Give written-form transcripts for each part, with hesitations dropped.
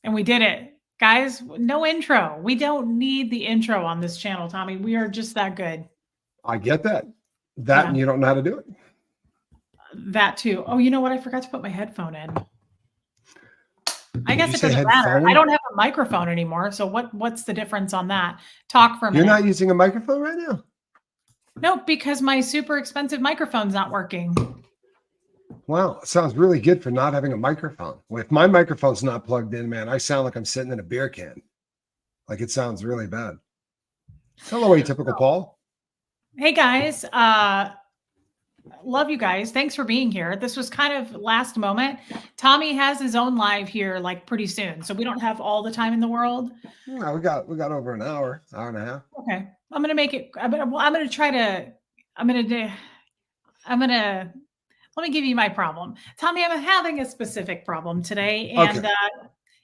And we did it. Guys, no intro. We don't need the intro on this channel, Tommy. We are just that good. I get that. And you don't know how to do it. That too. Oh, you know what? I forgot to put my headphone in. I guess it doesn't headphone? matter. I don't have a microphone anymore. So what's the difference on that? Talk for a minute. You're not using a microphone right now? No, because my super expensive microphone's not working. Wow, it sounds really good for not having a microphone. If my microphone's not plugged in, man, I sound like I'm sitting in a beer can. Like it sounds really bad. Hello, Atypical Paul. Hey guys, love you guys. Thanks for being here. This was kind of last moment. Tommy has his own live here like pretty soon, so we don't have all the time in the world. No, we got over an hour and a half. Okay, I'm gonna make it. I'm gonna try to. Let me give you my problem. Tommy, I'm having a specific problem today. And okay.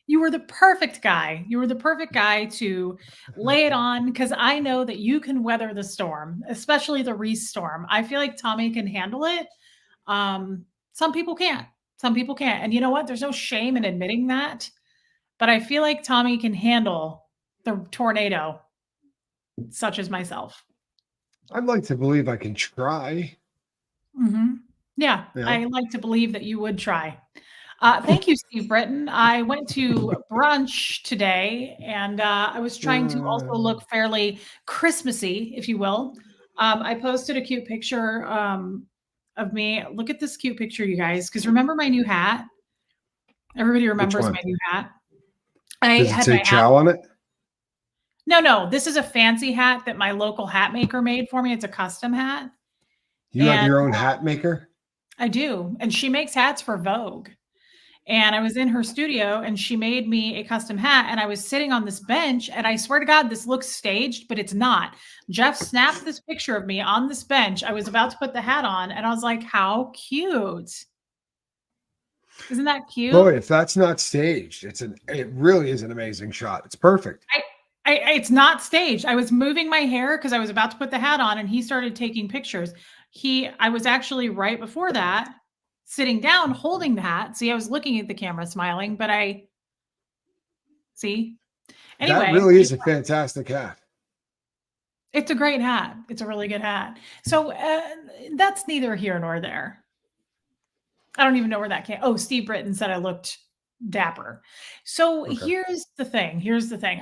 You were the perfect guy. You were the perfect guy to lay it on because I know that you can weather the storm, especially the Reese storm. I feel like Tommy can handle it. Some people can't. Some people can't. And you know what? There's no shame in admitting that. But I feel like Tommy can handle the tornado, such as myself. I'd like to believe I can try. Mm-hmm. Yeah, I like to believe that you would try. Thank you, Steve Britton. I went to brunch today, and I was trying to also look fairly Christmassy, if you will. I posted a cute picture of me. Look at this cute picture, you guys, because remember my new hat? Everybody remembers my new hat. Does it say Chow on it? No. This is a fancy hat that my local hat maker made for me. It's a custom hat. You have your own hat maker? I do. And she makes hats for Vogue. And I was in her studio and she made me a custom hat. And I was sitting on this bench and I swear to God, this looks staged, but it's not. Jeff snapped this picture of me on this bench. I was about to put the hat on and I was like, how cute. Isn't that cute? Boy, if that's not staged, it really is an amazing shot. It's perfect. It's not staged. I was moving my hair because I was about to put the hat on and he started taking pictures. I was actually right before that sitting down holding the hat. See, I was looking at the camera smiling, but anyway. That really is a fantastic hat. It's a great hat. It's a really good hat. So that's neither here nor there. I don't even know where that came. Oh, Steve Britton said I looked dapper. So here's the thing.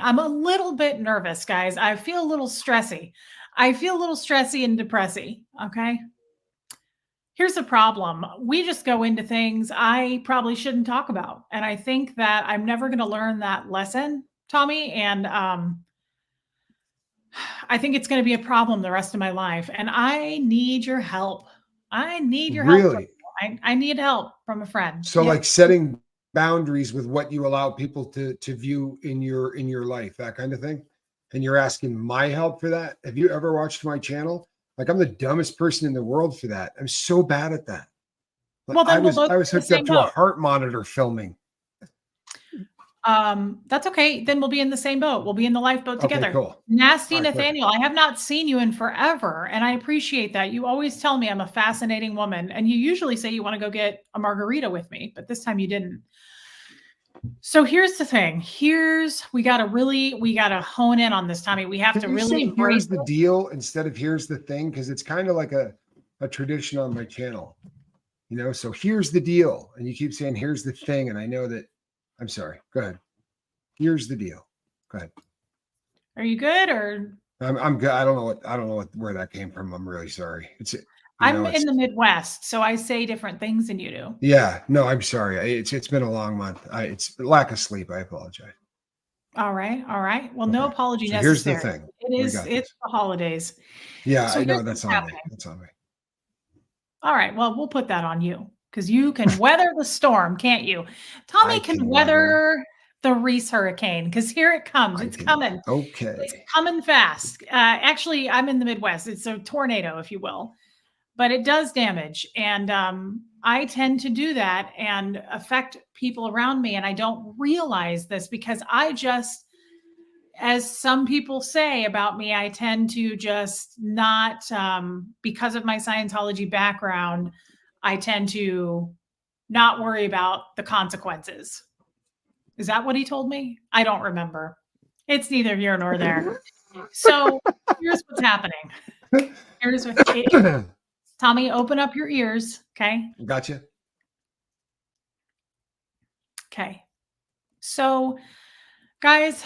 I'm a little bit nervous, guys. I feel a little stressy. and depressy. Okay. Here's the problem. We just go into things I probably shouldn't talk about. And I think that I'm never going to learn that lesson, Tommy. And I think it's going to be a problem the rest of my life. And I need your help. I need your help. Really? I need help from a friend. So like setting boundaries with what you allow people to view in your life, that kind of thing. And you're asking my help for that. Have you ever watched my channel? Like I'm the dumbest person in the world for that. I'm so bad at that. Well, I was hooked up to a heart monitor filming. That's okay. Then we'll be in the same boat. We'll be in the lifeboat together. Okay, cool. Nasty Nathaniel, I have not seen you in forever, and I appreciate that. You always tell me I'm a fascinating woman, and you usually say you want to go get a margarita with me, but this time you didn't. So here's the thing. We got to hone in on this, Tommy. We have to really embrace here's the deal instead of here's the thing, because it's kind of like a tradition on my channel. So here's the deal. And you keep saying here's the thing, and I know that I'm sorry. Go ahead. Here's the deal. Go ahead. Are you good or I'm good. I don't know where that came from. I'm really sorry. I'm in the Midwest, so I say different things than you do. Yeah, no, I'm sorry. It's been a long month. It's lack of sleep. I apologize. All right. Well, no apology necessary. Here's the thing. It's the holidays. Yeah, so I know that's on me. That's on me. All right. Well, we'll put that on you because you can weather the storm, can't you? Tommy can weather the Reese hurricane because here it comes. It's coming. Okay. It's coming fast. Actually, I'm in the Midwest. It's a tornado, if you will. But it does damage. And I tend to do that and affect people around me. And I don't realize this because as some people say about me, I tend to just not, because of my Scientology background, I tend to not worry about the consequences. Is that what he told me? I don't remember. It's neither here nor there. So here's what's happening. Here's what, Tommy, open up your ears. Okay. Gotcha. Okay. So, guys,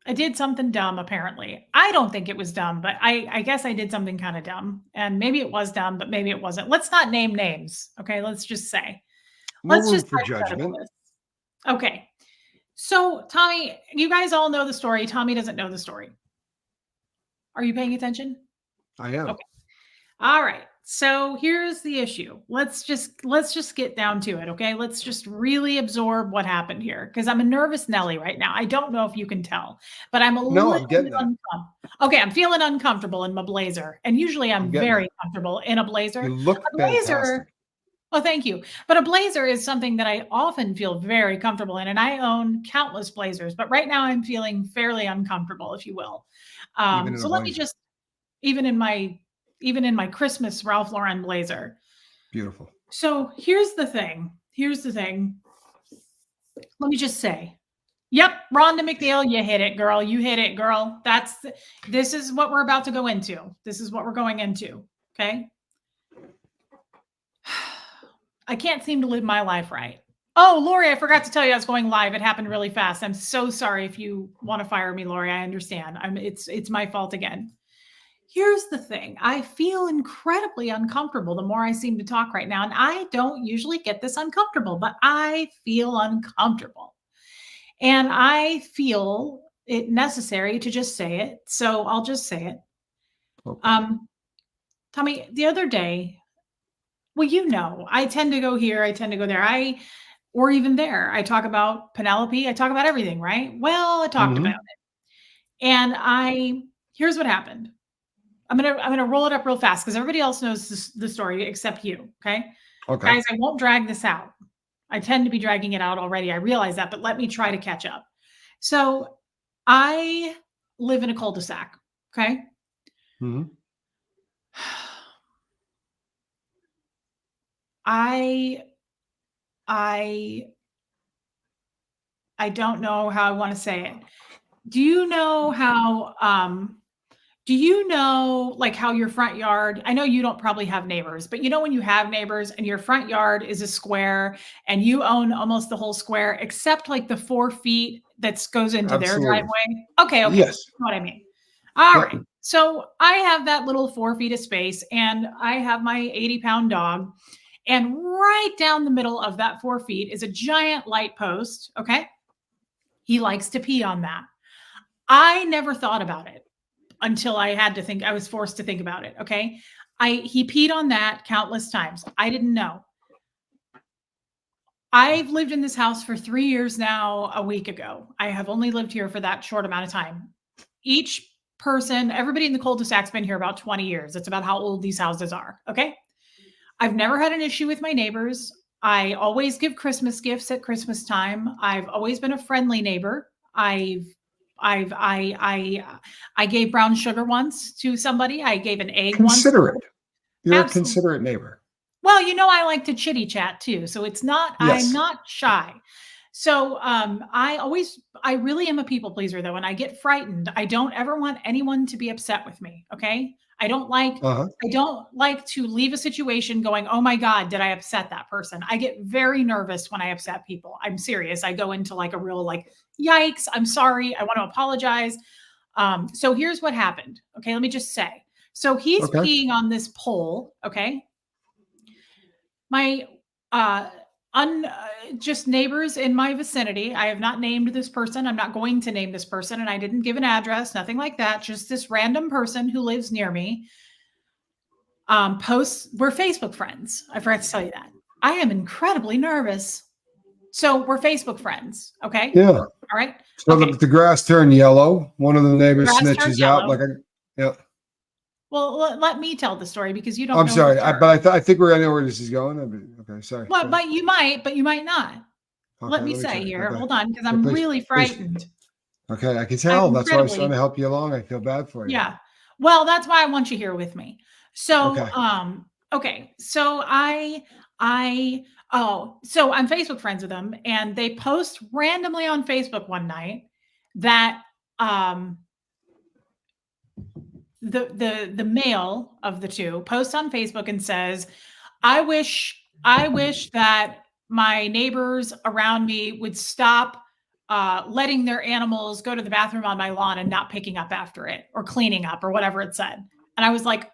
I did something dumb, apparently. I don't think it was dumb, but I guess I did something kind of dumb. And maybe it was dumb, but maybe it wasn't. Let's not name names. Okay. Let's just say. No Let's room just for hypothetical judgment. this. Okay. So, Tommy, you guys all know the story. Tommy doesn't know the story. Are you paying attention? I am. Okay. All right. So here's the issue. Let's just get down to it, okay? Let's just really absorb what happened here because I'm a nervous Nelly right now. I don't know if you can tell, but I'm a No, little I'm getting that. uncomfortable. Okay, I'm feeling uncomfortable in my blazer, and usually I'm getting very that. comfortable in a blazer. You look A blazer. fantastic. Oh, thank you. But a blazer is something that I often feel very comfortable in, and I own countless blazers. But right now, I'm feeling fairly uncomfortable, if you will. Even in So a let me blazer. just even in my Christmas Ralph Lauren blazer. Beautiful. So here's the thing. Let me just say, yep, Rhonda McNeil, you hit it, girl. You hit it, girl. This is what we're about to go into. This is what we're going into. Okay. I can't seem to live my life right. Oh, Lori, I forgot to tell you I was going live. It happened really fast. I'm so sorry if you want to fire me, Lori. I understand. It's my fault again. Here's the thing. I feel incredibly uncomfortable the more I seem to talk right now. And I don't usually get this uncomfortable, but I feel uncomfortable. And I feel it necessary to just say it. So I'll just say it. Okay. Tommy, the other day, well, I tend to go here, I tend to go there. Or even there. I talk about Penelope. I talk about everything, right? Well, I talked about it. And here's what happened. I'm gonna roll it up real fast because everybody else knows the story except you. Okay. Okay. Guys, I won't drag this out. I tend to be dragging it out already. I realize that, but let me try to catch up. So I live in a cul-de-sac. Okay. Mm-hmm. I don't know how I want to say it. Do you know like how your front yard, I know you don't probably have neighbors, but when you have neighbors and your front yard is a square and you own almost the whole square, except like the 4 feet that goes into their Absolutely. driveway. Okay. Yes. You know what I mean? All Yep. right. So I have that little 4 feet of space and I have my 80-pound dog. And right down the middle of that 4 feet is a giant light post. Okay. He likes to pee on that. I never thought about it until I was forced to think about it. Okay. He peed on that countless times. I didn't know. I've lived in this house for 3 years now. A week ago, I have only lived here for that short amount of time. Everybody in the cul-de-sac's been here about 20 years. That's about how old these houses are. Okay. I've never had an issue with my neighbors. I always give Christmas gifts at Christmas time. I've always been a friendly neighbor. I gave brown sugar once to somebody. I gave an egg Considerate. once. You're Absolutely. a considerate neighbor. Well, I like to chitty chat too. So it's not, Yes. I'm not shy. So I really am a people pleaser though. And I get frightened. I don't ever want anyone to be upset with me. Okay. I don't like to leave a situation going, oh my God, did I upset that person? I get very nervous when I upset people. I'm serious. I go into like a real yikes, I'm sorry. I want to apologize. So here's what happened. Okay. Let me just say. So he's peeing on this pole. Okay. My just neighbors in my vicinity. I have not named this person. I'm not going to name this person. And I didn't give an address, nothing like that. Just this random person who lives near me. We're Facebook friends. I forgot to tell you that. I am incredibly nervous. So we're Facebook friends. Okay. Yeah. All right. So okay. the grass turned yellow. One of the neighbors snitches out yeah. Well, let me tell the story because you don't. I'm sorry, but I think I know where this is going. Okay, sorry. Well, but you might not. Okay, let me say here. Hold on, because I'm really frightened. Please. Okay, I can tell. That's why I was trying to help you along. I feel bad for you. Yeah. Well, that's why I want you here with me. So, okay. So So I'm Facebook friends with them, and they post randomly on Facebook one night that the male of the two posts on Facebook and says, I wish that my neighbors around me would stop letting their animals go to the bathroom on my lawn and not picking up after it or cleaning up or whatever it said. And I was like,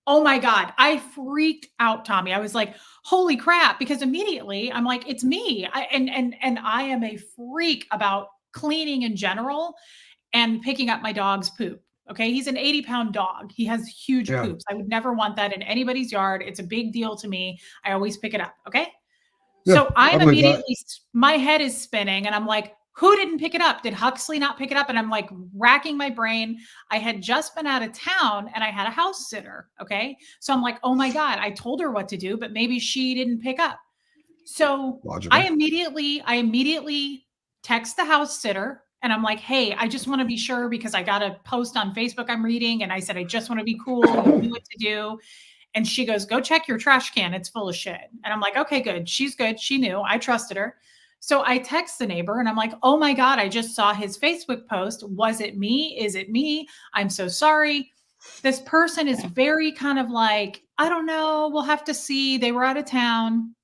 oh my God, I freaked out, Tommy. I was like, holy crap, because immediately I'm like, it's me. And I am a freak about cleaning in general and picking up my dog's poop. Okay. He's an 80-pound dog. He has huge poops. I would never want that in anybody's yard. It's a big deal to me. I always pick it up. Okay. So I'm immediately, my head is spinning and I'm like, who didn't pick it up? Did Huxley not pick it up? And I'm like racking my brain. I had just been out of town and I had a house sitter. Okay. So I'm like, oh my God, I told her what to do, but maybe she didn't pick up. So I immediately text the house sitter and I'm like, hey, I just want to be sure because I got a post on Facebook I'm reading. And I said, I just want to be cool. You knew what to do. And she goes, go check your trash can. It's full of shit. And I'm like, okay, good. She's good. She knew. I trusted her. So I text the neighbor and I'm like, oh my God, I just saw his Facebook post. Was it me? Is it me? I'm so sorry. This person is very kind of like, I don't know. We'll have to see. They were out of town.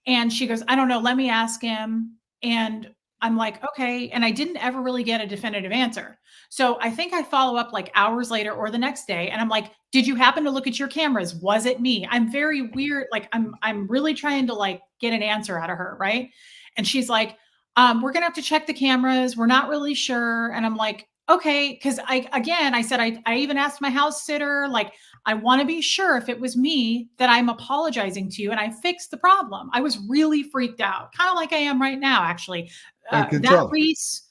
And she goes, I don't know. Let me ask him. And I'm like, okay. And I didn't ever really get a definitive answer. So I think I follow up like hours later or the next day. And I'm like, did you happen to look at your cameras? Was it me? I'm very weird. Like I'm really trying to like get an answer out of her. Right. And she's like, we're going to have to check the cameras. We're not really sure. And I'm like, okay. Cause I said, I even asked my house sitter, like, I want to be sure if it was me that I'm apologizing to you and I fixed the problem. I was really freaked out, kind of like I am right now, actually. Reese,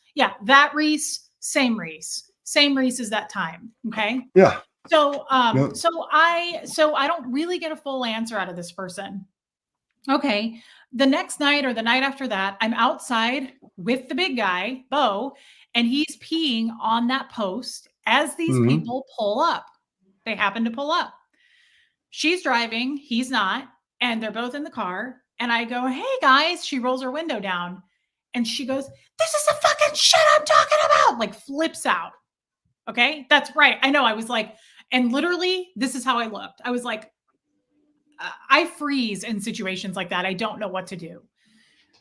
same Reese as that time. Okay. Yeah. So, so I don't really get a full answer out of this person. Okay. The next night or the night after that, I'm outside with the big guy, Bo, and he's peeing on that post as these people pull up. They happen to pull up. She's driving. He's not. And they're both in the car. And I go, hey, guys. She rolls her window down. And she goes, this is the fucking shit I'm talking about. Like flips out. Okay. That's right. I know. I was like, and literally, this is how I looked. I was like, I freeze in situations like that. I don't know what to do.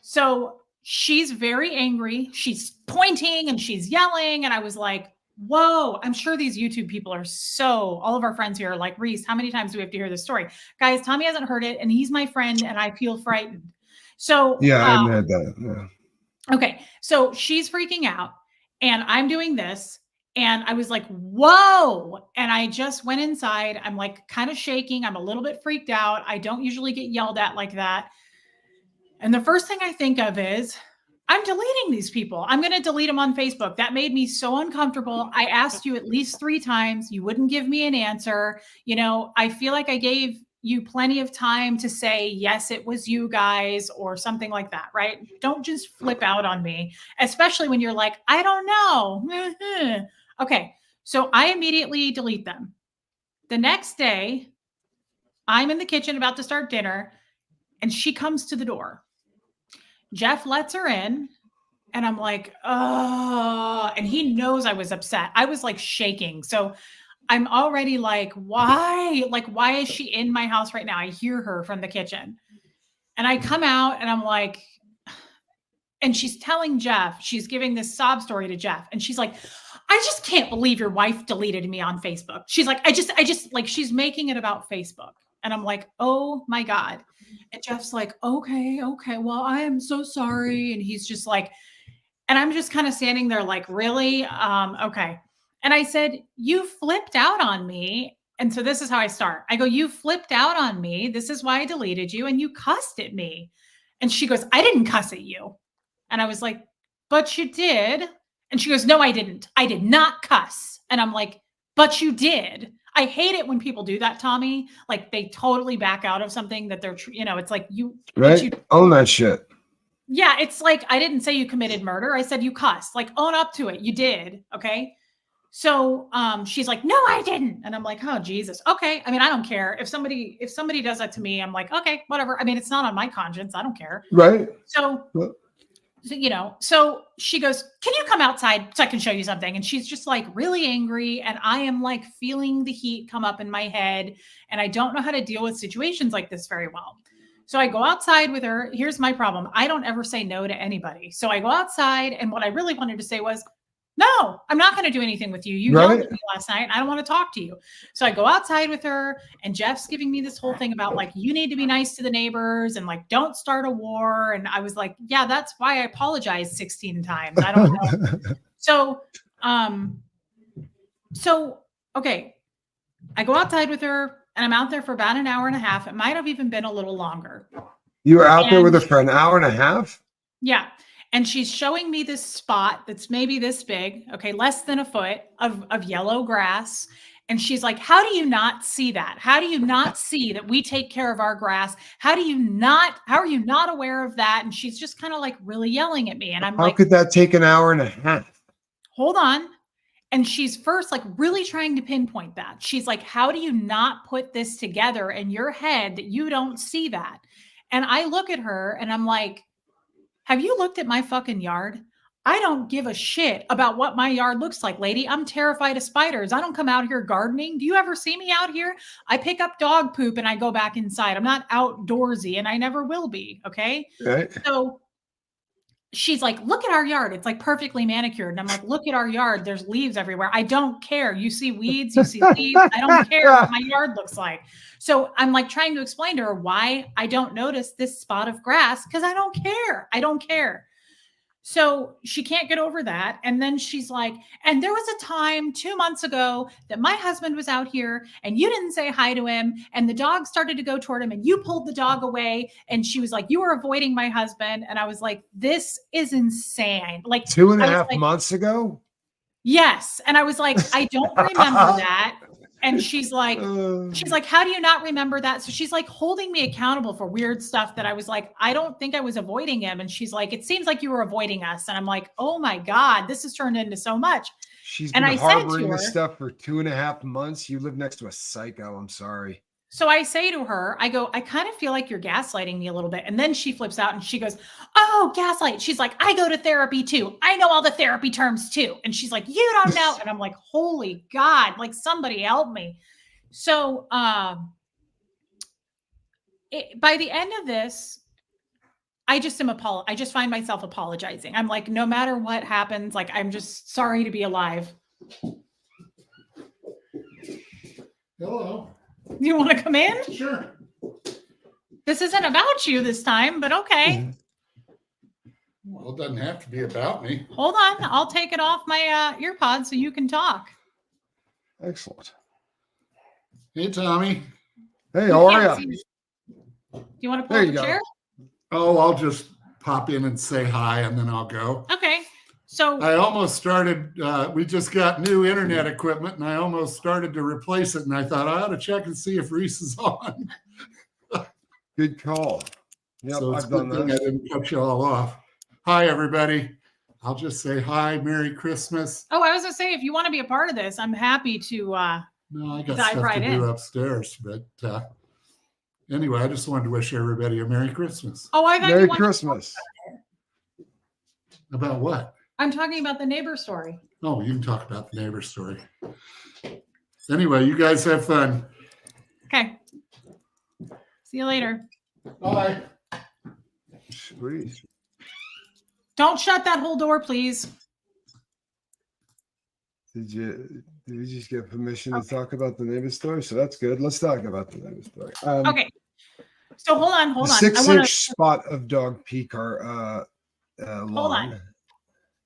So she's very angry. She's pointing and she's yelling. And I was like, whoa, I'm sure these YouTube people are all of our friends here are like, Reese, how many times do we have to hear this story? Guys, Tommy hasn't heard it and he's my friend and I feel frightened. So yeah, I hadn't had that. Yeah. Okay. So she's freaking out and I'm doing this and I was like, whoa. And I just went inside. I'm like kind of shaking. I'm a little bit freaked out. I don't usually get yelled at like that. And the first thing I think of is I'm deleting these people. I'm going to delete them on Facebook. That made me so uncomfortable. I asked you at least 3 times. You wouldn't give me an answer. You know, I feel like I gave you plenty of time to say, yes, it was you guys or something like that, right? Don't just flip out on me, especially when you're like, I don't know. Okay. So I immediately delete them. The next day, I'm in the kitchen about to start dinner and she comes to the door. Jeff lets her in and I'm like, oh, and he knows I was upset. I was like shaking. So I'm already like, why? Like, why is she in my house right now? I hear her from the kitchen and I come out and I'm like, and she's telling Jeff, she's giving this sob story to Jeff. And she's like, I just can't believe your wife deleted me on Facebook. She's like, I just like, she's making it about Facebook. And I'm like, oh my God. And Jeff's like, okay. Well, I am so sorry. And he's just like, and I'm just kind of standing there like, really? Okay. And I said, you flipped out on me. And so this is how I start. I go, you flipped out on me. This is why I deleted you. And you cussed at me. And she goes, I didn't cuss at you. And I was like, but you did. And she goes, no, I didn't. I did not cuss. And I'm like, but you did. I hate it when people do that, Tommy. Like they totally back out of something that they're, it's like you. Right. Own that shit. Yeah. It's like, I didn't say you committed murder. I said you cussed. Like own up to it. You did. Okay. So she's like, no, I didn't. And I'm like, oh, Jesus. Okay. I mean, I don't care. If somebody does that to me, I'm like, okay, whatever. I mean, it's not on my conscience. I don't care. Right. So, Well, so she goes, can you come outside so I can show you something? And she's just like really angry. And I am like feeling the heat come up in my head. And I don't know how to deal with situations like this very well. So I go outside with her. Here's my problem. I don't ever say no to anybody. So I go outside. And what I really wanted to say was, no, I'm not going to do anything with you. You yelled at me last night and I don't want to talk to you. So I go outside with her and Jeff's giving me this whole thing about like, you need to be nice to the neighbors and like, don't start a war. And I was like, yeah, that's why I apologized 16 times. I don't know. So, okay. I go outside with her and I'm out there for about an hour and a half. It might have even been a little longer. You were out there with her for an hour and a half? Yeah. And she's showing me this spot that's maybe this big, okay, less than a foot of yellow grass. And she's like, how do you not see that? How do you not see that we take care of our grass? How are you not aware of that? And she's just kind of like really yelling at me. And I'm like, how could that take an hour and a half? Hold on. And she's first like really trying to pinpoint that. She's like, how do you not put this together in your head that you don't see that? And I look at her and I'm like, have you looked at my fucking yard? I don't give a shit about what my yard looks like, lady. I'm terrified of spiders. I don't come out here gardening. Do you ever see me out here? I pick up dog poop and I go back inside. I'm not outdoorsy and I never will be. Okay. Right. So she's like, look at our yard. It's like perfectly manicured. And I'm like, look at our yard. There's leaves everywhere. I don't care. You see weeds, you see leaves. I don't care what my yard looks like. So I'm like trying to explain to her why I don't notice this spot of grass because I don't care. I don't care. So she can't get over that. And then she's like, and there was a time 2 months ago that my husband was out here and you didn't say hi to him. And the dog started to go toward him and you pulled the dog away. And she was like, you were avoiding my husband. And I was like, this is insane. Like 2.5 months ago? Yes. And I was like, I don't remember that. And she's like, how do you not remember that? So she's like holding me accountable for weird stuff that I was like, I don't think I was avoiding him. And she's like, it seems like you were avoiding us. And I'm like, oh my God, this has turned into so much. She's been harboring this stuff for 2.5 months. You live next to a psycho. I'm sorry. So I say to her, I go, I kind of feel like you're gaslighting me a little bit. And then she flips out and she goes, oh, gaslight. She's like, I go to therapy too. I know all the therapy terms too. And she's like, you don't know. And I'm like, holy God, like somebody help me. So by the end of this, I just find myself apologizing. I'm like, no matter what happens, like, I'm just sorry to be alive. Hello. You want to come in? Sure. This isn't about you this time, but okay. Well, it doesn't have to be about me. Hold on. I'll take it off my earpods so you can talk. Excellent. Hey, Tommy. Hey, how are you? Do you want to pull up a chair? Oh, I'll just pop in and say hi and then I'll go. Okay. So I almost started, we just got new internet equipment and I almost started to replace it. And I thought I ought to check and see if Reese is on. Good call. Yep, so it's I've good done thing that. I didn't cut you all off. Hi, everybody. I'll just say hi. Merry Christmas. Oh, I was going to say, if you want to be a part of this, I'm happy to no, I got dive stuff right to in. do upstairs. But anyway, I just wanted to wish everybody a Merry Christmas. Oh, I thought Merry you wanted Christmas. About what? I'm talking about the neighbor story. Oh, you can talk about the neighbor story. Anyway, you guys have fun. Okay. See you later. Bye. Sweet. Don't shut that whole door, please. Did we just get permission to talk about the neighbor story? So that's good. Let's talk about the neighbor story. Okay. So hold on. The 6-inch spot of dog pee car hold on.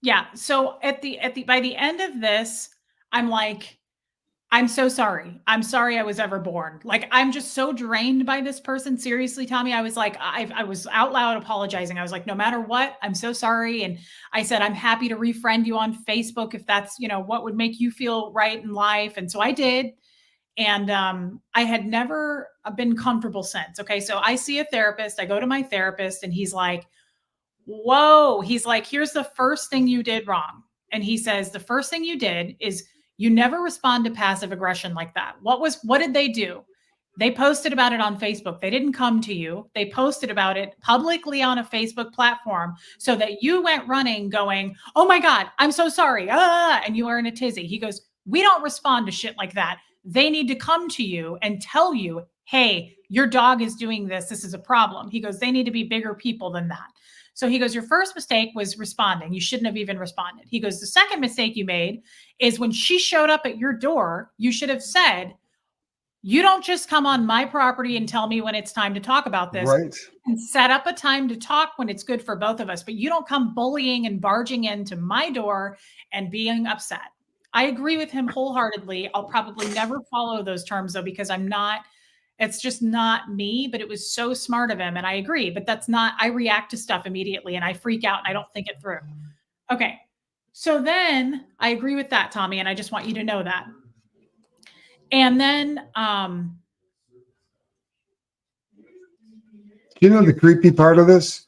Yeah. So by the end of this, I'm like, I'm so sorry. I'm sorry I was ever born. Like, I'm just so drained by this person. Seriously, Tommy, I was like, I was out loud apologizing. I was like, no matter what, I'm so sorry. And I said, I'm happy to refriend you on Facebook if that's, what would make you feel right in life. And so I did. And I had never been comfortable since. Okay. So I see a therapist. I go to my therapist and he's like, whoa. He's like, here's the first thing you did wrong. And he says, the first thing you did is You never respond to passive aggression like that. What did they do? They posted about it on Facebook. They didn't come to you. They posted about it publicly on a Facebook platform so that you went running going, oh my God, I'm so sorry. And you are in a tizzy. He goes, we don't respond to shit like that. They need to come to you and tell you, hey, your dog is doing this. This is a problem. He goes, they need to be bigger people than that. So he goes, your first mistake was responding. You shouldn't have even responded. He goes, the second mistake you made is when she showed up at your door, you should have said, you don't just come on my property and tell me when it's time to talk about this. Right. And set up a time to talk when it's good for both of us. But you don't come bullying and barging into my door and being upset. I agree with him wholeheartedly. I'll probably never follow those terms though, because it's just not me, but it was so smart of him. And I agree, but I react to stuff immediately and I freak out and I don't think it through. Okay. So then I agree with that, Tommy. And I just want you to know that. And then, you know, the creepy part of this?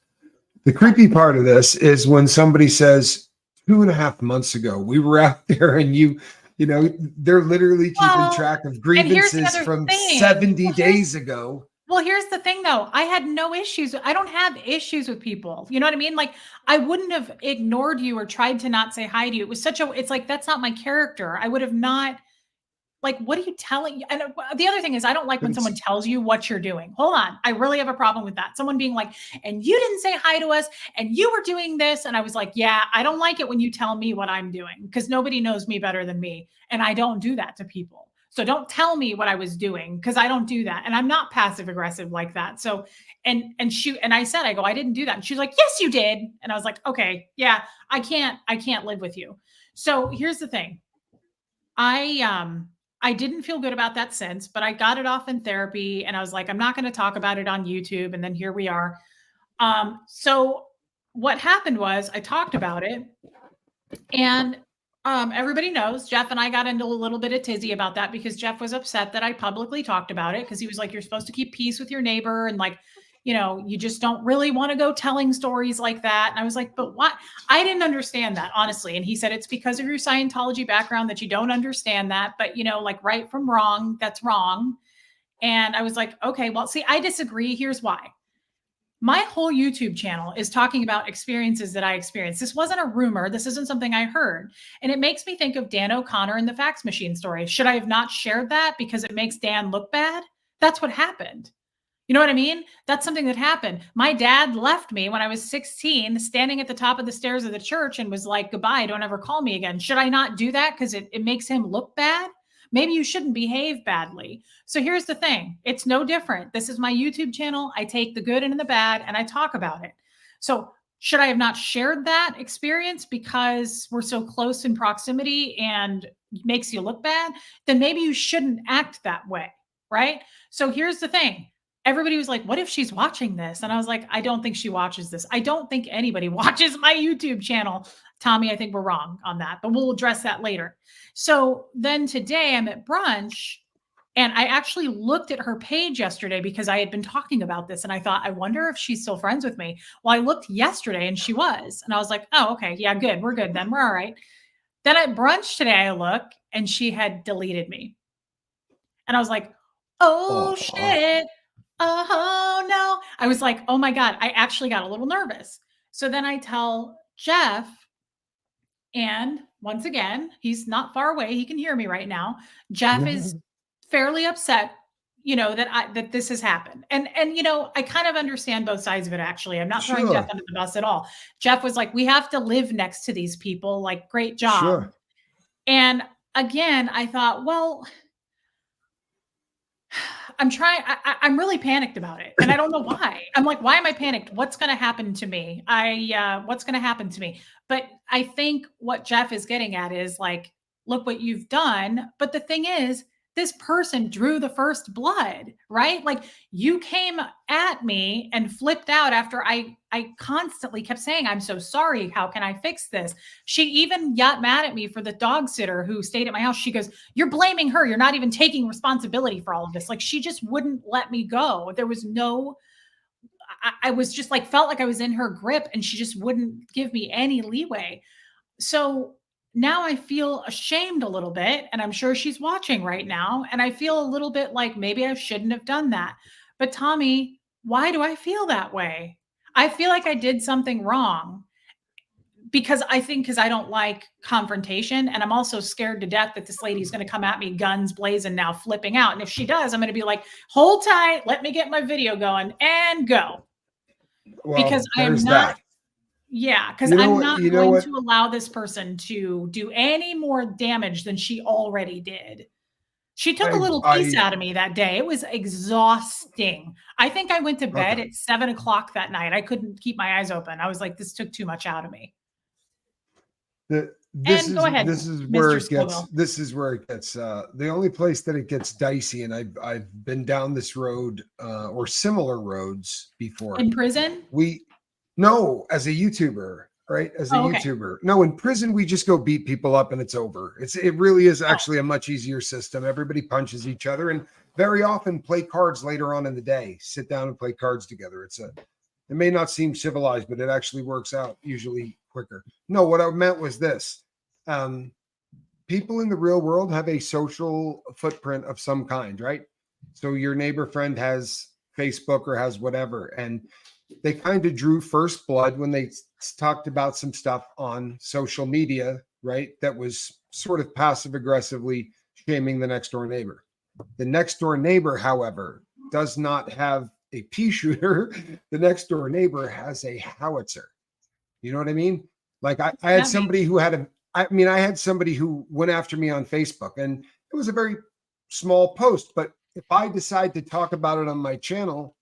The creepy part of this is when somebody says 2.5 months ago, we were out there and you know, they're literally keeping track of grievances from 70 days ago. Well, here's the thing though. I had no issues. I don't have issues with people. You know what I mean? Like I wouldn't have ignored you or tried to not say hi to you. It was it's like, that's not my character. I would have not. Like, what are you telling? And the other thing is, I don't like when someone tells you what you're doing. Hold on. I really have a problem with that. Someone being like, and you didn't say hi to us and you were doing this. And I was like, yeah, I don't like it when you tell me what I'm doing because nobody knows me better than me. And I don't do that to people. So don't tell me what I was doing because I don't do that. And I'm not passive aggressive like that. So, and I said, I didn't do that. And she's like, yes, you did. And I was like, okay, yeah, I can't live with you. So here's the thing. I didn't feel good about that since, but I got it off in therapy and I was like, I'm not going to talk about it on YouTube. And then here we are. So what happened was I talked about it and everybody knows Jeff and I got into a little bit of tizzy about that because Jeff was upset that I publicly talked about it because he was like, you're supposed to keep peace with your neighbor. And like, you know, you just don't really want to go telling stories like that. And I was like, but what? I didn't understand that, honestly. And he said, it's because of your Scientology background that you don't understand that. But, you know, like right from wrong, that's wrong. And I was like, okay, well, see, I disagree. Here's why. My whole YouTube channel is talking about experiences that I experienced. This wasn't a rumor. This isn't something I heard. And it makes me think of Dan O'Connor and the fax machine story. Should I have not shared that because it makes Dan look bad? That's what happened. You know what I mean? That's something that happened. My dad left me when I was 16, standing at the top of the stairs of the church and was like, goodbye, don't ever call me again. Should I not do that because it makes him look bad? Maybe you shouldn't behave badly. So here's the thing. It's no different. This is my YouTube channel. I take the good and the bad and I talk about it. So should I have not shared that experience because we're so close in proximity and it makes you look bad? Then maybe you shouldn't act that way, right? So here's the thing. Everybody was like, what if she's watching this? And I was like, I don't think she watches this. I don't think anybody watches my YouTube channel. Tommy, I think we're wrong on that, but we'll address that later. So then today I'm at brunch and I actually looked at her page yesterday because I had been talking about this and I thought, I wonder if she's still friends with me. Well, I looked yesterday and she was, and I was like, oh, okay. Yeah, good. We're good then. We're all right. Then at brunch today, I look and she had deleted me. And I was like, oh shit. Oh no. I was like, oh my God, I actually got a little nervous. So then I tell Jeff, and once again, he's not far away. He can hear me right now. Jeff is fairly upset, you know, that this has happened. And, you know, I kind of understand both sides of it, actually. I'm not throwing Jeff under the bus at all. Jeff was like, we have to live next to these people. Like, great job. Sure. And again, I thought, well, I'm really panicked about it. And I don't know why. I'm like, why am I panicked? What's going to happen to me? What's going to happen to me? But I think what Jeff is getting at is like, look what you've done. But the thing is, this person drew the first blood, right? Like you came at me and flipped out after I constantly kept saying, I'm so sorry. How can I fix this? She even got mad at me for the dog sitter who stayed at my house. She goes, you're blaming her. You're not even taking responsibility for all of this. Like she just wouldn't let me go. There was no, I was just like, felt like I was in her grip and she just wouldn't give me any leeway. So now I feel ashamed a little bit, and I'm sure she's watching right now, and I feel a little bit like maybe I shouldn't have done that. But Tommy, why do I feel that way? I feel like I did something wrong because I don't like confrontation, and I'm also scared to death that this lady's going to come at me guns blazing now, flipping out. And if she does, I'm going to be like, "Hold tight, let me get my video going and go." Well, Because I am there's not that. Yeah, because You know I'm what? not You know going what? to allow this person to do any more damage than she already did. She took a little piece I out of me that day. It was exhausting. I think I went to bed okay. at 7 o'clock that night. I couldn't keep my eyes open. I was like, this took too much out of me. This And go is ahead, this is where Mr. it gets Scoville. the only place that it gets dicey, and I've been down this road or similar roads before. In prison? We no, as a YouTuber, right? As a Oh, okay. YouTuber. No, in prison we just go beat people up and it's over. It really is Oh, actually a much easier system. Everybody punches each other and very often play cards later on in the day. Sit down and play cards together. It may not seem civilized, but it actually works out usually quicker. No, what I meant was this. Um, People in the real world have a social footprint of some kind, right? So your neighbor friend has Facebook or has whatever, and they kind of drew first blood when they talked about some stuff on social media, right? That was sort of passive aggressively shaming the next door neighbor. The next door neighbor, however, does not have a pea shooter. The next door neighbor has a howitzer. You know what I mean? Like I had that means somebody who had I had somebody who went after me on Facebook, and it was a very small post. But if I decide to talk about it on my channel,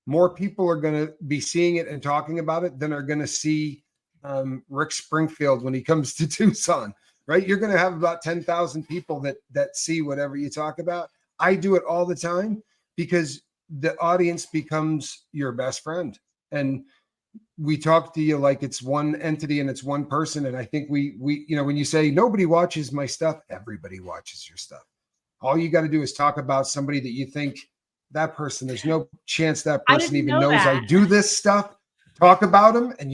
more people are going to be seeing it and talking about it than are going to see Rick Springfield when he comes to Tucson, right? You're going to have about 10,000 people that see whatever you talk about. I do it all the time because the audience becomes your best friend. And we talk to you like it's one entity and it's one person. And I think we when you say nobody watches my stuff, everybody watches your stuff. All you got to do is talk about somebody that you think that person, there's no chance that I person didn't even know knows I that. do this stuff. Talk about them and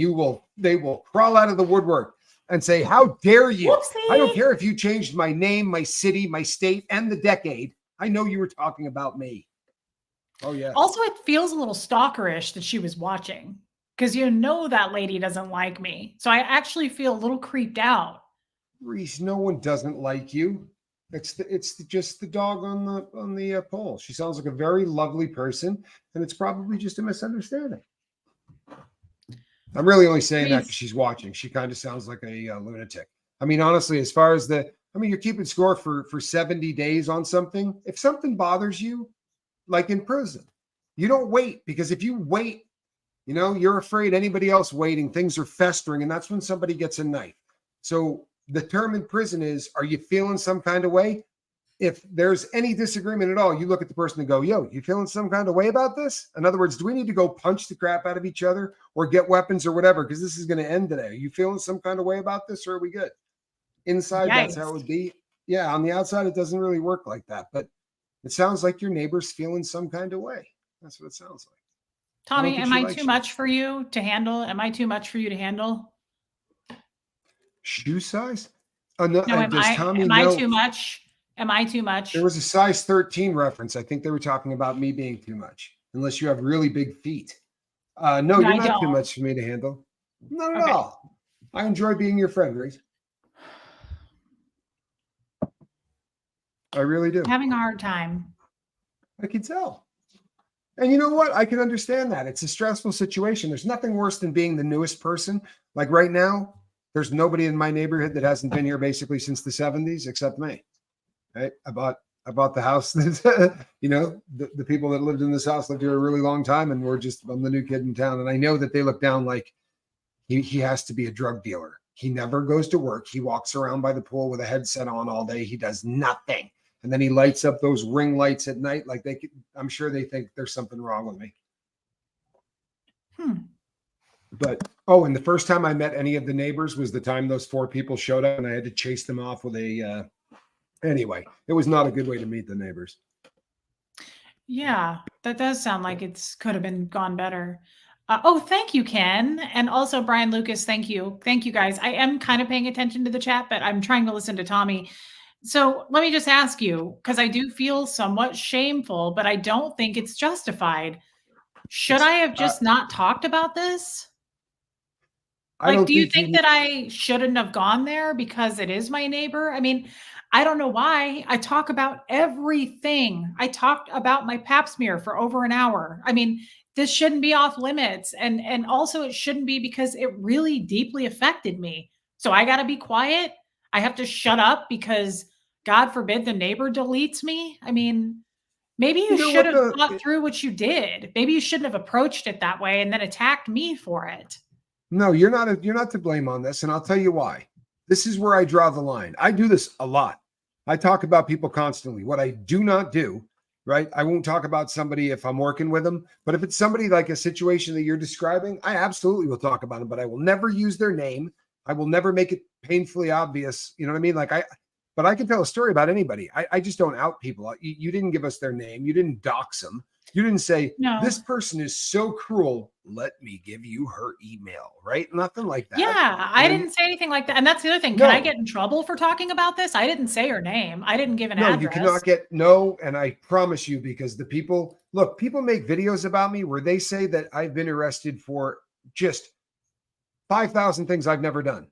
they will crawl out of the woodwork and say, how dare you? I don't Whoopsie. care if you changed my name, my city, my state, and the decade. I know you were talking about me. Oh yeah. Also, it feels a little stalkerish that she was watching because that lady doesn't like me. So I actually feel a little creeped out. Reese, no one doesn't like you. Just the dog on the pole. She sounds like a very lovely person, and it's probably just a misunderstanding. I'm really only saying that because she's watching. She kind of sounds like a lunatic. I mean, honestly, as far as you're keeping score for 70 days on something. If something bothers you, like in prison, you don't wait, because if you wait, you're afraid anybody else waiting, things are festering, and that's when somebody gets a knife. So the term in prison is, are you feeling some kind of way? If there's any disagreement at all, you look at the person and go, yo, you feeling some kind of way about this? In other words, do we need to go punch the crap out of each other or get weapons or whatever? Because this is going to end today. Are you feeling some kind of way about this, or are we good? Inside, that's how it Yikes. would be. Yeah, on the outside, it doesn't really work like that. But it sounds like your neighbor's feeling some kind of way. That's what it sounds like. Tommy, am I likes too you. much for you to handle? Am I too much for you to handle? Shoe size? No, No, does Tommy am I know? too much? Am I too much? There was a size 13 reference. I think they were talking about me being too much, unless you have really big feet. No, No, you're I not too don't. much for me to handle. Not at Okay. all. I enjoy being your friend, Reese. I really do. I'm having a hard time. I can tell. And you know what? I can understand that. It's a stressful situation. There's nothing worse than being the newest person. Like right now, there's nobody in my neighborhood that hasn't been here basically since the 70s except me. Right? I bought the house that, the people that lived in this house lived here a really long time, and I'm the new kid in town. And I know that they look down like he has to be a drug dealer. He never goes to work. He walks around by the pool with a headset on all day. He does nothing. And then he lights up those ring lights at night. Like I'm sure they think there's something wrong with me. But, and the first time I met any of the neighbors was the time those 4 people showed up and I had to chase them off with anyway, it was not a good way to meet the neighbors. Yeah, that does sound like could have been gone better. Oh, thank you, Ken. And also Brian Lucas, thank you. Thank you, guys. I am kind of paying attention to the chat, but I'm trying to listen to Tommy. So let me just ask you, because I do feel somewhat shameful, but I don't think it's justified. Should I have just not talked about this? I Like, don't do you think think that I shouldn't have gone there because it is my neighbor? I mean, I don't know why. I talk about everything. I talked about my pap smear for over an hour. I mean, this shouldn't be off limits. And also it shouldn't be because it really deeply affected me. So I got to be quiet. I have to shut up because God forbid the neighbor deletes me. I mean, maybe you You know should what have thought the through what you did. Maybe you shouldn't have approached it that way and then attacked me for it. No, you're not to blame on this, and I'll tell you why. This is where I draw the line. I do this a lot. I talk about people constantly. What I do not do, right? I won't talk about somebody if I'm working with them, but if it's somebody like a situation that you're describing, I absolutely will talk about them, but I will never use their name. I will never make it painfully obvious. You know what I mean? But I can tell a story about anybody. I just don't out people. You didn't give us their name. You didn't dox them. You didn't say, No. this person is so cruel. Let me give you her email, right? Nothing like that. Yeah, I didn't say anything like that. And that's the other thing. Can I No. get in trouble for talking about this? I didn't say her name. I didn't give an No, address. you cannot get no. And I promise you, because the people make videos about me where they say that I've been arrested for just 5,000 things I've never done.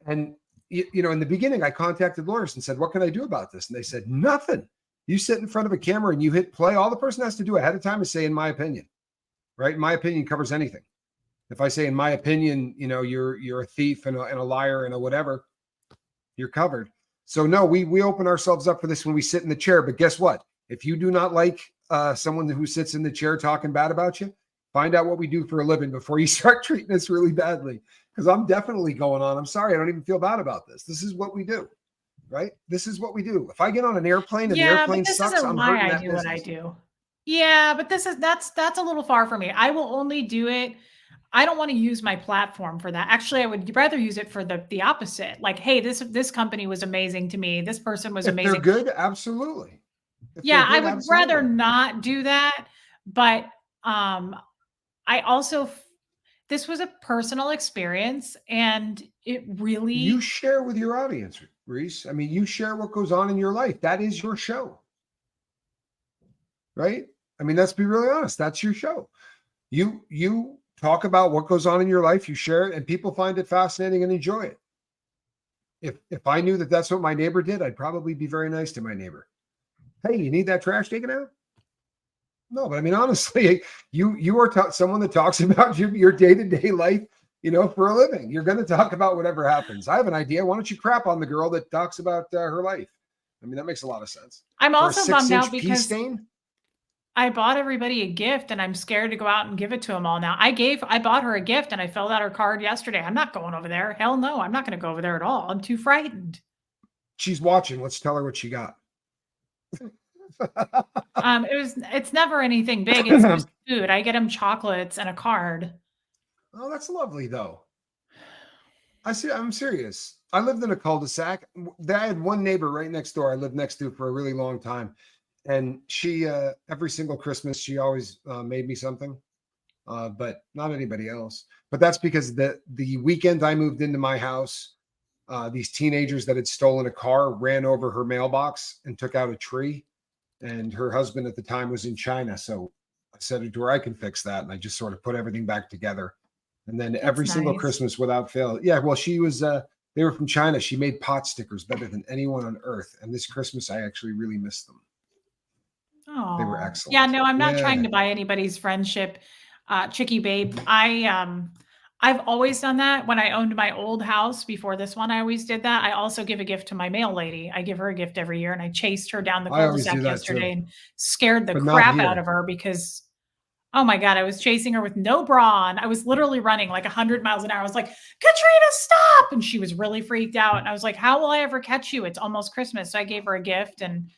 And, in the beginning, I contacted lawyers and said, what can I do about this? And they said, nothing. You sit in front of a camera and you hit play. All the person has to do ahead of time is say, in my opinion, right? My opinion covers anything. If I say, in my opinion, you're a thief and a liar and a whatever, you're covered. So no, we open ourselves up for this when we sit in the chair. But guess what? If you do not like someone who sits in the chair talking bad about you, find out what we do for a living before you start treating us really badly. Because I'm definitely going on. I'm sorry, I don't even feel bad about this. This is what we do, right? This is what we do. If I get on an airplane and the airplane but this sucks, isn't I'm why hurting I that do business. what I do. Yeah, but that's a little far for me. I will only do it. I don't want to use my platform for that. Actually, I would rather use it for the opposite. Like, hey, this company was amazing to me. This person was If they're amazing. good, absolutely. If Yeah, they're I good, would rather absolutely. not do that. But I also this was a personal experience and it You really share with your audience, Reese. I mean, you share what goes on in your life. That is your show, right? I mean, let's be really honest. That's your show. You talk about what goes on in your life. You share it, and people find it fascinating and enjoy it. If I knew that that's what my neighbor did, I'd probably be very nice to my neighbor. Hey, you need that trash taken out? No, but I mean, honestly, you are someone that talks about your day-to-day life, for a living. You're going to talk about whatever happens. I have an idea. Why don't you crap on the girl that talks about her life? I mean, that makes a lot of sense. I'm For a also bummed out 6-inch pea because stain? I bought everybody a gift and I'm scared to go out and give it to them all now. I bought her a gift and I filled out her card yesterday. I'm not going over there. Hell no, I'm not going to go over there at all. I'm too frightened. She's watching. Let's tell her what she got. It's never anything big. It's just food. I get them chocolates and a card. Oh, that's lovely, though. I'm serious. I lived in a cul-de-sac. I had one neighbor right next door. I lived next to for a really long time. And she, every single Christmas, she always made me something, but not anybody else. But that's because the weekend I moved into my house, these teenagers that had stolen a car ran over her mailbox and took out a tree. And her husband at the time was in China. So I said to her, I can fix that. And I just sort of put everything back together. And then every single nice. Christmas without fail. Yeah, well, she was, they were from China. She made pot stickers better than anyone on earth. And this Christmas, I actually really missed them. Oh, They were excellent. yeah, no, I'm not Yeah. trying to buy anybody's friendship, Chicky babe. I've always done that. When I owned my old house before this one, I always did that. I also give a gift to my mail lady. I give her a gift every year, and I chased her down the I always cul-de-sac do that yesterday too. and scared the But not crap out here. of her because, oh my God, I was chasing her with no bra on. I was literally running like 100 miles an hour. I was like, Katrina, stop! And she was really freaked out. And I was like, how will I ever catch you? It's almost Christmas. So I gave her a gift, and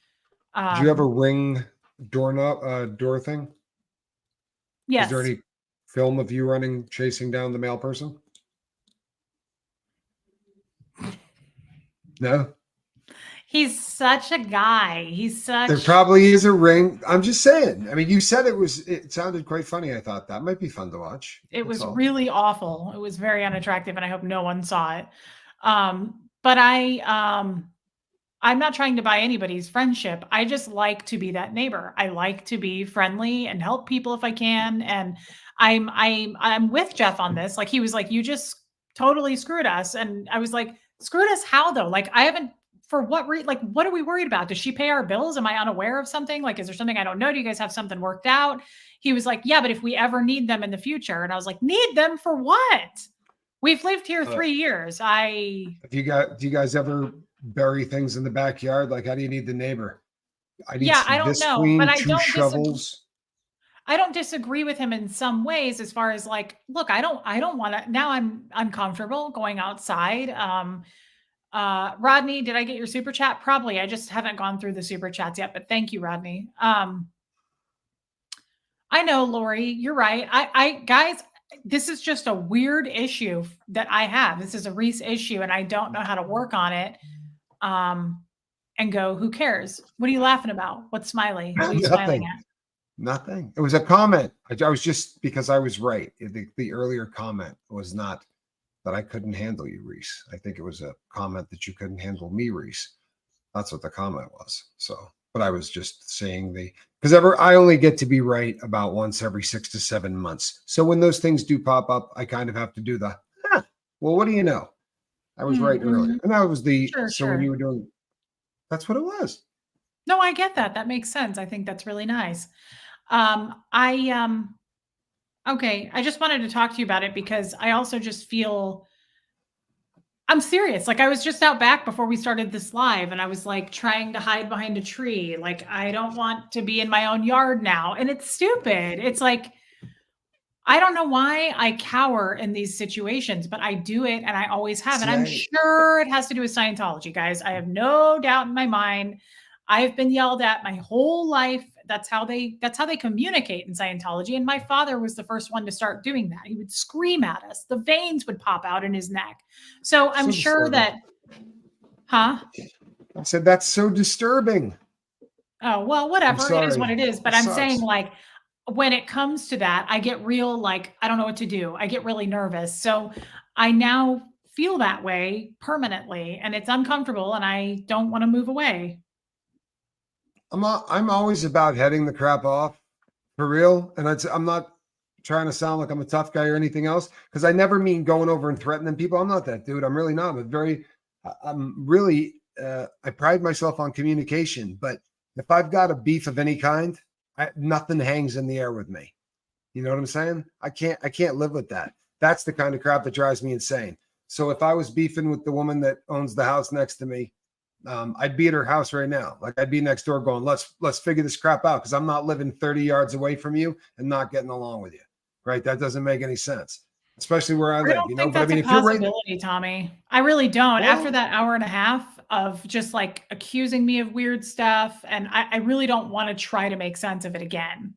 Did you have a ring door thing? yes. Is there any film of you chasing down the mail person? No. He's such a guy. He's such. There probably is a ring. I'm just saying. I mean, you said it sounded quite funny. I thought that might be fun to watch. It That's was all. really awful. It was very unattractive, and I hope no one saw it. But I'm not trying to buy anybody's friendship. I just like to be that neighbor. I like to be friendly and help people if I can. And I'm with Jeff on this. Like, he was like, you just totally screwed us. And I was like, screwed us how though? Like, I haven't, for what like, what are we worried about? Does she pay our bills? Am I unaware of something? Like, is there something I don't know? Do you guys have something worked out? He was like, yeah, but if we ever need them in the future. And I was like, need them for what? We've lived here 3 years. Do you guys ever bury things in the backyard? Like, how do you need the neighbor? I need I don't this know, queen, but I 2 don't shovels. I don't disagree with him in some ways, as far as like, look, I don't want to, now I'm uncomfortable going outside. Rodney, did I get your super chat? Probably. I just haven't gone through the super chats yet, but thank you, Rodney. I know, Lori, you're right. I guys, this is just a weird issue that I have. This is a Reese issue, and I don't know how to work on it. And go, who cares? What are you laughing about? What's smiley? What are you smiling at? Nothing. It was a comment. I was just, because I was right. The earlier comment was not that I couldn't handle you, Reese. I think it was a comment that you couldn't handle me, Reese. That's what the comment was. So, but I was just saying because I only get to be right about once every 6 to 7 months. So when those things do pop up, I kind of have to do well, what do you know? I was right earlier. And that was when you were doing, that's what it was. No, I get that. That makes sense. I think that's really nice. Okay. I just wanted to talk to you about it because I also just feel, I'm serious. Like, I was just out back before we started this live, and I was like trying to hide behind a tree. Like, I don't want to be in my own yard now. And it's stupid. It's like, I don't know why I cower in these situations, but I do it, and I always have. And I'm sure it has to do with Scientology, guys. I have no doubt in my mind. I've been yelled at my whole life. That's how they communicate in Scientology. And my father was the first one to start doing that. He would scream at us. The veins would pop out in his neck. So I'm sure that, I said, that's so disturbing. Oh, well, whatever. It is what it is. But I'm saying, like, when it comes to that, I get real, like, I don't know what to do. I get really nervous. So I now feel that way permanently, and it's uncomfortable, and I don't want to move away. I'm always about heading the crap off, for real. And I'm not trying to sound like I'm a tough guy or anything else, because I never mean going over and threatening people. I'm not that dude. I'm really not. I pride myself on communication. But if I've got a beef of any kind, nothing hangs in the air with me. You know what I'm saying? I can't live with that. That's the kind of crap that drives me insane. So if I was beefing with the woman that owns the house next to me, I'd be at her house right now. Like, I'd be next door going, let's figure this crap out, because I'm not living 30 yards away from you and not getting along with you. Right? That doesn't make any sense, especially where I live. I don't think that's a possibility, Tommy. I really don't. Well, after that hour and a half of just like accusing me of weird stuff, and I really don't want to try to make sense of it again.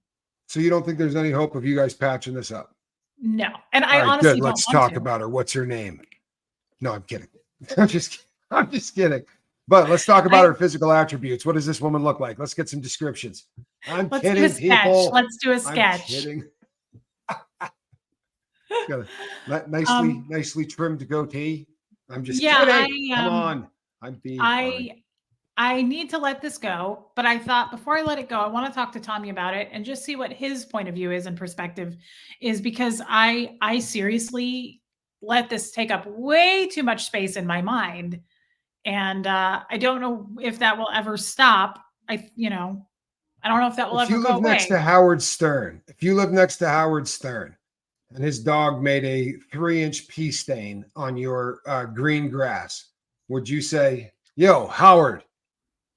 So you don't think there's any hope of you guys patching this up? No. And I honestly don't want to. Let's talk about her. What's her name? No, I'm kidding. I'm just kidding. But let's talk about her physical attributes. What does this woman look like? Let's get some descriptions. Let's do a sketch. Let's do a sketch. I'm kidding. Got a nicely trimmed goatee. I'm just kidding. Come on. I'm being funny. I need to let this go, but I thought before I let it go, I want to talk to Tommy about it and just see what his point of view is and perspective is, because I seriously let this take up way too much space in my mind. And I don't know if that will ever stop. I don't know if that will ever go away. If you live next to Howard Stern, and his dog made a 3-inch pee stain on your green grass, would you say, yo, Howard,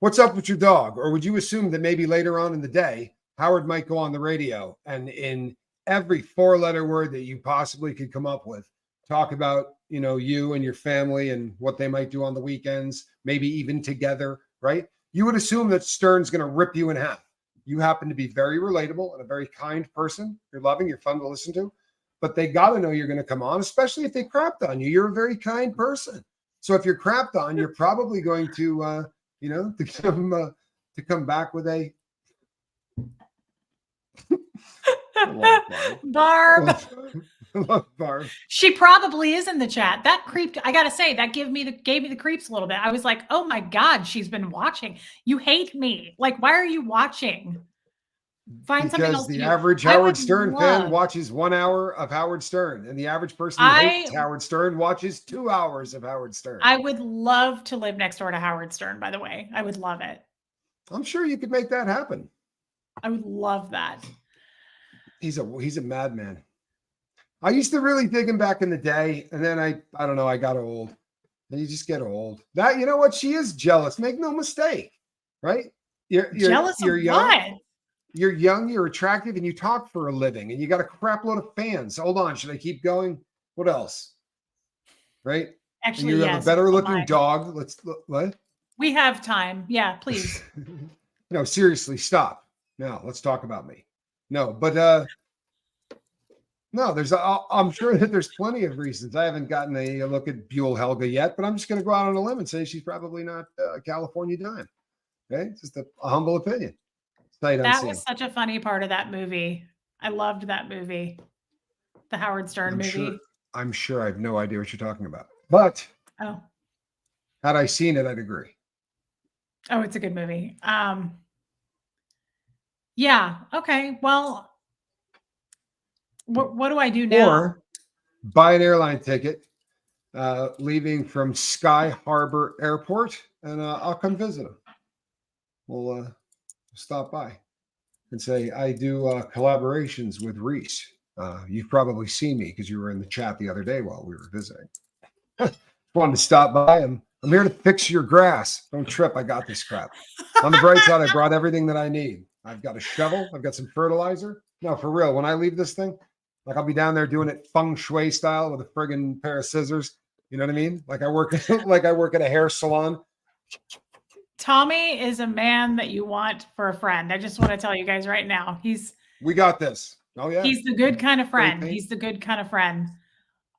what's up with your dog? Or would you assume that maybe later on in the day, Howard might go on the radio and in every 4-letter word that you possibly could come up with, talk about, you and your family and what they might do on the weekends, maybe even together, right? You would assume that Stern's going to rip you in half. You happen to be very relatable and a very kind person. You're loving, you're fun to listen to, but they got to know you're going to come on, especially if they crapped on you. You're a very kind person. So if you're crapped on, you're probably going to, you know, to come back with a I love Barb. Barb. I love Barb. She probably is in the chat. That creeped. I gotta say, that gave me the creeps a little bit. I was like, oh my God, she's been watching. You hate me. Like, why are you watching? Find something Because else to the do. average I Howard would Stern fan love- watches 1 hour of Howard Stern, and the average person who hates Howard Stern watches 2 hours of Howard Stern. I would love to live next door to Howard Stern, by the way. I would love it. I'm sure you could make that happen. I would love that. He's a madman. I used to really dig him back in the day, and then I don't know, I got old. And you just get old. That, you know what? She is jealous. Make no mistake, right? You're Jealous you're of young. what? You're young, you're attractive, and you talk for a living, and you got a crap load of fans. Hold on, should I keep going? What else? Right? Actually, and you yes, have a better looking mine. dog. Let's what? We have time. Yeah, please. No, seriously, stop. No, let's talk about me. No, but no, I'm sure that there's plenty of reasons. I haven't gotten a look at Buell Helga yet, but I'm just going to go out on a limb and say she's probably not a California dime. Okay, just a humble opinion. That was such a funny part of that movie. I loved that movie, the Howard Stern movie. I'm sure I have no idea what you're talking about, but had I seen it, I'd agree. Oh, it's a good movie. Yeah. Okay. Well, what do I do now? Or buy an airline ticket, leaving from Sky Harbor Airport, and I'll come visit them. We'll stop by and say, I do collaborations with Reese. You've probably seen me because you were in the chat the other day while we were visiting. Wanted to stop by. I'm here to fix your grass. Don't trip. I got this crap. On the bright side, I brought everything that I need. I've got a shovel. I've got some fertilizer. No, for real. When I leave this thing, like I'll be down there doing it feng shui style with a friggin' pair of scissors. You know what I mean? Like I work at a hair salon. Tommy is a man that you want for a friend. I just want to tell you guys right now. We got this. Oh yeah. He's the good kind of friend. He's the good kind of friend.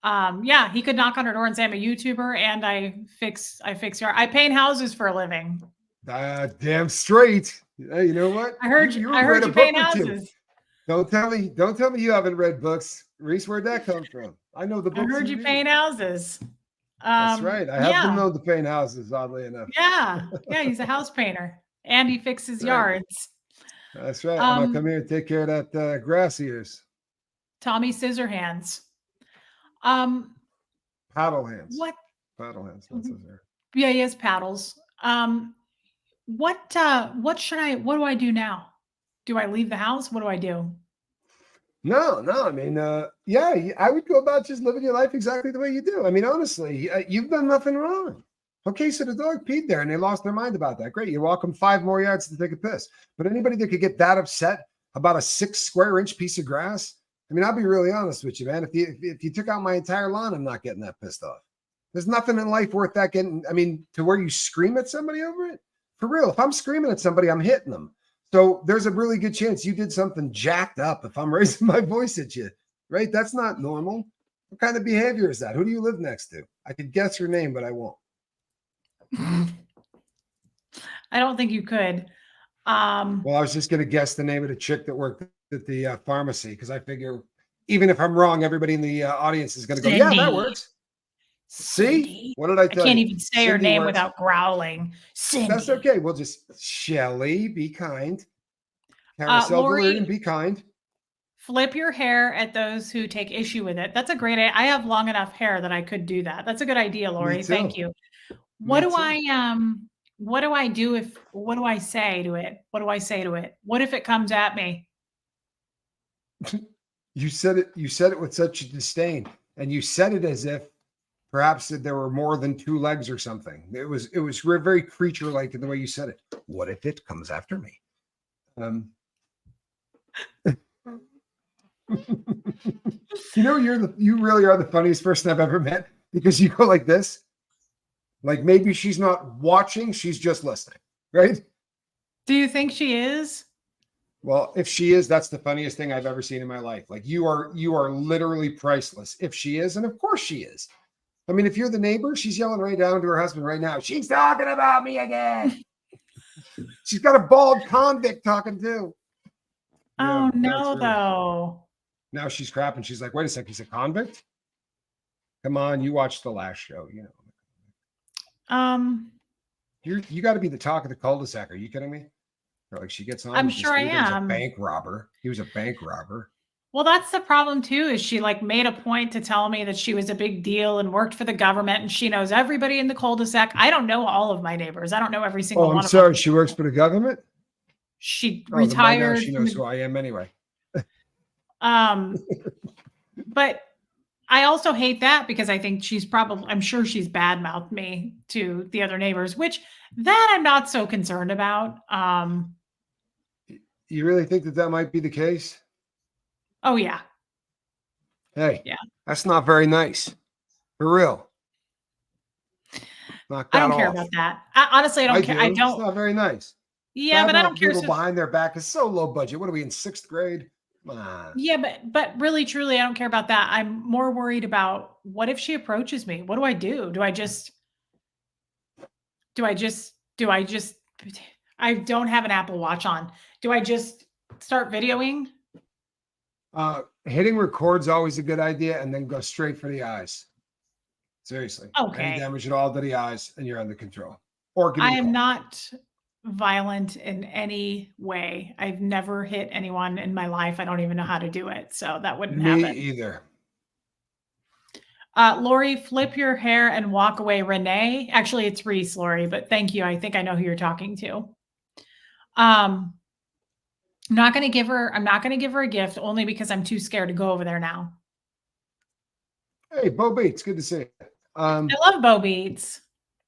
Yeah, he could knock on our door and say I'm a YouTuber and I fix your. I paint houses for a living. Damn straight. You know what? I heard you paint houses. Don't tell me you haven't read books. Reese, where'd that come from? I know the books. I heard you paint houses. That's right. I have been known to paint houses, oddly enough. Yeah. Yeah, he's a house painter. And he fixes yards. That's right. I'm gonna come here and take care of that grass ears. Tommy Scissorhands. Paddle hands. What? Paddle hands, not scissor. Yeah, he has paddles. What do I do now? Do I leave the house? What do I do? No. I mean, yeah, I would go about just living your life exactly the way you do. I mean, honestly, you've done nothing wrong. Okay, so the dog peed there and they lost their mind about that. Great. You walk them 5 more yards to take a piss. But anybody that could get that upset about a 6 square inch piece of grass, I mean, I'll be really honest with you, man. If you took out my entire lawn, I'm not getting that pissed off. There's nothing in life worth that getting. I mean, to where you scream at somebody over it. For real, if I'm screaming at somebody, I'm hitting them. So there's a really good chance you did something jacked up if I'm raising my voice at you, right? That's not normal. What kind of behavior is that? Who do you live next to? I could guess her name, but I won't. I don't think you could. Well, I was just going to guess the name of the chick that worked at the pharmacy because I figure even if I'm wrong, everybody in the audience is going to go, yeah, that works. See? What did I tell you? I can't even say her name without growling. Cindy. That's okay. We'll just, Shelly, be kind. Carousel Delirium, be kind. Flip your hair at those who take issue with it. That's a great idea. I have long enough hair that I could do that. That's a good idea, Lori. Thank you. What do I do what do I say to it? What do I say to it? What if it comes at me? You said it with such disdain, and you said it as if perhaps there were more than 2 legs or something. It was very creature-like in the way you said it. What if it comes after me? You know, you really are the funniest person I've ever met because you go like this. Like maybe she's not watching, she's just listening, right? Do you think she is? Well, if she is, that's the funniest thing I've ever seen in my life. Like you are literally priceless. If she is, and of course she is. I mean, if you're the neighbor, she's yelling right down to her husband right now. She's talking about me again. She's got a bald convict talking too. Oh Yeah, no, that's her. though. Now she's crapping. She's like, wait a second, he's a convict? Come on, you watched the last show, you know. You got to be the talk of the cul-de-sac. Are you kidding me? Or like she gets on. I'm with this sure I dude that was am. a bank robber. He was a bank robber. Well, that's the problem too, is she like made a point to tell me that she was a big deal and worked for the government and she knows everybody in the cul-de-sac. I don't know all of my neighbors. I don't know every single Oh, I'm one of sorry. them. She works for the government? She Oh, then by now retired. she knows who I am anyway. But I also hate that because I think I'm sure she's badmouthed me to the other neighbors, which that I'm not so concerned about. You really think that might be the case? Oh yeah. Hey, Yeah. That's not very nice. For real. Knock that I don't care off. about that. Honestly, I don't care. I don't. It's not very nice. Yeah, but I don't care. People behind their back is so low budget. What are we in 6th grade? Come on. Yeah, but really, truly, I don't care about that. I'm more worried about what if she approaches me? What do I do? I don't have an Apple Watch on. Do I just start videoing? Hitting record's always a good idea, and then go straight for the eyes. Seriously. Okay. Any damage at all to the eyes, and you're under control. Or give me I a am call. not violent in any way. I've never hit anyone in my life. I don't even know how to do it, so that wouldn't happen. Me either. Lori, flip your hair and walk away, Renee. Actually, it's Reese, Lori, but thank you. I think I know who you're talking to. I'm not going to give her a gift only because I'm too scared to go over there now. Hey, Bo Bates, good to see you. I love Bo Beats.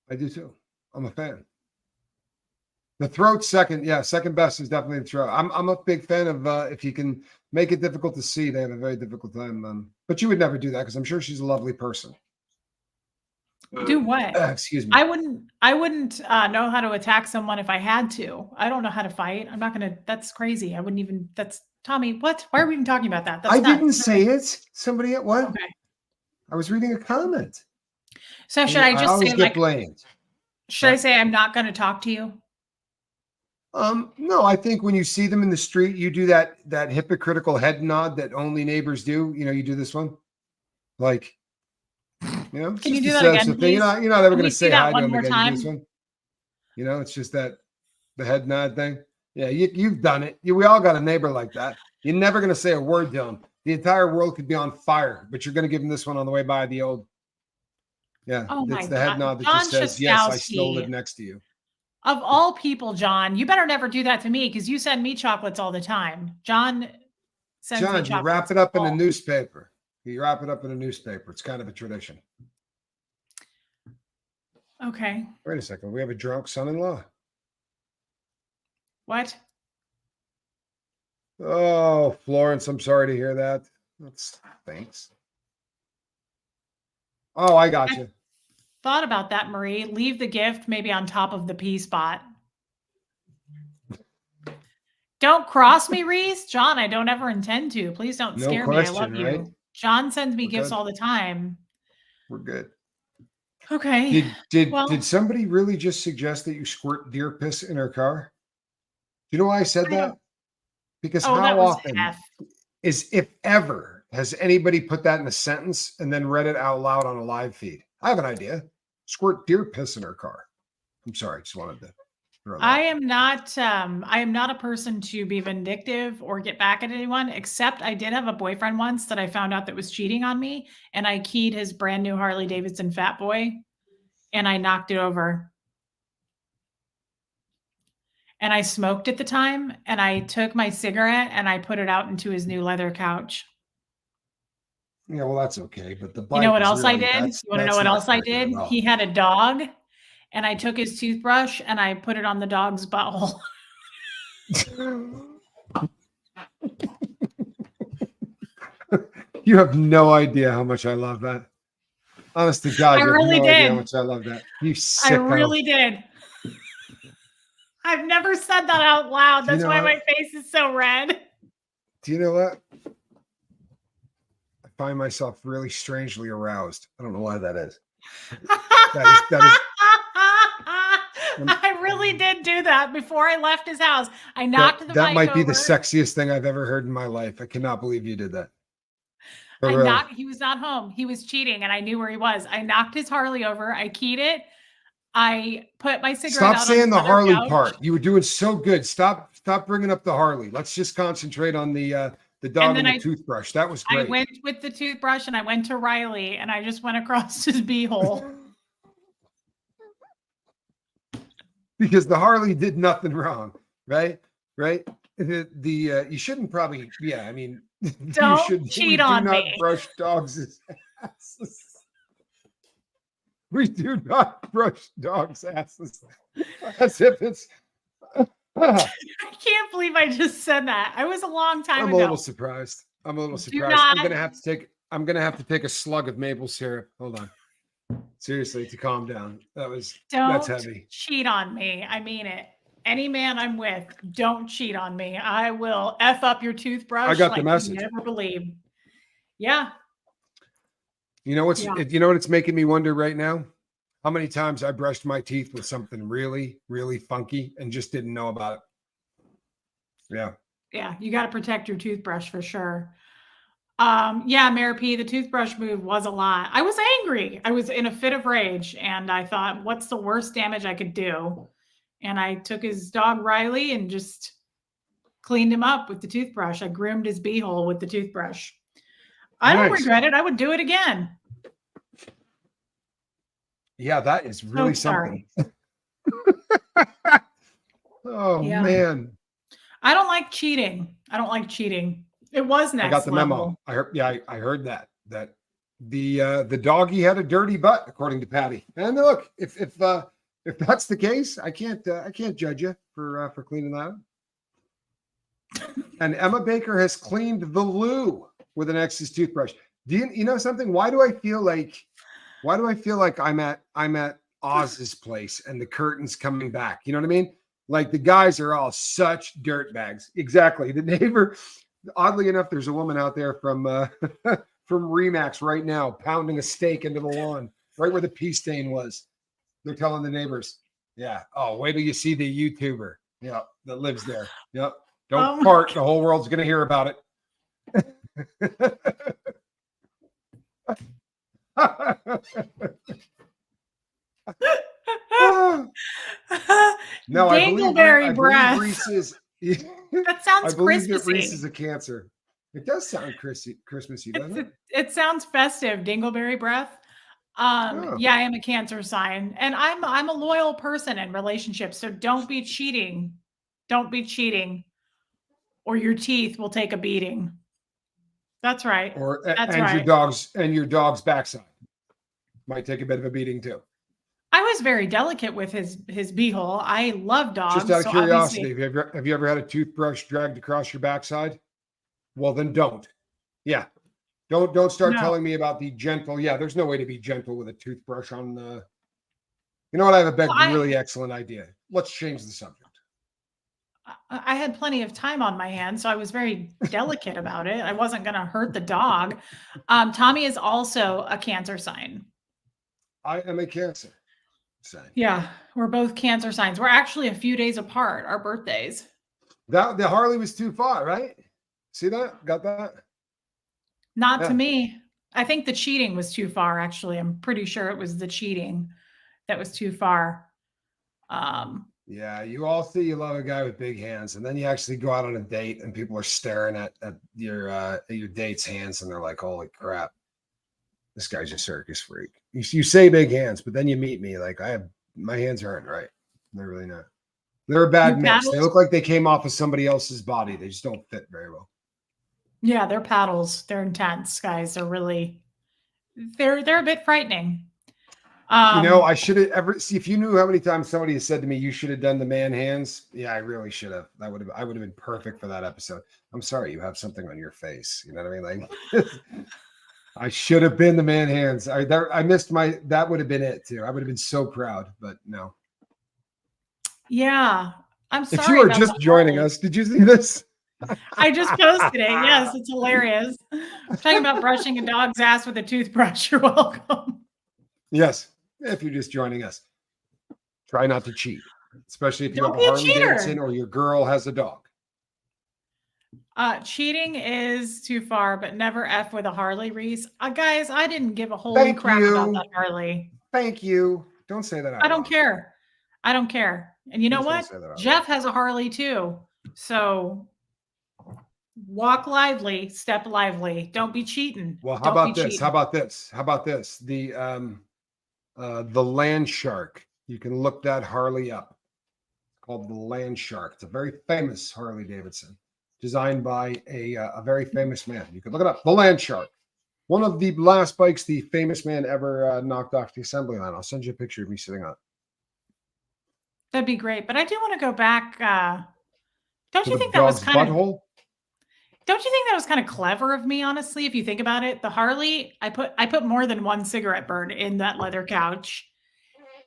I do too. I'm a fan. The throat's second. Yeah, second best is definitely the throat. I'm a big fan of if you can make it difficult to see, they have a very difficult time. But you would never do that because I'm sure she's a lovely person. Do what? Excuse me. I wouldn't know how to attack someone if I had to. I don't know how to fight. I'm not gonna. That's crazy. I wouldn't even. That's Tommy. What? Why are we even talking about that? That's I nuts. didn't say it. Somebody at what? Okay. I was reading a comment. So should I just always say get like? blamed. Should I say I'm not going to talk to you? No, I think when you see them in the street, you do that hypocritical head nod that only neighbors do. You know, you do this one, like, you know. Can you do that again, please? You know, they were going to say hi to him again. Time? You do this one. You know, it's just the head nod thing. Yeah, you've done it. We all got a neighbor like that. You're never going to say a word to him. The entire world could be on fire, but you're going to give him this one on the way by the old. Yeah, oh it's the head nod that just says, yes, I still live next to you. Of all people, John, you better never do that to me because you send me chocolates all the time. John sends me chocolates. You wrap it up in a newspaper. You wrap it up in a newspaper. It's kind of a tradition. Okay. Wait a second. We have a drunk son-in-law. What? Oh, Florence, I'm sorry to hear that. Thanks. Oh, I got you. Thought about that, Marie. Leave the gift maybe on top of the pee spot. Don't cross me, Reese. John, I don't ever intend to. Please don't scare me. I love you. Right? John sends me gifts all the time. We're good. Okay. Did somebody really just suggest that you squirt deer piss in her car? Do you know why I said that? Because how often if ever, has anybody put that in a sentence and then read it out loud on a live feed? I have an idea. Squirt deer piss in her car. I'm sorry. Just wanted to. I am not a person to be vindictive or get back at anyone, except I did have a boyfriend once that I found out that was cheating on me, and I keyed his brand new Harley Davidson Fat Boy, and I knocked it over. And I smoked at the time, and I took my cigarette and I put it out into his new leather couch. Yeah, well, that's okay. But you know what else I did? You want to know what else I did? He had a dog, and I took his toothbrush and I put it on the dog's butthole. You have no idea how much I love that. Honest to God, you have no idea how much I love that. You sicko. I really did. I've never said that out loud. That's why my face is so red. Do you know what? I find myself really strangely aroused. I don't know why that is. I really really did do that before I left his house. I knocked the That bike might be the over. sexiest thing I've ever heard in my life. I cannot believe you did that. But I really. knocked. He was not home. He was cheating, and I knew where he was. I knocked his Harley over. I keyed it. I put my cigarette Stop out saying on the his Harley couch. part. You were doing so good. Stop bringing up the Harley. Let's just concentrate on the dog and the toothbrush. That was great. I went with the toothbrush and I went to Riley and I just went across his beehole. Because the Harley did nothing wrong, right? Right? You shouldn't probably. Yeah, I mean, Don't you should. cheat on do not me. brush dogs' asses. We do not brush dogs' asses. As if it's. I can't believe I just said that. I was a long time I'm ago. a little surprised. I'm gonna have to take a slug of maple syrup. Hold on. Seriously, to calm down. That's heavy. Cheat on me. I mean it. Any man I'm with, don't cheat on me. I will F up your toothbrush. I got the like message. You never believe. Yeah. You know what it's making me wonder right now? How many times I brushed my teeth with something really, really funky and just didn't know about it. Yeah. Yeah, you got to protect your toothbrush for sure. Yeah, Mayor P, the toothbrush move was a lot. I was angry. I was in a fit of rage and I thought, what's the worst damage I could do? And I took his dog Riley and just cleaned him up with the toothbrush. I groomed his beehole with the toothbrush. I don't regret it. I would do it again. Yeah, that is really something. Oh, yeah. Man. I don't like cheating. It was next I got the level. memo. I heard that the doggy had a dirty butt, according to Patty. And look, if that's the case, I can't judge you for cleaning that up. And Emma Baker has cleaned the loo with an X's toothbrush. Do you know something? Why do I feel like I'm at Oz's place and the curtain's coming back? You know what I mean? Like the guys are all such dirt bags. Exactly. The neighbor, oddly enough, there's a woman out there from Remax right now pounding a stake into the lawn, right where the pea stain was. They're telling the neighbors, yeah, oh, wait till you see the YouTuber, yeah, that lives there. Yep. Don't fart. The whole world's going to hear about it. No, Dingleberry breath. Reese's. That sounds Christmassy. That Reese is a Cancer. It does sound Christmassy, doesn't it? It sounds festive. Dingleberry breath. Yeah, I am a Cancer sign, and I'm a loyal person in relationships. So don't be cheating. Don't be cheating, or your teeth will take a beating. That's right. Your dog's backside might take a bit of a beating too. I was very delicate with his beehole. I love dogs. Just out of curiosity, have you ever had a toothbrush dragged across your backside? Well, then don't. Yeah. Don't start telling me about the gentle. Yeah, there's no way to be gentle with a toothbrush on the. You know what? I have a really excellent idea. Let's change the subject. I had plenty of time on my hands, so I was very delicate about it. I wasn't going to hurt the dog. Tommy is also a Cancer sign. I am a Cancer sign. Yeah, we're both Cancer signs. We're actually a few days apart, our birthdays. The Harley was too far, right? See that? Got that? Not to me. I think the cheating was too far, actually. I'm pretty sure it was the cheating that was too far. Yeah, you all say you love a guy with big hands, and then you actually go out on a date and people are staring at your date's hands and they're like, holy crap, this guy's a circus freak. You say big hands, but then you meet me like my hands aren't right. They're really not. They're a bad mix. They look like they came off of somebody else's body. They just don't fit very well. Yeah, they're paddles. They're intense, guys. They're a bit frightening. I should have ever see if you knew how many times somebody has said to me, you should have done the man I really should have. I would have been perfect for that episode. I'm sorry, you have something on your face. You know what I mean? Like I should have been the man hands. I missed that would have been it too. I would have been so proud, but no. Yeah. I'm sorry. If you were just joining us, did you see this? I just posted it. Yes, it's hilarious. I'm talking about brushing a dog's ass with a toothbrush. You're welcome. Yes. If you're just joining us, try not to cheat. especially if you Don't have a be a Harley Davidson cheater. or your girl has a dog. Cheating is too far, but never F with a Harley, Reese. Guys, I didn't give a holy Thank crap about you. that Harley. Thank you. Don't say that out I don't loud. care. I don't care. And you know Please don't what? say that out Jeff loud. has a Harley too. So walk lively, step lively. Don't be cheating. Well, how Don't be about this? How cheating. about this? How about this? The Land Shark. You can look that Harley up. It's called the Land Shark. It's a very famous Harley Davidson, designed by a very famous man. You can look it up. The Land Shark. One of the last bikes the famous man ever knocked off the assembly line. I'll send you a picture of me sitting on it. That'd be great. But I do want to go back. Don't To you the think that was dog's kind of butthole. don't you think that was kind of clever of me, honestly, if you think about it? The Harley, I put more than one cigarette burn in that leather couch.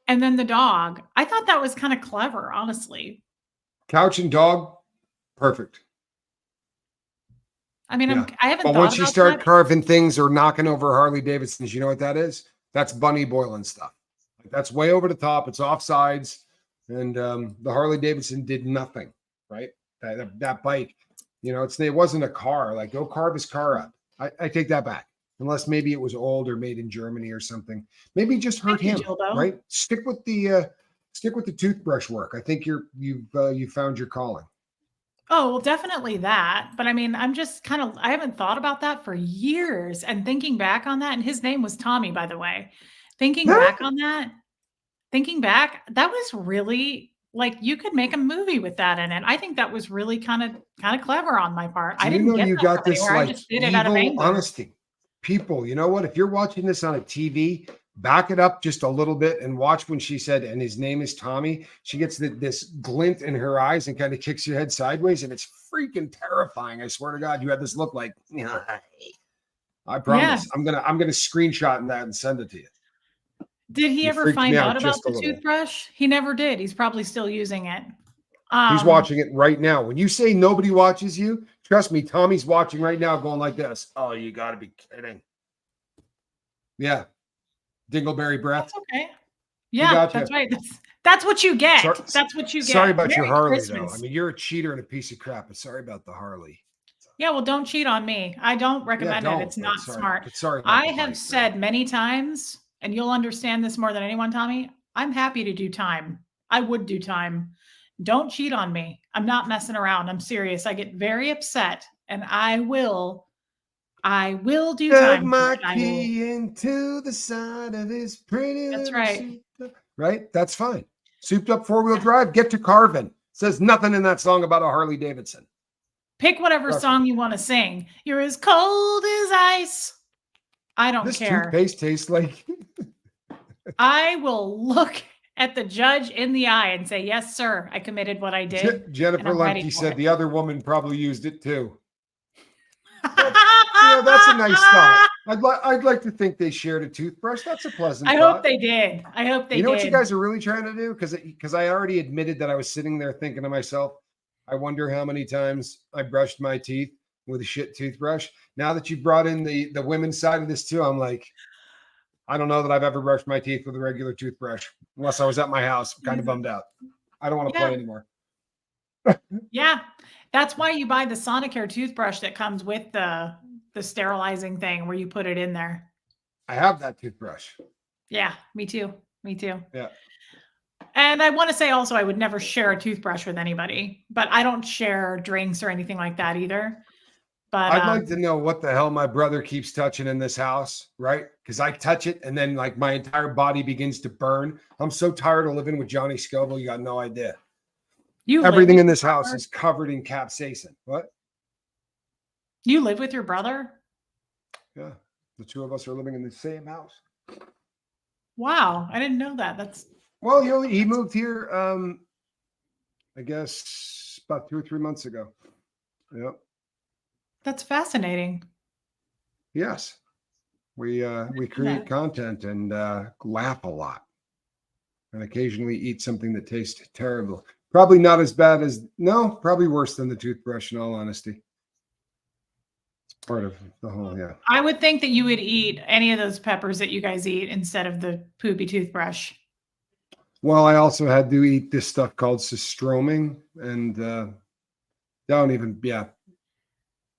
And then the dog. I thought that was kind of clever, honestly. Couch and dog, perfect. I mean, Yeah. I haven't But thought once you about start that. carving things or knocking over Harley Davidsons, you know what that is? That's bunny boiling stuff. Like, that's way over the top. It's offsides. And the Harley Davidson did nothing, right? That bike, you know, it wasn't a car. Like, go carve his car up. I take that back. Unless maybe it was old or made in Germany or something. Maybe it just hurt Thank you, him, Gildo. right? Stick with the toothbrush work. I think you found your calling. Oh, well, definitely that. But I mean, I'm just I haven't thought about that for years. And thinking back on that, and his name was Tommy, by the way. Thinking back, that was really like you could make a movie with that in it. I think that was really kind of clever on my part. Do I you didn't know get you that got from this anywhere. I like just did it out of evil anger. honesty? People, you know what? If you're watching this on a TV, back it up just a little bit and watch when she said, and his name is Tommy. She gets this glint in her eyes and kind of kicks your head sideways, and it's freaking terrifying. I swear to God, you had this look like, I promise. Yeah. I'm gonna screenshot that and send it to you. Did he You ever freaked me find out out about just a the little. toothbrush? He never did. He's probably still using it. He's watching it right now. When you say nobody watches you, trust me, Tommy's watching right now going like this. Oh, you got to be kidding. Yeah. Dingleberry breath. That's okay. He Yeah, got you. that's right. That's what you get. Sorry- That's what you get. Sorry about your Merry Harley, Christmas. though. I mean, you're a cheater and a piece of crap, but sorry about the Harley. Yeah, well, don't cheat on me. I don't recommend don't, it. It's but not sorry, smart. but sorry about I the have bike, said though. many times, and you'll understand this more than anyone, Tommy, I'm happy to do time. I would do time. Don't cheat on me. I'm not messing around. I'm serious. I get very upset, and I will do Dug time. my I will. key into the side of his pretty That's little right. right? That's fine. Souped up four-wheel drive, get to carving. Says nothing in that song about a Harley Davidson. Pick whatever Trust song me. you want to sing. You're as cold as ice. I don't This care. toothpaste tastes like I will look at the judge in the eye and say, yes, sir, I committed what I did. Jennifer I'm ready Lemke for said it. the other woman probably used it too. That's a nice thought. I'd like to think they shared a toothbrush. That's a pleasant I thought. hope they did. I hope they You know did. what you guys are really trying to do? Because I already admitted that I was sitting there thinking to myself, I wonder how many times I brushed my teeth with a shit toothbrush. Now that you brought in the women's side of this too, I'm like, I don't know that I've ever brushed my teeth with a regular toothbrush unless I was at my house. I'm kind of bummed out. I don't want to play anymore. Yeah. That's why you buy the Sonicare toothbrush that comes with the sterilizing thing where you put it in there. I have that toothbrush. Yeah, me too. Me too. Yeah. And I want to say also, I would never share a toothbrush with anybody, but I don't share drinks or anything like that either. But I'd like to know what the hell my brother keeps touching in this house, right? Because I touch it and then like my entire body begins to burn. I'm so tired of living with Johnny Scoville. You got no idea. Everything in this house is covered in capsaicin. What? You live with your brother? Yeah. The two of us are living in the same house. Wow. I didn't know that. That's well, he moved here, I guess about 2 or 3 months ago. Yep. That's fascinating. Yes. We create content and laugh a lot and occasionally eat something that tastes terrible. Probably not as bad as, no, probably worse than the toothbrush in all honesty. It's part of the whole, yeah. I would think that you would eat any of those peppers that you guys eat instead of the poopy toothbrush. Well, I also had to eat this stuff called systroming, and don't even, yeah.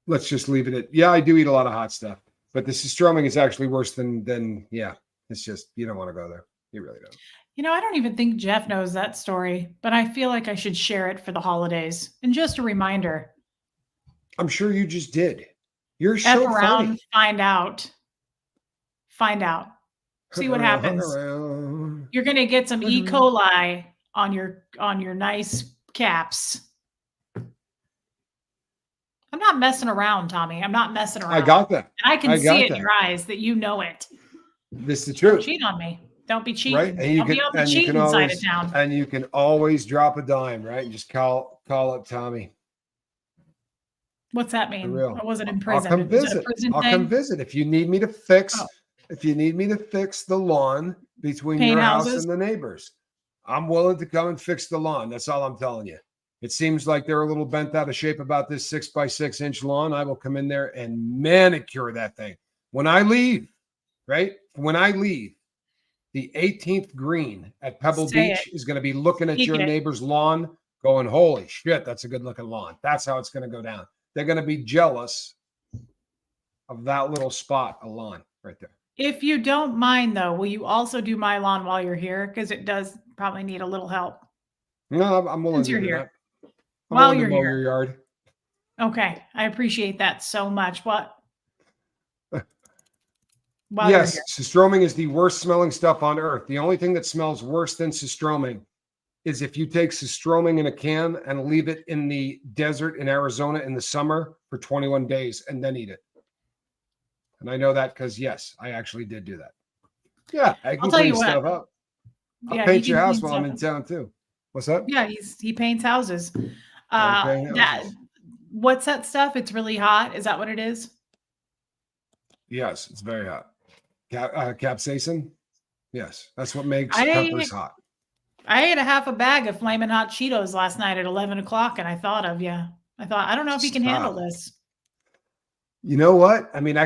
Let's just leave it at, yeah, I do eat a lot of hot stuff, but the systroming is actually worse than, yeah, it's just, you don't want to go there. You really don't. You know, I don't even think Jeff knows that story, but I feel like I should share it for the holidays. And just a reminder. I'm sure you just did. You're F so around, funny. find out. Find out. See what happens. Around. You're gonna get some E. coli on your nice caps. I'm not messing around, Tommy. I'm not messing around. I got that. And I can see it in your eyes that you know it. This is the truth. Don't cheat on me. Don't be cheating. Right? And you Don't be on the cheating side of town. And you can always drop a dime, right? And just call up Tommy. What's that mean? real. I wasn't in prison. I'll come visit. I'll come visit. If you need me to fix, if you need me to fix the lawn between your house and the neighbors, I'm willing to come and fix the lawn. That's all I'm telling you. It seems like they're a little bent out of shape about this 6x6 inch lawn. I will come in there and manicure that thing. When I leave, right? When I leave, the 18th green at Pebble Beach is going to be looking at your neighbor's lawn going, holy shit, that's a good looking lawn. That's how it's going to go down. They're going to be jealous of that little spot of lawn right there. If you don't mind, though, will you also do my lawn while you're here? Because it does probably need a little help. No, I'm willing to do that. While you're here. Your yard. Okay. I appreciate that so much. What? Yes, systroming is the worst smelling stuff on earth. The only thing that smells worse than systroming is if you take systroming in a can and leave it in the desert in Arizona in the summer for 21 days and then eat it. And I know that because, yes, I actually did do that. Yeah, I can clean stuff up. I'll paint your house while I'm in town too. What's up? Yeah, he paints houses. What's that stuff? It's really hot. Is that what it is? Yes, it's very hot. Capsaicin. Yes, that's what makes peppers hot. I ate a half a bag of Flamin' Hot Cheetos last night at 11 o'clock, and I thought of you. I thought, I don't know if you can handle this. You know what? I mean, I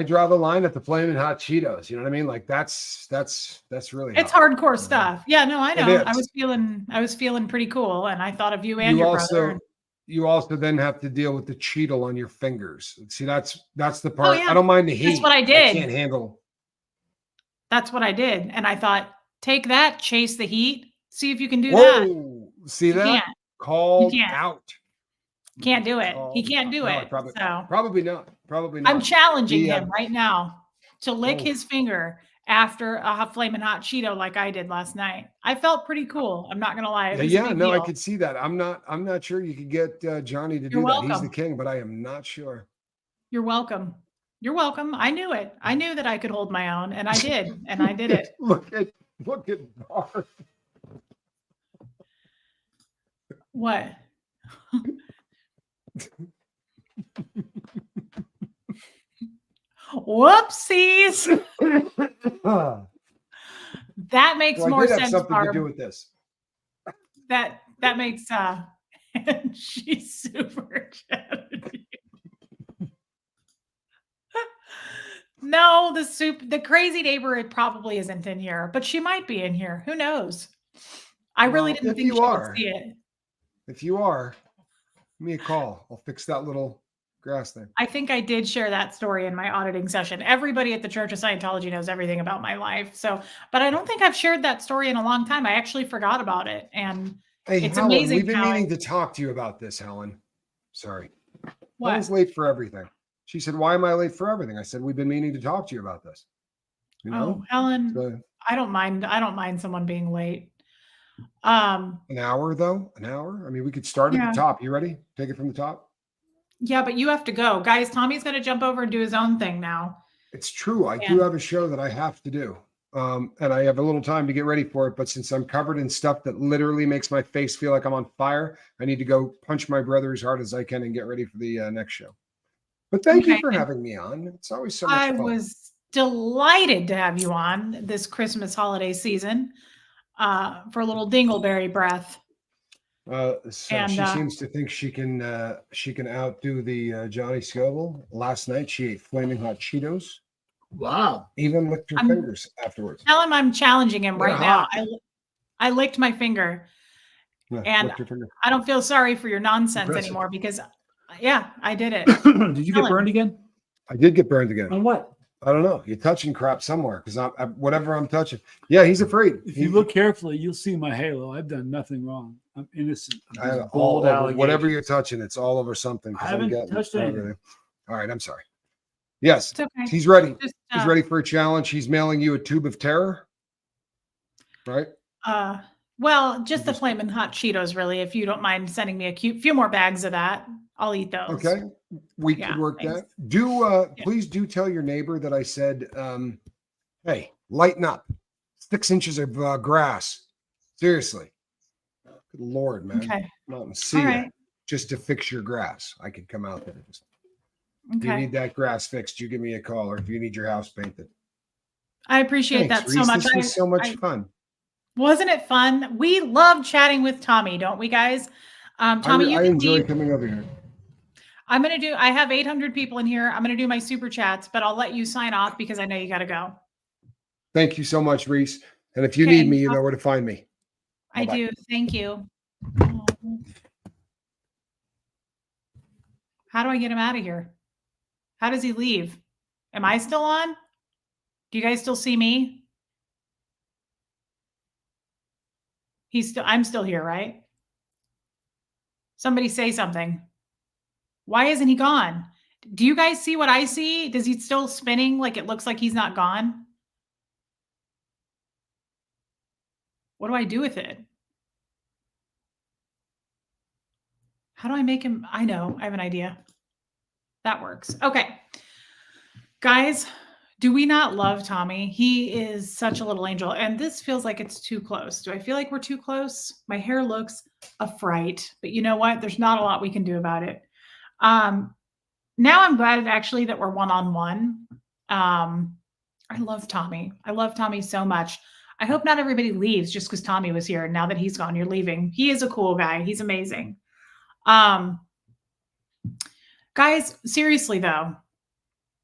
draw the line at the Flamin' Hot Cheetos. You know what I mean? Like that's really it's hardcore stuff. Yeah, no, I know. I was feeling pretty cool, and I thought of you and your brother. You also then have to deal with the Cheetle on your fingers. See, that's the part. I don't mind the heat. That's what I did. I can't handle. That's what I did, and I thought, take that, chase the heat, see if you can do that. See that? Called out. Can't do it. He can't do it. Probably not. Probably not. I'm challenging him right now to lick his finger after a Flamin' Hot Cheeto like I did last night. I felt pretty cool. I'm not gonna lie. I could see that. I'm not sure you could get Johnny to do that. He's the king, but I am not sure. You're welcome. You're welcome. I knew it. I knew that I could hold my own, and I did, and I did it. Look at Barb. What? Whoopsies. That makes more sense. Something to do with this. That makes she's super chatty. No, the crazy neighbor, it probably isn't in here, but she might be in here. Who knows? I really didn't think she would see it. If you are, give me a call. I'll fix that little grass thing. I think I did share that story in my auditing session. Everybody at the Church of Scientology knows everything about my life. But I don't think I've shared that story in a long time. I actually forgot about it. And it's Helen, amazing. We've been meaning to talk to you about this, Helen. Sorry. What? Helen's late for everything. She said, why am I late for everything? I said, we've been meaning to talk to you about this. You know? Oh, Helen, I don't mind someone being late. An hour though? An hour? I mean, we could start at the top. You ready? Take it from the top? Yeah, but you have to go. Guys, Tommy's going to jump over and do his own thing now. It's true. I do have a show that I have to do. And I have a little time to get ready for it. But since I'm covered in stuff that literally makes my face feel like I'm on fire, I need to go punch my brother as hard as I can and get ready for the next show. But thank you for having me on. It's always so much fun. I was delighted to have you on this Christmas holiday season for a little dingleberry breath. She seems to think she can outdo the Johnny Scoville. Last night she ate flaming hot Cheetos. Wow! Even licked her fingers afterwards. Tell him I'm challenging him right now. I licked my finger, Yeah, and lift your finger. I don't feel sorry for your nonsense Impressive. anymore because, yeah, I did it. Did you get burned again? I did get burned again. On what? I don't know. You're touching crap somewhere because whatever I'm touching. Yeah, he's afraid. If you look carefully, you'll see my halo. I've done nothing wrong. I'm innocent. I have Bold all over, allegation. whatever you're touching, it's all over something. I haven't touched anything. All right, I'm sorry. Yes, It's okay. he's ready. Just, He's ready for a challenge. He's mailing you a tube of terror, right? Well, just the flaming hot Cheetos, really. If you don't mind sending me a few more bags of that, I'll eat those. Okay, we Yeah, could work thanks. that. Please do tell your neighbor that I said, hey, lighten up. 6 inches of grass. Seriously. Good Lord, man. Okay. Come out and see All you right. just to fix your grass. I could come out there. If you Okay. need that grass fixed, you give me a call, or if you need your house painted. I appreciate Thanks, that so Reese. much. This was so much fun. Wasn't it fun? We love chatting with Tommy, don't we, guys? Tommy, I you can enjoy leave. coming over here. I have 800 people in here. I'm going to do my super chats, but I'll let you sign off because I know you got to go. Thank you so much, Reese. And if you Okay. need me, you know where to find me. I Bye-bye. do. Thank you. Oh. How do I get him out of here? How does he leave? Am I still on? Do you guys still see me? I'm still here, right? Somebody say something. Why isn't he gone? Do you guys see what I see? Does he still spinning like it looks like he's not gone? What do I do with it? How do I make him? I know, I have an idea. That works. Okay. Guys, do we not love Tommy? He is such a little angel. And this feels like it's too close. Do I feel like we're too close? My hair looks a fright, but you know what? There's not a lot we can do about it. Now I'm glad actually that we're one-on-one. I love Tommy. I love Tommy so much. I hope not everybody leaves just because Tommy was here. And now that he's gone, you're leaving. He is a cool guy. He's amazing. Guys, seriously though,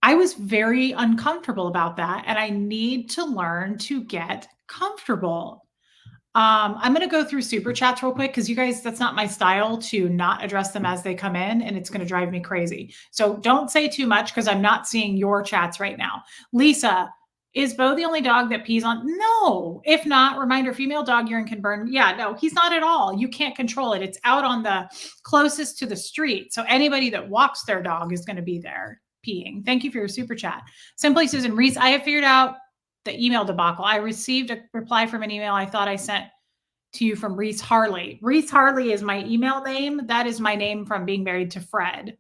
I was very uncomfortable about that. And I need to learn to get comfortable. I'm going to go through super chats real quick because you guys, that's not my style to not address them as they come in, and it's going to drive me crazy. So don't say too much because I'm not seeing your chats right now. Lisa, is Bo the only dog that pees on? No. If not, reminder, female dog urine can burn. Yeah, no, he's not at all. You can't control it. It's out on the closest to the street. So anybody that walks their dog is going to be there peeing. Thank you for your super chat. Simply Susan Reese, I have figured out the email debacle. I received a reply from an email I thought I sent to you from Reese Harley. Reese Harley is my email name. That is my name from being married to Fred.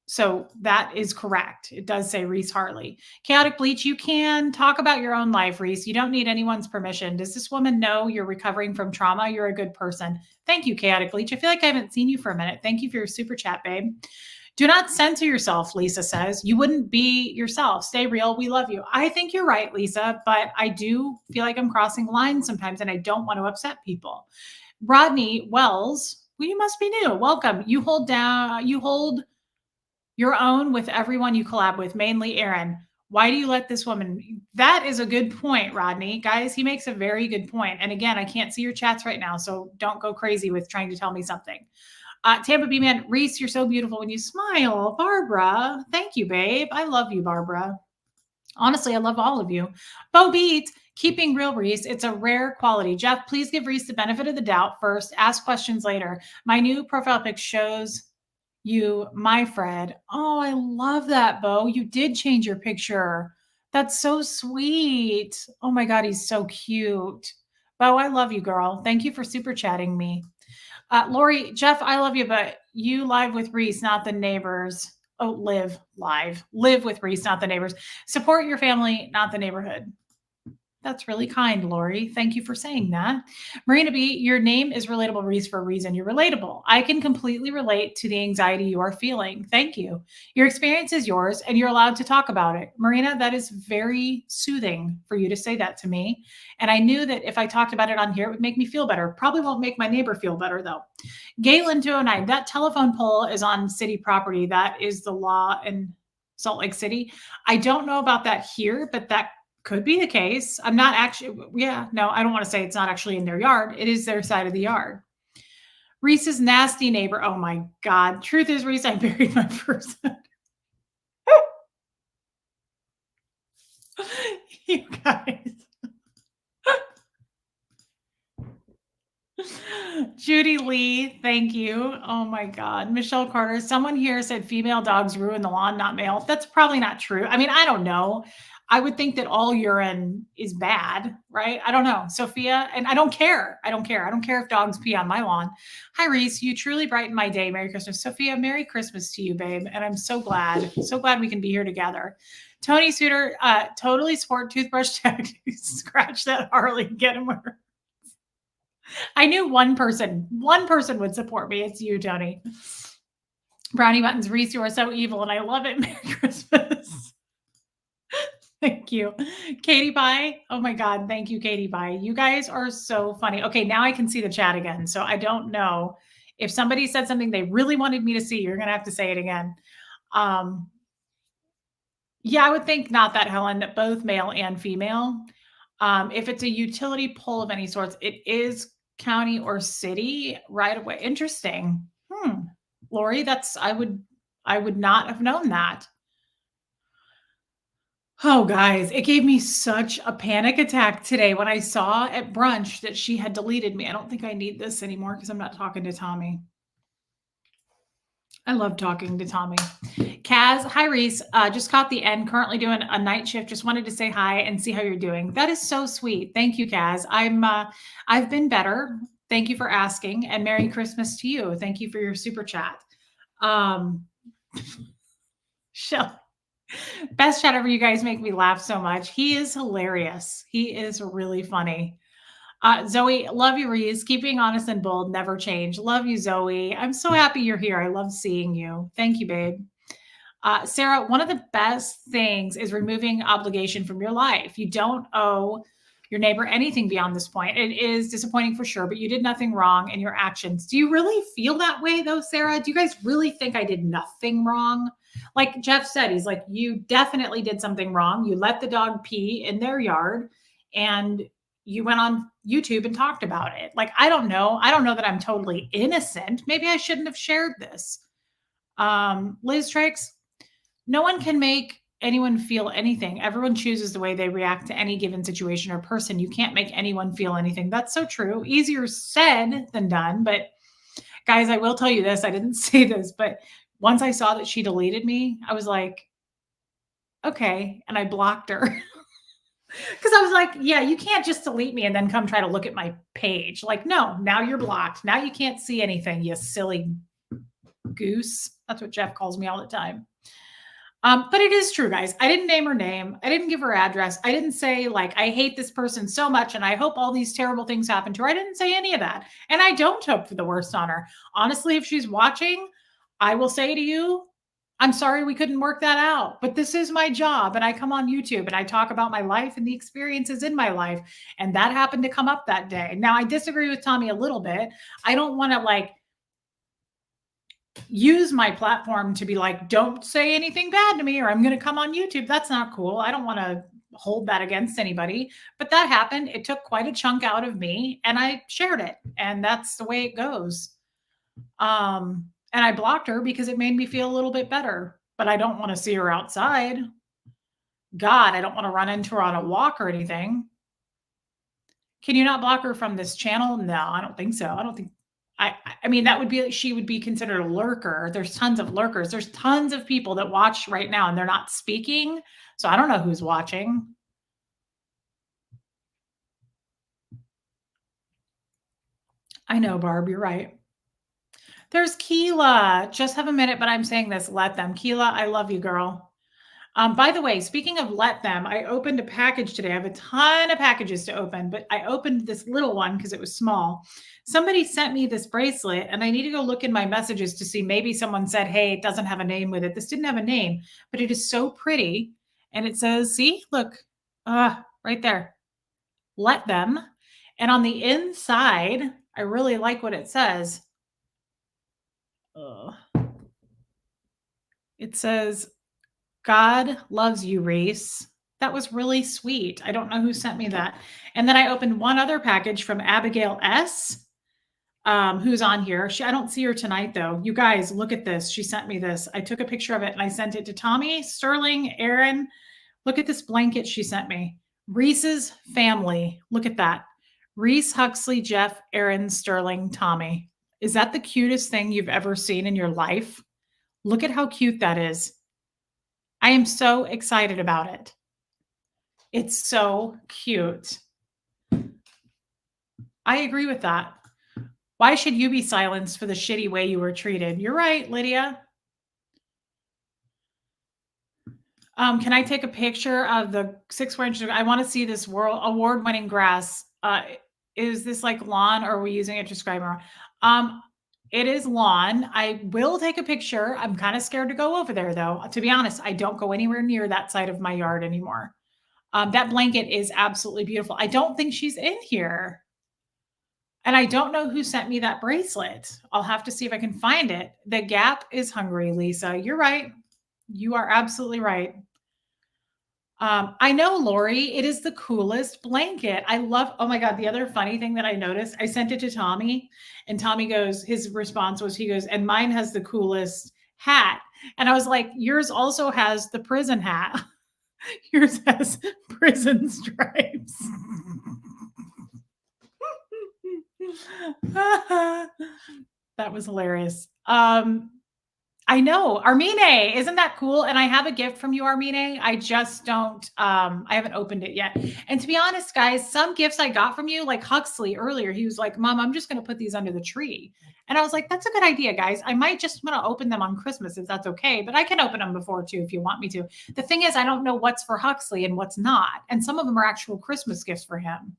So that is correct. It does say Reese Harley. Chaotic Bleach, you can talk about your own life, Reese. You don't need anyone's permission. Does this woman know you're recovering from trauma? You're a good person. Thank you, Chaotic Bleach. I feel like I haven't seen you for a minute. Thank you for your super chat, babe. Do not censor yourself, Lisa says. You wouldn't be yourself. Stay real. We love you. I think you're right, Lisa, but I do feel like I'm crossing lines sometimes and I don't want to upset people. Rodney Wells, well, you must be new. Welcome. You hold your own with everyone you collab with, mainly Aaron. Why do you let this woman? That is a good point, Rodney. Guys, he makes a very good point. And again, I can't see your chats right now, so don't go crazy with trying to tell me something. Tampa B Man, Reese, you're so beautiful when you smile. Barbara, thank you, babe. I love you, Barbara. Honestly, I love all of you. Bo Beats, keeping real, Reese. It's a rare quality. Jeff, please give Reese the benefit of the doubt first. Ask questions later. My new profile pic shows you, my Fred. Oh, I love that, Bo. You did change your picture. That's so sweet. Oh my God, he's so cute. Bo, I love you, girl. Thank you for super chatting me. Lori, Jeff, I love you, but you live with Reese, not the neighbors. Oh, live with Reese, not the neighbors. Support your family, not the neighborhood. That's really kind, Lori. Thank you for saying that. Marina B, your name is Relatable Reese for a reason. You're relatable. I can completely relate to the anxiety you are feeling. Thank you. Your experience is yours and you're allowed to talk about it. Marina, that is very soothing for you to say that to me. And I knew that if I talked about it on here, it would make me feel better. Probably won't make my neighbor feel better though. Galen 209, that telephone pole is on city property. That is the law in Salt Lake City. I don't know about that here, but that Could be the case. I'm not actually, yeah, no, I don't want to say it's not actually in their yard. It is their side of the yard. Reese's nasty neighbor. Oh my God. Truth is, Reese, I buried my first. You guys. Judy Lee, thank you. Oh my God. Michelle Carter, someone here said female dogs ruin the lawn, not male. That's probably not true. I mean, I don't know. I would think that all urine is bad, right? I don't know. Sophia, and I don't care. I don't care. I don't care if dogs pee on my lawn. Hi, Reese. You truly brighten my day. Merry Christmas. Sophia, Merry Christmas to you, babe. And I'm so glad we can be here together. Tony Suter, totally sport toothbrush tech. Scratch that Harley, get him her. I knew one person would support me. It's you, Tony. Brownie Buttons, Reese, you are so evil, and I love it. Merry Christmas. Thank you. Katie Pie. Oh my God. Thank you, Katie Pie. You guys are so funny. Okay, now I can see the chat again. So I don't know if somebody said something they really wanted me to see. You're going to have to say it again. Yeah, I would think not that, Helen, that both male and female. If it's a utility pole of any sorts, it is county or city right away. Interesting. Lori, I would not have known that. Oh, guys, it gave me such a panic attack today when I saw at brunch that she had deleted me. I don't think I need this anymore because I'm not talking to Tommy. I love talking to Tommy. Kaz, hi, Reese. Just caught the end. Currently doing a night shift. Just wanted to say hi and see how you're doing. That is so sweet. Thank you, Kaz. I've been better. Thank you for asking, and Merry Christmas to you. Thank you for your super chat. Shell. Best chat ever. You guys make me laugh so much. He is hilarious. He is really funny. Zoe, love you, Reese. Keep being honest and bold. Never change. Love you, Zoe. I'm so happy you're here. I love seeing you. Thank you, babe. Sarah, one of the best things is removing obligation from your life. You don't owe your neighbor anything beyond this point. It is disappointing for sure, but you did nothing wrong in your actions. Do you really feel that way though, Sarah? Do you guys really think I did nothing wrong? Like Jeff said, he's like, you definitely did something wrong. You let the dog pee in their yard and you went on YouTube and talked about it. Like, I don't know. I don't know that I'm totally innocent. Maybe I shouldn't have shared this. Liz Tricks, no one can make anyone feel anything. Everyone chooses the way they react to any given situation or person. You can't make anyone feel anything. That's so true. Easier said than done. But guys, I will tell you this. I didn't say this, but once I saw that she deleted me, I was like, okay. And I blocked her. Because I was like, yeah, you can't just delete me and then come try to look at my page. Like, no, now you're blocked. Now you can't see anything, you silly goose. That's what Jeff calls me all the time. But it is true, guys. I didn't name her name. I didn't give her address. I didn't say, like, I hate this person so much and I hope all these terrible things happen to her. I didn't say any of that. And I don't hope for the worst on her. Honestly, if she's watching, I will say to you, I'm sorry we couldn't work that out, but this is my job. And I come on YouTube and I talk about my life and the experiences in my life. And that happened to come up that day. Now, I disagree with Tommy a little bit. I don't want to like use my platform to be like, don't say anything bad to me or I'm going to come on YouTube. That's not cool. I don't want to hold that against anybody, but that happened. It took quite a chunk out of me and I shared it. And that's the way it goes. And I blocked her because it made me feel a little bit better, but I don't want to see her outside. God, I don't want to run into her on a walk or anything. Can you not block her from this channel? No, I don't think so. I don't think, I mean, that would be, she would be considered a lurker. There's tons of lurkers. There's tons of people that watch right now and they're not speaking. So I don't know who's watching. I know, Barb, you're right. There's Keela. Just have a minute, but I'm saying this. Let them. Keela, I love you, girl. By the way, speaking of let them, I opened a package today. I have a ton of packages to open, but I opened this little one because it was small. Somebody sent me this bracelet, and I need to go look in my messages to see maybe someone said, hey, it doesn't have a name with it. This didn't have a name, but it is so pretty. And it says, see, look, right there. Let them. And on the inside, I really like what it says. It says, God loves you, Reese. That was really sweet. I don't know who sent me that. And then I opened one other package from Abigail S., who's on here. I don't see her tonight though. You guys, look at this. She sent me this. I took a picture of it and I sent it to Tommy, Sterling, Aaron. Look at this blanket she sent me. Reese's family. Look at that. Reese, Huxley, Jeff, Aaron, Sterling, Tommy. Is that the cutest thing you've ever seen in your life? Look at how cute that is. I am so excited about it. It's so cute. I agree with that. Why should you be silenced for the shitty way you were treated? You're right, Lydia. Can I take a picture of the 6 inch? I want to see this world award-winning grass. Is this like lawn or are we using it to describe more? It is lawn. I will take a picture. I'm kind of scared to go over there though. To be honest, I don't go anywhere near that side of my yard anymore. That blanket is absolutely beautiful. I don't think she's in here. And I don't know who sent me that bracelet. I'll have to see if I can find it. The Gap is hungry, Lisa. You're right. You are absolutely right. I know, Lori, it is the coolest blanket. I love, oh my God, the other funny thing that I noticed, I sent it to Tommy and Tommy goes, his response was, he goes, and mine has the coolest hat. And I was like, yours also has the prison hat. Yours has prison stripes. That was hilarious. I know, Armine, isn't that cool? And I have a gift from you, Armine. I just don't, I haven't opened it yet. And to be honest, guys, some gifts I got from you, like Huxley earlier, he was like, Mom, I'm just going to put these under the tree. And I was like, that's a good idea, guys. I might just want to open them on Christmas if that's okay, but I can open them before too if you want me to. The thing is, I don't know what's for Huxley and what's not. And some of them are actual Christmas gifts for him.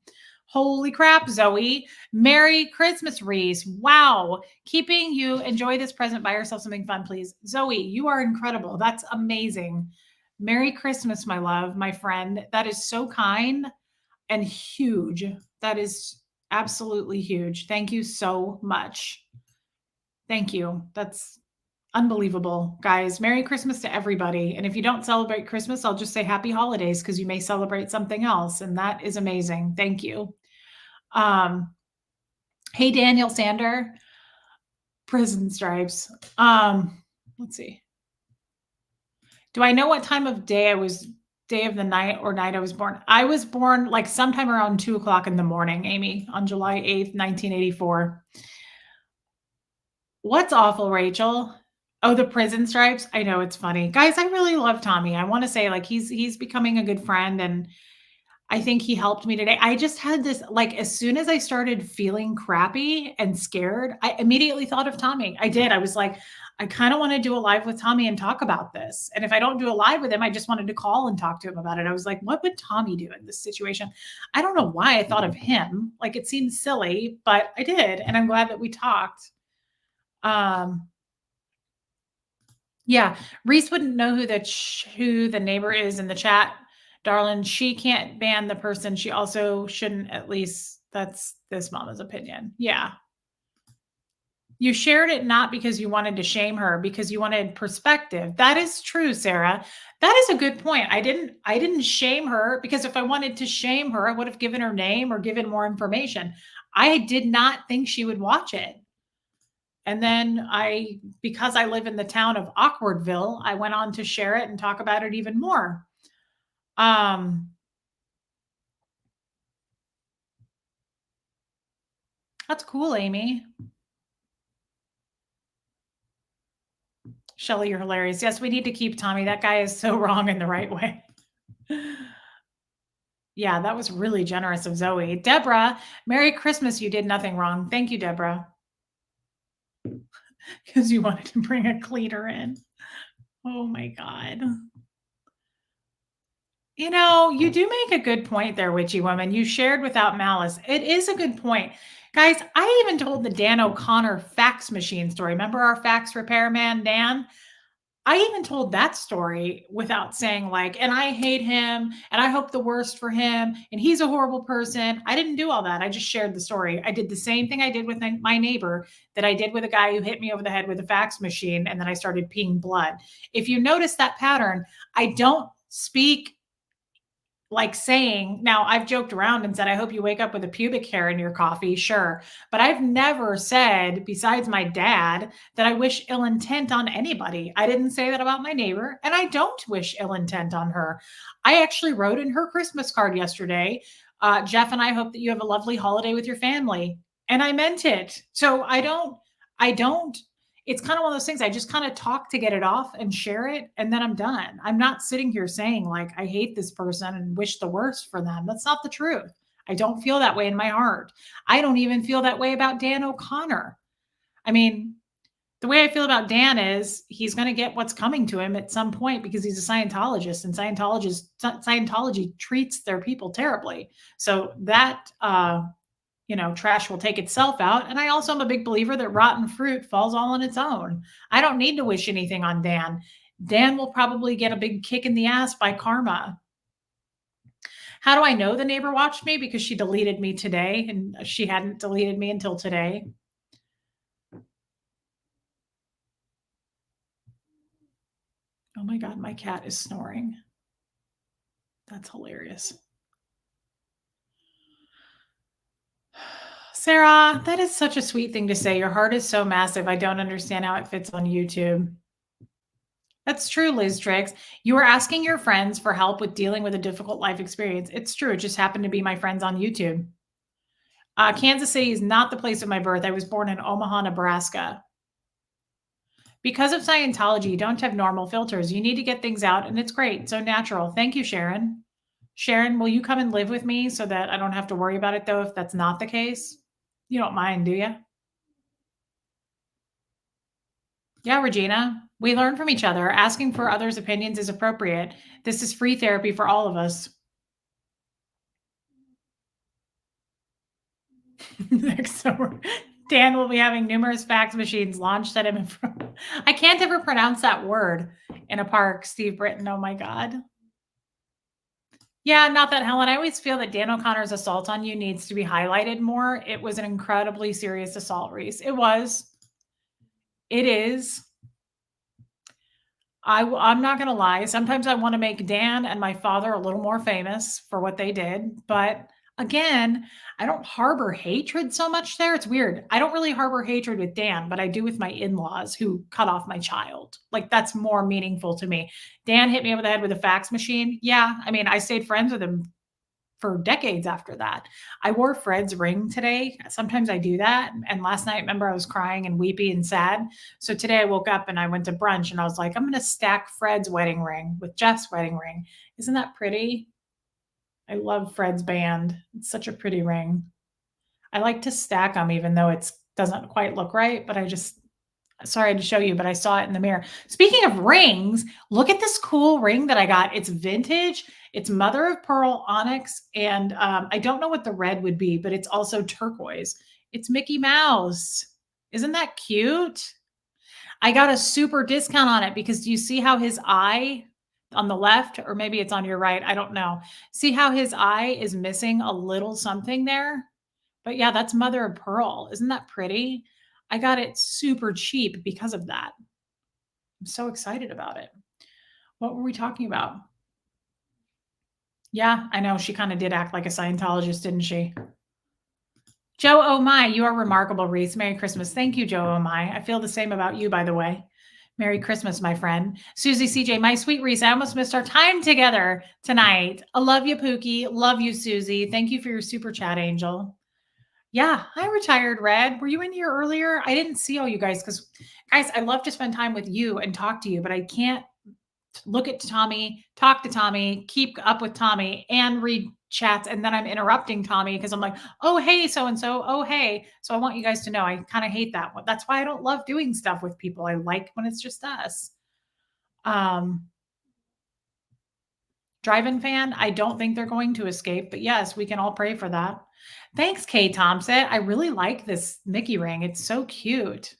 Holy crap, Zoe. Merry Christmas, Reese. Wow. Keeping you enjoy this present. Buy yourself something fun, please. Zoe, you are incredible. That's amazing. Merry Christmas, my love, my friend. That is so kind and huge. That is absolutely huge. Thank you so much. Thank you. That's unbelievable, guys. Merry Christmas to everybody. And if you don't celebrate Christmas, I'll just say happy holidays because you may celebrate something else. And that is amazing. Thank you. Hey, Daniel Sander, prison stripes. Let's see. Do I know what time of day day of the night or night I was born? I was born like sometime around 2:00 in the morning, Amy, on July 8th, 1984. What's awful, Rachel? Oh, the prison stripes. I know, it's funny. Guys, I really love Tommy. I want to say like he's becoming a good friend and I think he helped me today. I just had this, like, as soon as I started feeling crappy and scared, I immediately thought of Tommy. I did. I was like, I kind of want to do a live with Tommy and talk about this. And if I don't do a live with him, I just wanted to call and talk to him about it. I was like, what would Tommy do in this situation? I don't know why I thought of him. Like, it seems silly, but I did. And I'm glad that we talked. Yeah, Reese wouldn't know who the neighbor is in the chat. Darling, she can't ban the person. She also shouldn't, at least that's this mama's opinion. Yeah. You shared it not because you wanted to shame her, because you wanted perspective. That is true, Sarah. That is a good point. I didn't shame her because if I wanted to shame her, I would have given her name or given more information. I did not think she would watch it. And then because I live in the town of Awkwardville, I went on to share it and talk about it even more. That's cool, Amy. Shelly, you're hilarious. Yes, we need to keep Tommy. That guy is so wrong in the right way. Yeah, that was really generous of Zoe. Deborah, Merry Christmas. You did nothing wrong. Thank you, Deborah. Because you wanted to bring a cleaner in. Oh my God. You know, you do make a good point there, Witchy Woman. You shared without malice. It is a good point. Guys, I even told the Dan O'Connor fax machine story. Remember our fax repairman, Dan? I even told that story without saying like, and I hate him and I hope the worst for him and he's a horrible person. I didn't do all that. I just shared the story. I did the same thing I did with my neighbor that I did with a guy who hit me over the head with a fax machine. And then I started peeing blood. If you notice that pattern, I don't speak like saying, now I've joked around and said, I hope you wake up with a pubic hair in your coffee. Sure. But I've never said, besides my dad, that I wish ill intent on anybody. I didn't say that about my neighbor, and I don't wish ill intent on her. I actually wrote in her Christmas card yesterday, Jeff and I hope that you have a lovely holiday with your family. And I meant it. So I don't, it's kind of one of those things. I just kind of talk to get it off and share it, and then I'm done. I'm not sitting here saying, like, I hate this person and wish the worst for them. That's not the truth. I don't feel that way in my heart. I don't even feel that way about Dan O'Connor. I mean, the way I feel about Dan is he's going to get what's coming to him at some point because he's a Scientologist, and Scientology treats their people terribly. So that, trash will take itself out. And I also am a big believer that rotten fruit falls all on its own. I don't need to wish anything on Dan. Dan will probably get a big kick in the ass by karma. How do I know the neighbor watched me? Because she deleted me today, and she hadn't deleted me until today. Oh my God, my cat is snoring. That's hilarious. Sarah, that is such a sweet thing to say. Your heart is so massive. I don't understand how it fits on YouTube. That's true, Liz Tricks. You were asking your friends for help with dealing with a difficult life experience. It's true. It just happened to be my friends on YouTube. Kansas City is not the place of my birth. I was born in Omaha, Nebraska. Because of Scientology, you don't have normal filters. You need to get things out, and it's great. So natural. Thank you, Sharon. Sharon, will you come and live with me so that I don't have to worry about it, though, if that's not the case? You don't mind, do you? Yeah, Regina. We learn from each other. Asking for others' opinions is appropriate. This is free therapy for all of us. Next summer, Dan will be having numerous fax machines launched at him in front. I can't ever pronounce that word in a park, Steve Britton. Oh my God. Yeah, not that, Helen. I always feel that Dan O'Connor's assault on you needs to be highlighted more. It was an incredibly serious assault, Reese. It was. It is. I'm not going to lie. Sometimes I want to make Dan and my father a little more famous for what they did. But again, I don't harbor hatred so much there. It's weird. I don't really harbor hatred with Dan, but I do with my in-laws who cut off my child. Like, that's more meaningful to me. Dan hit me over the head with a fax machine. Yeah. I mean, I stayed friends with him for decades after that. I wore Fred's ring today. Sometimes I do that. And last night, remember, I was crying and weepy and sad. So today I woke up and I went to brunch and I was like, I'm going to stack Fred's wedding ring with Jeff's wedding ring. Isn't that pretty? I love Fred's band. It's such a pretty ring. I like to stack them even though it doesn't quite look right, but sorry to show you, but I saw it in the mirror. Speaking of rings, look at this cool ring that I got. It's vintage. It's mother of pearl onyx. And I don't know what the red would be, but it's also turquoise. It's Mickey Mouse. Isn't that cute? I got a super discount on it because do you see how his eye on the left, or maybe it's on your right, I don't know. See how his eye is missing a little something there? But yeah, that's mother of pearl. Isn't that pretty? I got it super cheap because of that. I'm so excited about it. What were we talking about? Yeah, I know. She kind of did act like a Scientologist, didn't she? Joe Oh My, you are remarkable, Reese. Merry Christmas. Thank you, Joe Oh My. I feel the same about you, by the way. Merry Christmas, my friend. Susie CJ, my sweet Reese, I almost missed our time together tonight. I love you, Pookie. Love you, Susie. Thank you for your super chat, Angel. Yeah, I retired, Red. Were you in here earlier? I didn't see all you guys because, guys, I love to spend time with you and talk to you, but I can't look at Tommy, talk to Tommy, keep up with Tommy, and read chats. And then I'm interrupting Tommy because I'm like, oh, hey, so-and-so. Oh, hey. So I want you guys to know I kind of hate that one. That's why I don't love doing stuff with people. I like when it's just us. Drive-in fan, I don't think they're going to escape, but yes, we can all pray for that. Thanks, Kay Thompson. I really like this Mickey ring. It's so cute.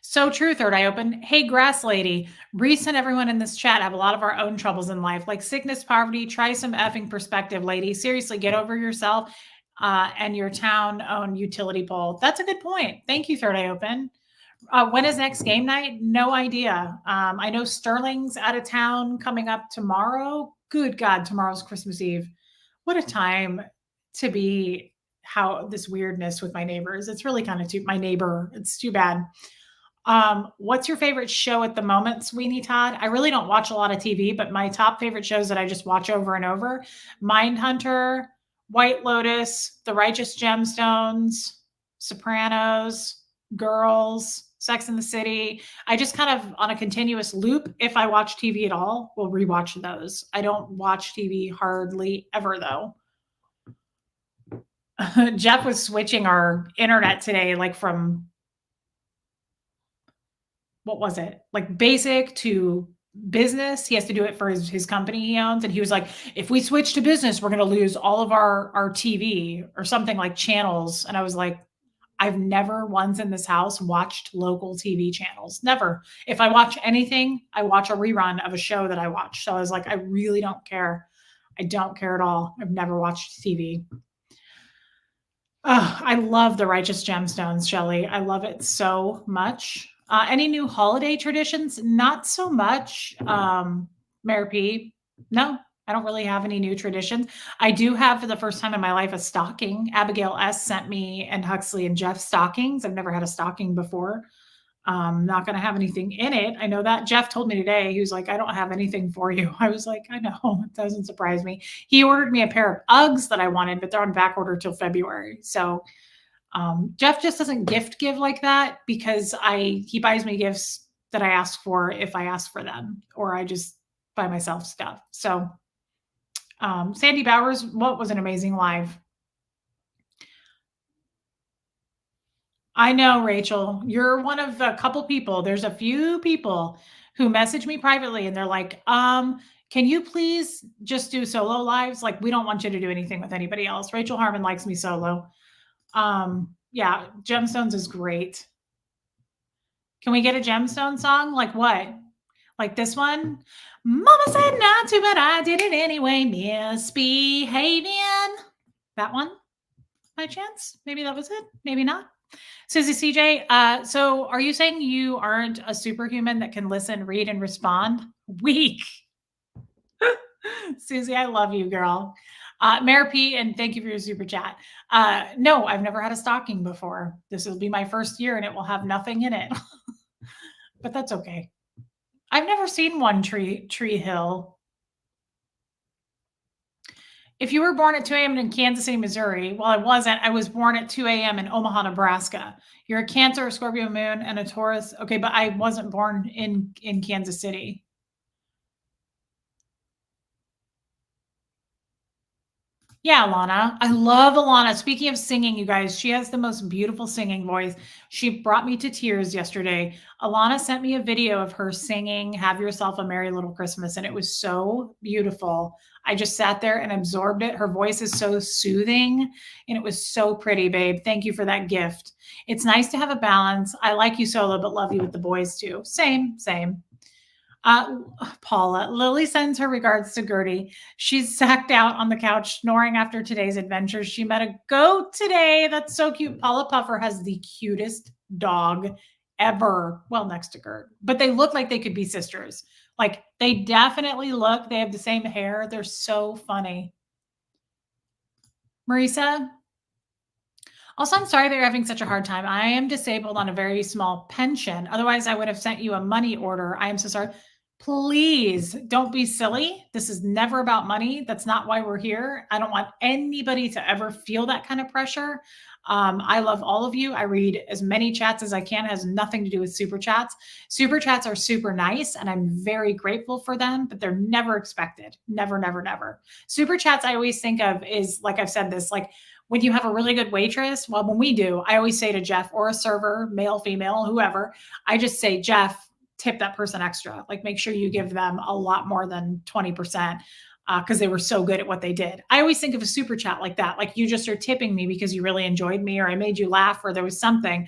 So true, Third Eye Open. Hey, Grass Lady, Reese and everyone in this chat have a lot of our own troubles in life, like sickness, poverty. Try some effing perspective, lady. Seriously, get over yourself and your town-owned utility pole. That's a good point. Thank you, Third Eye Open. When is next game night? No idea. I know Sterling's out of town coming up tomorrow. Good God, tomorrow's Christmas Eve. What a time to be how this weirdness with my neighbors. It's really kind of my neighbor. It's too bad. What's your favorite show at the moment, Sweeney Todd? I really don't watch a lot of TV, but my top favorite shows that I just watch over and over, Mindhunter, White Lotus, The Righteous Gemstones, Sopranos, Girls, Sex and the City. I just kind of on a continuous loop. If I watch TV at all, will rewatch those. I don't watch TV hardly ever though. Jeff was switching our internet today, like from what was it? Like basic to business. He has to do it for his company he owns. And he was like, if we switch to business, we're going to lose all of our TV or something like channels. And I was like, I've never once in this house watched local TV channels. Never. If I watch anything, I watch a rerun of a show that I watch. So I was like, I really don't care. I don't care at all. I've never watched TV. Oh, I love The Righteous Gemstones, Shelley. I love it so much. Any new holiday traditions? Not so much, Mayor P. No, I don't really have any new traditions. I do have, for the first time in my life, a stocking. Abigail S. sent me and Huxley and Jeff stockings. I've never had a stocking before. Not going to have anything in it. I know that. Jeff told me today, he was like, I don't have anything for you. I was like, I know, it doesn't surprise me. He ordered me a pair of Uggs that I wanted, but they're on back order till February. So Jeff just doesn't give like that because he buys me gifts that I ask for if I ask for them, or I just buy myself stuff. So Sandy Bowers, what was an amazing live. I know, Rachel, you're one of a couple people. There's a few people who message me privately and they're like, can you please just do solo lives? Like, we don't want you to do anything with anybody else. Rachel Harmon likes me solo. Yeah, Gemstones is great. Can we get a Gemstone song? Like what? Like this one? Mama said not to, but I did it anyway. Misbehaving. That one? By chance? Maybe that was it. Maybe not. Susie CJ, so are you saying you aren't a superhuman that can listen, read, and respond? Weak. Susie, I love you, girl. Mayor P, and thank you for your super chat. No, I've never had a stocking before. This will be my first year and it will have nothing in it. But that's okay. I've never seen one Tree Hill. If you were born at 2 a.m. in Kansas City, Missouri, well, I wasn't. I was born at 2 a.m. in Omaha, Nebraska. You're a Cancer, a Scorpio moon, and a Taurus. Okay, but I wasn't born in Kansas City. Yeah, Alana. I love Alana. Speaking of singing, you guys, she has the most beautiful singing voice. She brought me to tears yesterday. Alana sent me a video of her singing Have Yourself a Merry Little Christmas, and it was so beautiful. I just sat there and absorbed it. Her voice is so soothing, and it was so pretty, babe. Thank you for that gift. It's nice to have a balance. I like you solo, but love you with the boys too. Same. Paula, Lily sends her regards to Gertie. She's sacked out on the couch, snoring after today's adventures. She met a goat today. That's so cute. Paula Puffer has the cutest dog ever. Well, next to Gert, but they look like they could be sisters. Like they definitely look. They have the same hair. They're so funny. Marisa. Also, I'm sorry that you're having such a hard time. I am disabled on a very small pension. Otherwise, I would have sent you a money order. I am so sorry. Please don't be silly. This is never about money. That's not why we're here. I don't want anybody to ever feel that kind of pressure. I love all of you. I read as many chats as I can. It has nothing to do with super chats. Super chats are super nice, and I'm very grateful for them, but they're never expected. Never, never, never. Super chats I always think of is, like I've said this, like when you have a really good waitress, well, when we do, I always say to Jeff or a server, male, female, whoever, I just say, Jeff, tip that person extra. Like make sure you give them a lot more than 20% because they were so good at what they did. I always think of a super chat like that. Like you just are tipping me because you really enjoyed me or I made you laugh or there was something,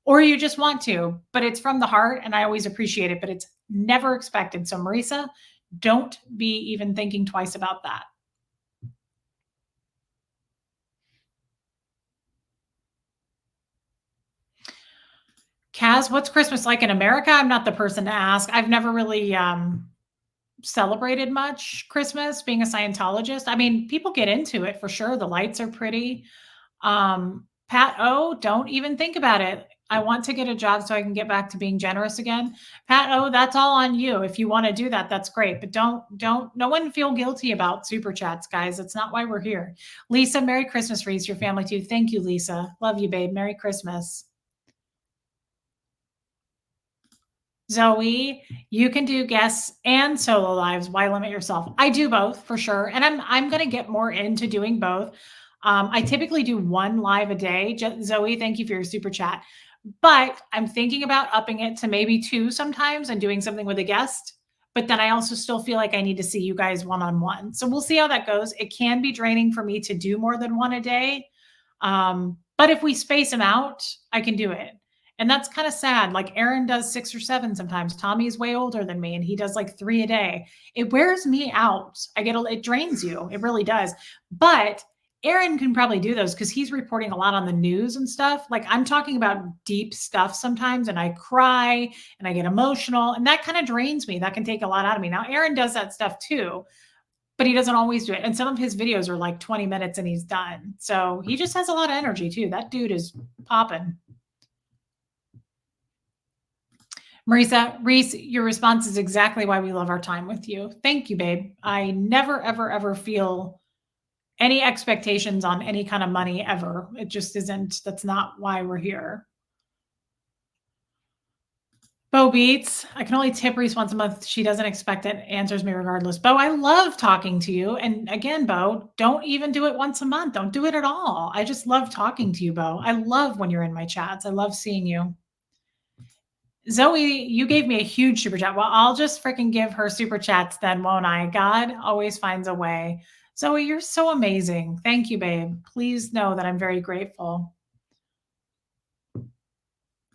or you just want to, but it's from the heart and I always appreciate it, but it's never expected. So Marisa, don't be even thinking twice about that. Kaz, what's Christmas like in America? I'm not the person to ask. I've never really celebrated much Christmas being a Scientologist. I mean, people get into it for sure. The lights are pretty. Pat O, don't even think about it. I want to get a job so I can get back to being generous again. Pat O, that's all on you. If you want to do that, that's great. But don't, no one feel guilty about super chats, guys. That's not why we're here. Lisa, Merry Christmas, Reese, your family too. Thank you, Lisa. Love you, babe. Merry Christmas. Zoe, you can do guests and solo lives. Why limit yourself? I do both for sure. And I'm going to get more into doing both. I typically do 1 live a day. Zoe, thank you for your super chat. But I'm thinking about upping it to maybe 2 sometimes and doing something with a guest. But then I also still feel like I need to see you guys one-on-one. So we'll see how that goes. It can be draining for me to do more than 1 a day. But if we space them out, I can do it. And that's kind of sad. Like Aaron does 6 or 7 sometimes. Tommy is way older than me and he does like 3 a day. It wears me out. It drains you. It really does. But Aaron can probably do those because he's reporting a lot on the news and stuff. Like I'm talking about deep stuff sometimes and I cry and I get emotional and that kind of drains me. That can take a lot out of me. Now, Aaron does that stuff too, but he doesn't always do it. And some of his videos are like 20 minutes and he's done. So he just has a lot of energy too. That dude is popping. Marisa, Reese, your response is exactly why we love our time with you. Thank you, babe. I never, ever, ever feel any expectations on any kind of money ever. It just isn't. That's not why we're here. Bo Beats, I can only tip Reese once a month. She doesn't expect it. Answers me regardless. Bo, I love talking to you. And again, Bo, don't even do it once a month. Don't do it at all. I just love talking to you, Bo. I love when you're in my chats. I love seeing you. Zoe, you gave me a huge super chat. Well, I'll just freaking give her super chats then, won't I? God always finds a way. Zoe, you're so amazing. Thank you, babe. Please know that I'm very grateful.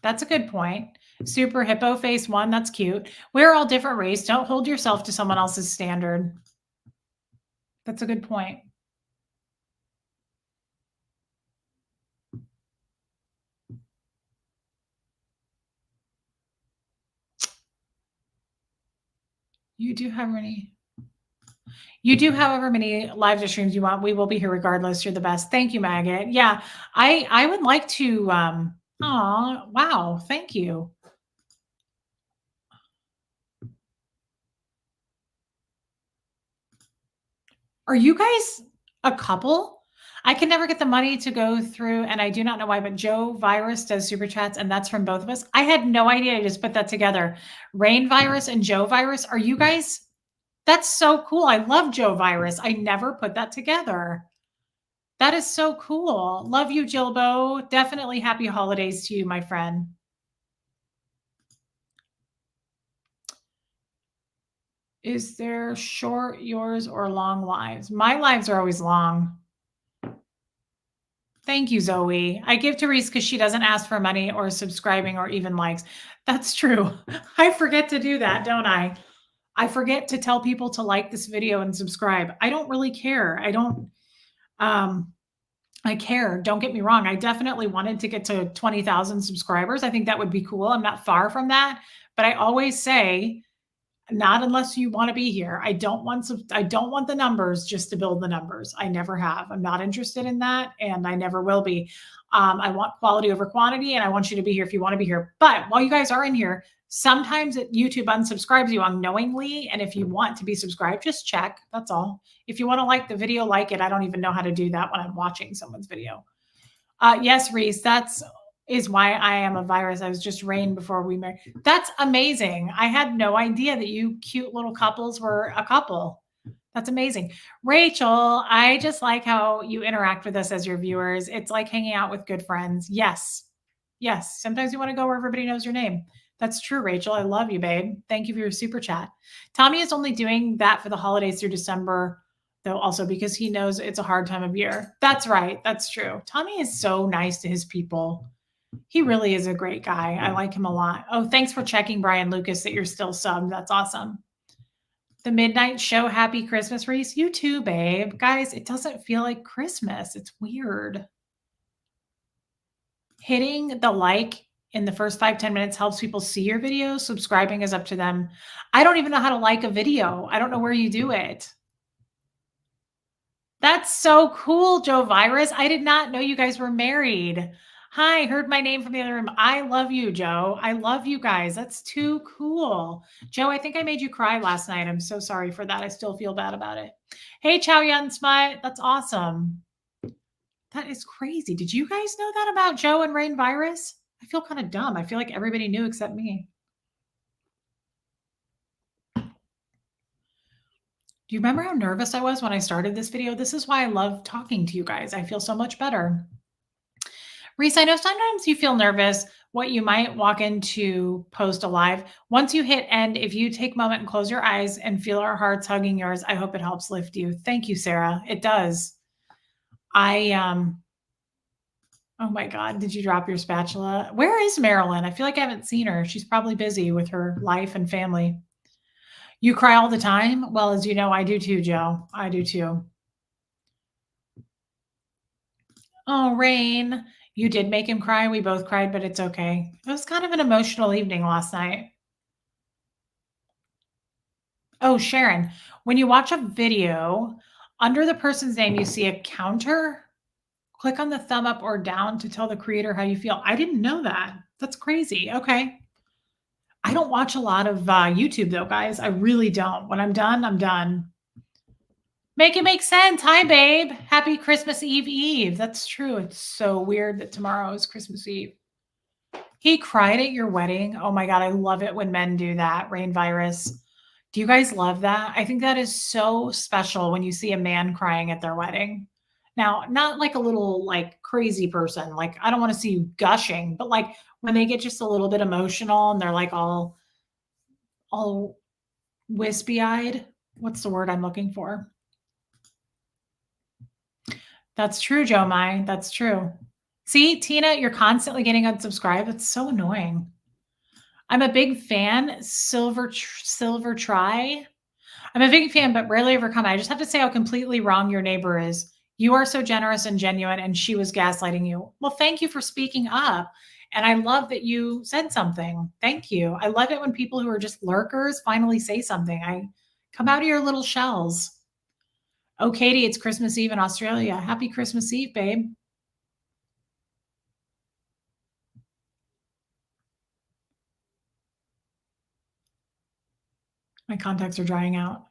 That's a good point. Super hippo face 1. That's cute. We're all different race. Don't hold yourself to someone else's standard. That's a good point. You do however many live streams you want. We will be here regardless. You're the best. Thank you, Maggot. Yeah, I would like to. Oh, wow. Thank you. Are you guys a couple? I can never get the money to go through, and I do not know why, but Joe Virus does super chats, and that's from both of us. I had no idea. I just put that together. Rain Virus and Joe Virus. Are you guys? That's so cool. I love Joe Virus. I never put that together. That is so cool. Love you, Jilbo. Definitely happy holidays to you, my friend. Is there short, yours, or long lives? My lives are always long. Thank you, Zoe. I give to Reese because she doesn't ask for money or subscribing or even likes. That's true. I forget to do that, don't I? I forget to tell people to like this video and subscribe. I don't really care. I care. Don't get me wrong. I definitely wanted to get to 20,000 subscribers. I think that would be cool. I'm not far from that, but I always say, not unless you want to be here. I don't want the numbers just to build the numbers. I never have. I'm not interested in that, and I never will be. I want quality over quantity, and I want you to be here if you want to be here. But while you guys are in here, sometimes YouTube unsubscribes you unknowingly, and if you want to be subscribed, just check. That's all. If you want to like the video, like it. I don't even know how to do that when I'm watching someone's video. Yes, Reese, is why I am a virus. I was just Rain before we married. That's amazing. I had no idea that you cute little couples were a couple. That's amazing. Rachel, I just like how you interact with us as your viewers. It's like hanging out with good friends. Yes. Yes. Sometimes you want to go where everybody knows your name. That's true, Rachel. I love you, babe. Thank you for your super chat. Tommy is only doing that for the holidays through December, though, also because he knows it's a hard time of year. That's right. That's true. Tommy is so nice to his people. He really is a great guy. I like him a lot. Oh, thanks for checking, Brian Lucas, that you're still subbed. That's awesome. The Midnight Show. Happy Christmas, Reese. You too, babe. Guys, it doesn't feel like Christmas. It's weird. Hitting the like in the first 5-10 minutes helps people see your videos. Subscribing is up to them. I don't even know how to like a video. I don't know where you do it. That's so cool, Joe Virus. I did not know you guys were married. Hi, heard my name from the other room. I love you, Joe. I love you guys. That's too cool. Joe, I think I made you cry last night. I'm so sorry for that. I still feel bad about it. Hey, Chow Yun Smut. That's awesome. That is crazy. Did you guys know that about Joe and Rain Virus? I feel kind of dumb. I feel like everybody knew except me. Do you remember how nervous I was when I started this video? This is why I love talking to you guys. I feel so much better. Reese, I know sometimes you feel nervous what you might walk into post alive. Once you hit end, if you take a moment and close your eyes and feel our hearts hugging yours, I hope it helps lift you. Thank you, Sarah. It does. Oh my God, did you drop your spatula? Where is Marilyn? I feel like I haven't seen her. She's probably busy with her life and family. You cry all the time? Well, as you know, I do too, Joe. I do too. Oh, Rain, you did make him cry. We both cried, but it's okay. It was kind of an emotional evening last night. Oh, Sharon, when you watch a video, under the person's name, you see a counter. Click on the thumb up or down to tell the creator how you feel. I didn't know that. That's crazy. Okay. I don't watch a lot of YouTube though, guys. I really don't. When I'm done, I'm done. Make it make sense. Hi, babe. Happy Christmas Eve. That's true. It's so weird that tomorrow is Christmas Eve. He cried at your wedding. Oh my God. I love it when men do that. Rain Virus. Do you guys love that? I think that is so special when you see a man crying at their wedding. Now, not like a little like crazy person. Like, I don't want to see you gushing, but like when they get just a little bit emotional and they're like all wispy eyed. What's the word I'm looking for? That's true, Joe Mai. That's true. See, Tina, you're constantly getting unsubscribed. It's so annoying. I'm a big fan. Silver Try. I'm a big fan, but rarely ever come. I just have to say how completely wrong your neighbor is. You are so generous and genuine, and she was gaslighting you. Well, thank you for speaking up. And I love that you said something. Thank you. I love it when people who are just lurkers finally say something. I come out of your little shells. Oh, Katie, it's Christmas Eve in Australia. Happy Christmas Eve, babe. My contacts are drying out.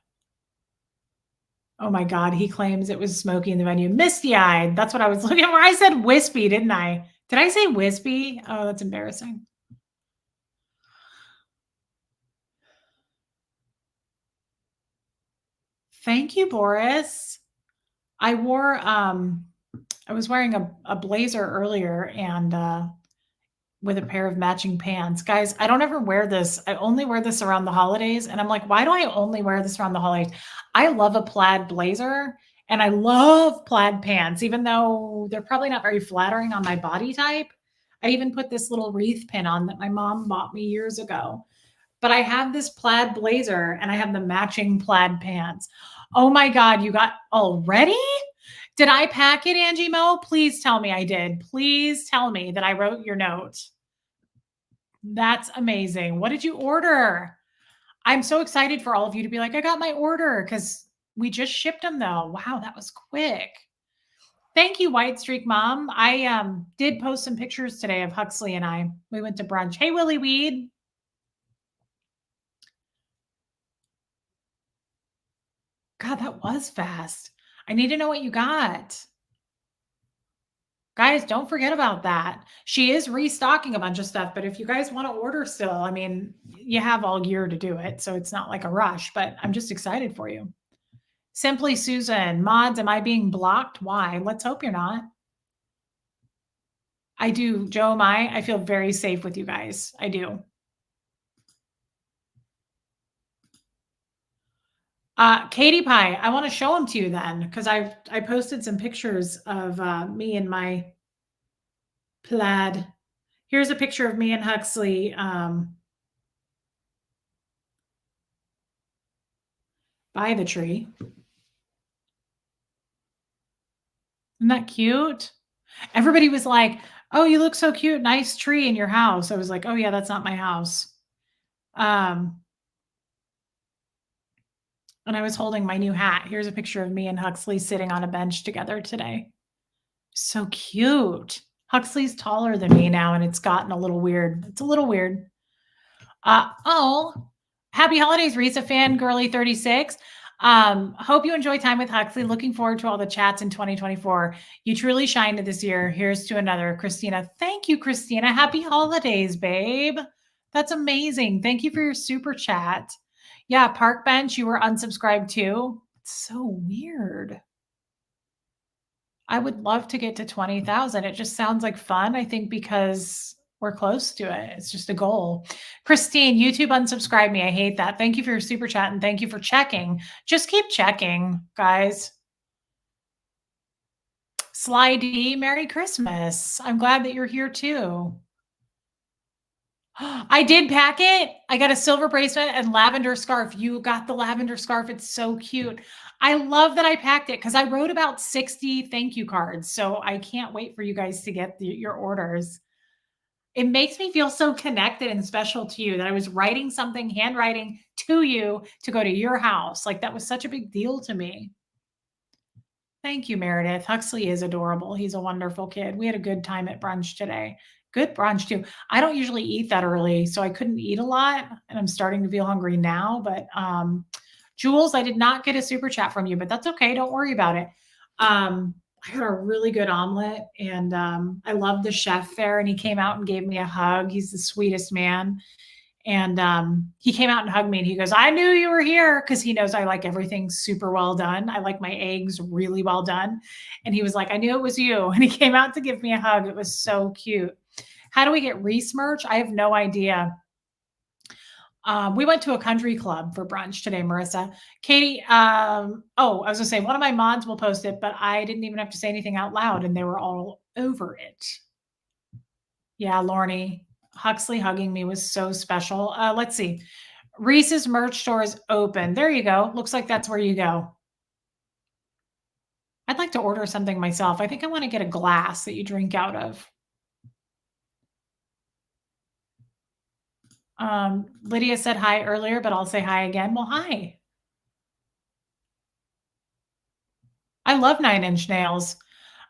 Oh my God, he claims it was smoky in the venue. Misty-eyed. That's what I was looking for. I said wispy, didn't I? Did I say wispy? Oh, that's embarrassing. Thank you, Boris. I was wearing a blazer earlier and with a pair of matching pants. Guys, I don't ever wear this. I only wear this around the holidays. And I'm like, why do I only wear this around the holidays? I love a plaid blazer and I love plaid pants, even though they're probably not very flattering on my body type. I even put this little wreath pin on that my mom bought me years ago. But I have this plaid blazer and I have the matching plaid pants. Oh my God, you got already? Did I pack it, Angie Mo? Please tell me I did. Please tell me that I wrote your note. That's amazing. What did you order? I'm so excited for all of you to be like, I got my order because we just shipped them though. Wow, that was quick. Thank you, White Streak Mom. I did post some pictures today of Huxley and I. We went to brunch. Hey, Willie Weed. God, that was fast. I need to know what you got. Guys, don't forget about that. She is restocking a bunch of stuff, but if you guys want to order still, I mean, you have all year to do it, so it's not like a rush, but I'm just excited for you. Simply Susan, mods, am I being blocked? Why? Let's hope you're not. I do, Joe, I feel very safe with you guys. I do. Katie Pie, I want to show them to you then, because I posted some pictures of me and my plaid. Here's a picture of me and Huxley by the tree. Isn't that cute? Everybody was like, Oh, you look so cute. Nice tree in your house. I was like, oh yeah, that's not my house. And I was holding my new hat. Here's a picture of me and Huxley sitting on a bench together today. So cute. Huxley's taller than me now, and it's gotten a little weird. It's a little weird. Happy holidays, Risa fan, girly36. Hope you enjoy time with Huxley. Looking forward to all the chats in 2024. You truly shined this year. Here's to another. Christina. Thank you, Christina. Happy holidays, babe. That's amazing. Thank you for your super chat. Yeah, Park Bench, you were unsubscribed too. It's so weird. I would love to get to 20,000. It just sounds like fun. I think because we're close to it. It's just a goal. Christine, YouTube unsubscribe me. I hate that. Thank you for your super chat and thank you for checking. Just keep checking, guys. Sly D, Merry Christmas. I'm glad that you're here too. I did pack it. I got a silver bracelet and lavender scarf. You got the lavender scarf. It's so cute. I love that I packed it because I wrote about 60 thank you cards. So I can't wait for you guys to get your orders. It makes me feel so connected and special to you that I was writing something, handwriting to you to go to your house. Like that was such a big deal to me. Thank you, Meredith. Huxley is adorable. He's a wonderful kid. We had a good time at brunch today. Good brunch too. I don't usually eat that early, so I couldn't eat a lot, and I'm starting to feel hungry now. But Jules, I did not get a super chat from you, but that's okay. Don't worry about it. I got a really good omelet, and I love the chef there, and he came out and gave me a hug. He's the sweetest man. And he came out and hugged me and he goes, I knew you were here, because he knows I like everything super well done. I like my eggs really well done. And he was like, I knew it was you. And he came out to give me a hug. It was so cute. How do we get Reese merch? I have no idea. We went to a country club for brunch today, Marissa. Katie, I was going to say, one of my mods will post it, but I didn't even have to say anything out loud and they were all over it. Yeah, Lorne. Huxley hugging me was so special. Let's see. Reese's merch store is open. There you go. Looks like that's where you go. I'd like to order something myself. I think I want to get a glass that you drink out of. Lydia said hi earlier, but I'll say hi again. Well, hi. I love 9 Inch Nails.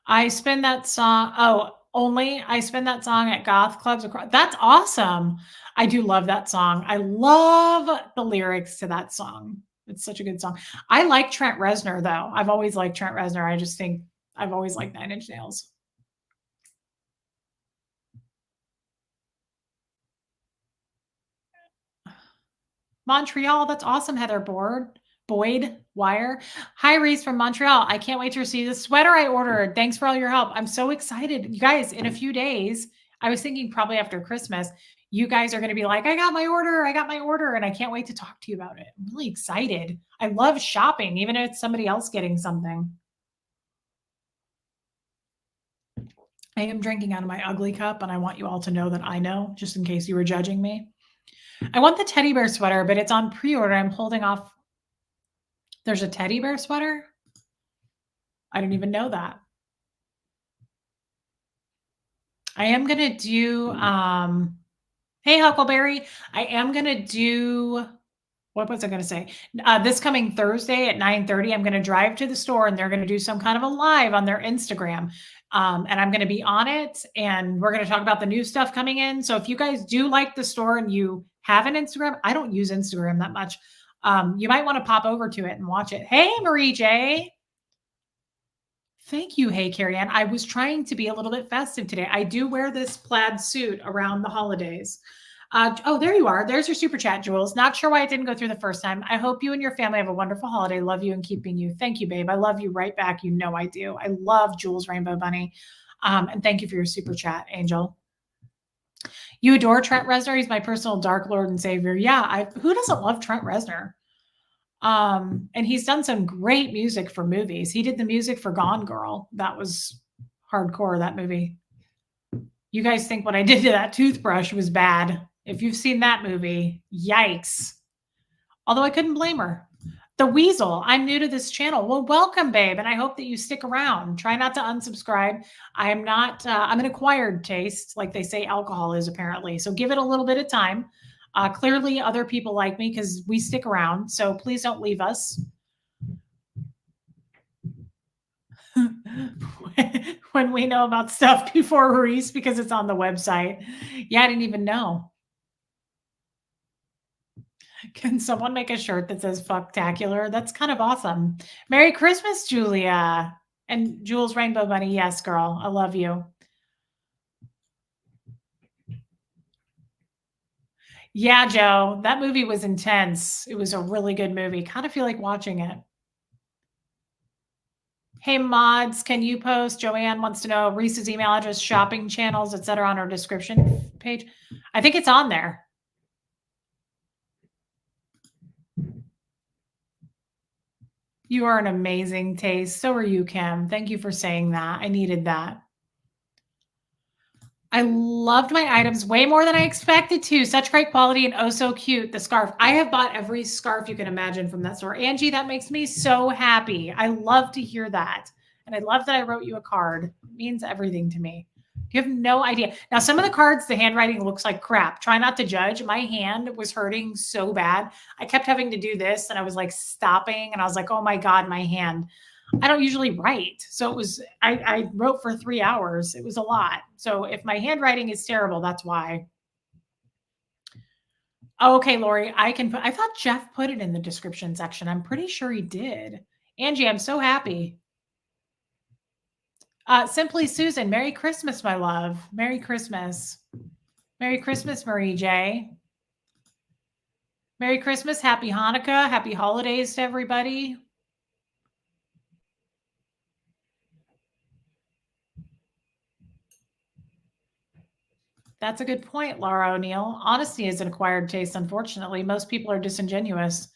I spin that song. I spin that song at goth clubs across. That's awesome. I do love that song. I love the lyrics to that song. It's such a good song. I like Trent Reznor though. I've always liked Trent Reznor. I just think I've always liked 9 Inch Nails. Montreal. That's awesome, Heather Boyd Wire. Hi, Reese from Montreal. I can't wait to receive the sweater I ordered. Thanks for all your help. I'm so excited. You guys, in a few days, I was thinking probably after Christmas, you guys are going to be like, I got my order. And I can't wait to talk to you about it. I'm really excited. I love shopping, even if it's somebody else getting something. I am drinking out of my ugly cup, and I want you all to know that I know, just in case you were judging me. I want the teddy bear sweater, but it's on pre-order. I'm holding off. There's a teddy bear sweater? I didn't even know that. I am going to do, hey, Huckleberry. I am going to do, what was I going to say? This coming Thursday at 9:30, I'm going to drive to the store and they're going to do some kind of a live on their Instagram. And I'm going to be on it and we're going to talk about the new stuff coming in. So if you guys do like the store and you have an Instagram, I don't use Instagram that much. You might want to pop over to it and watch it. Hey, Marie J. Thank you. Hey, Carrie Ann. I was trying to be a little bit festive today. I do wear this plaid suit around the holidays. There you are. There's your super chat, Jules. Not sure why it didn't go through the first time. I hope you and your family have a wonderful holiday. Love you and keeping you. Thank you, babe. I love you right back. You know I do. I love Jules Rainbow Bunny. And thank you for your super chat, Angel. You adore Trent Reznor. He's my personal dark lord and savior. Yeah, who doesn't love Trent Reznor? And he's done some great music for movies. He did the music for Gone Girl. That was hardcore, that movie. You guys think what I did to that toothbrush was bad. If you've seen that movie, yikes. Although I couldn't blame her. The Weasel, I'm new to this channel. Well, welcome, babe, and I hope that you stick around. Try not to unsubscribe. I'm not, I'm an acquired taste, like they say alcohol is apparently. So give it a little bit of time. Clearly, other people like me because we stick around. So please don't leave us. When we know about stuff before Reese because it's on the website. Yeah, I didn't even know. Can someone make a shirt that says fucktacular? That's kind of awesome. Merry Christmas, Julia. And Jules Rainbow Bunny. Yes, girl. I love you. Yeah, Joe. That movie was intense. It was a really good movie. Kind of feel like watching it. Hey, mods, can you post? Joanne wants to know Reese's email address, shopping channels, etc. on our description page. I think it's on there. You are an amazing taste. So are you, Kim. Thank you for saying that. I needed that. I loved my items way more than I expected to. Such great quality and oh so cute. The scarf. I have bought every scarf you can imagine from that store. Angie, that makes me so happy. I love to hear that. And I love that I wrote you a card. It means everything to me. You have no idea. Now, some of the cards, the handwriting looks like crap. Try not to judge. My hand was hurting so bad. I kept having to do this and I was like stopping and I was like, oh my God, my hand. I don't usually write. So it was, I wrote for 3 hours. It was a lot. So if my handwriting is terrible, that's why. Okay, Lori, I thought Jeff put it in the description section. I'm pretty sure he did. Angie, I'm so happy. Simply Susan, Merry Christmas, my love. Merry Christmas. Merry Christmas, Marie J. Merry Christmas. Happy Hanukkah. Happy holidays to everybody. That's a good point, Laura O'Neill. Honesty is an acquired taste, unfortunately. Most people are disingenuous.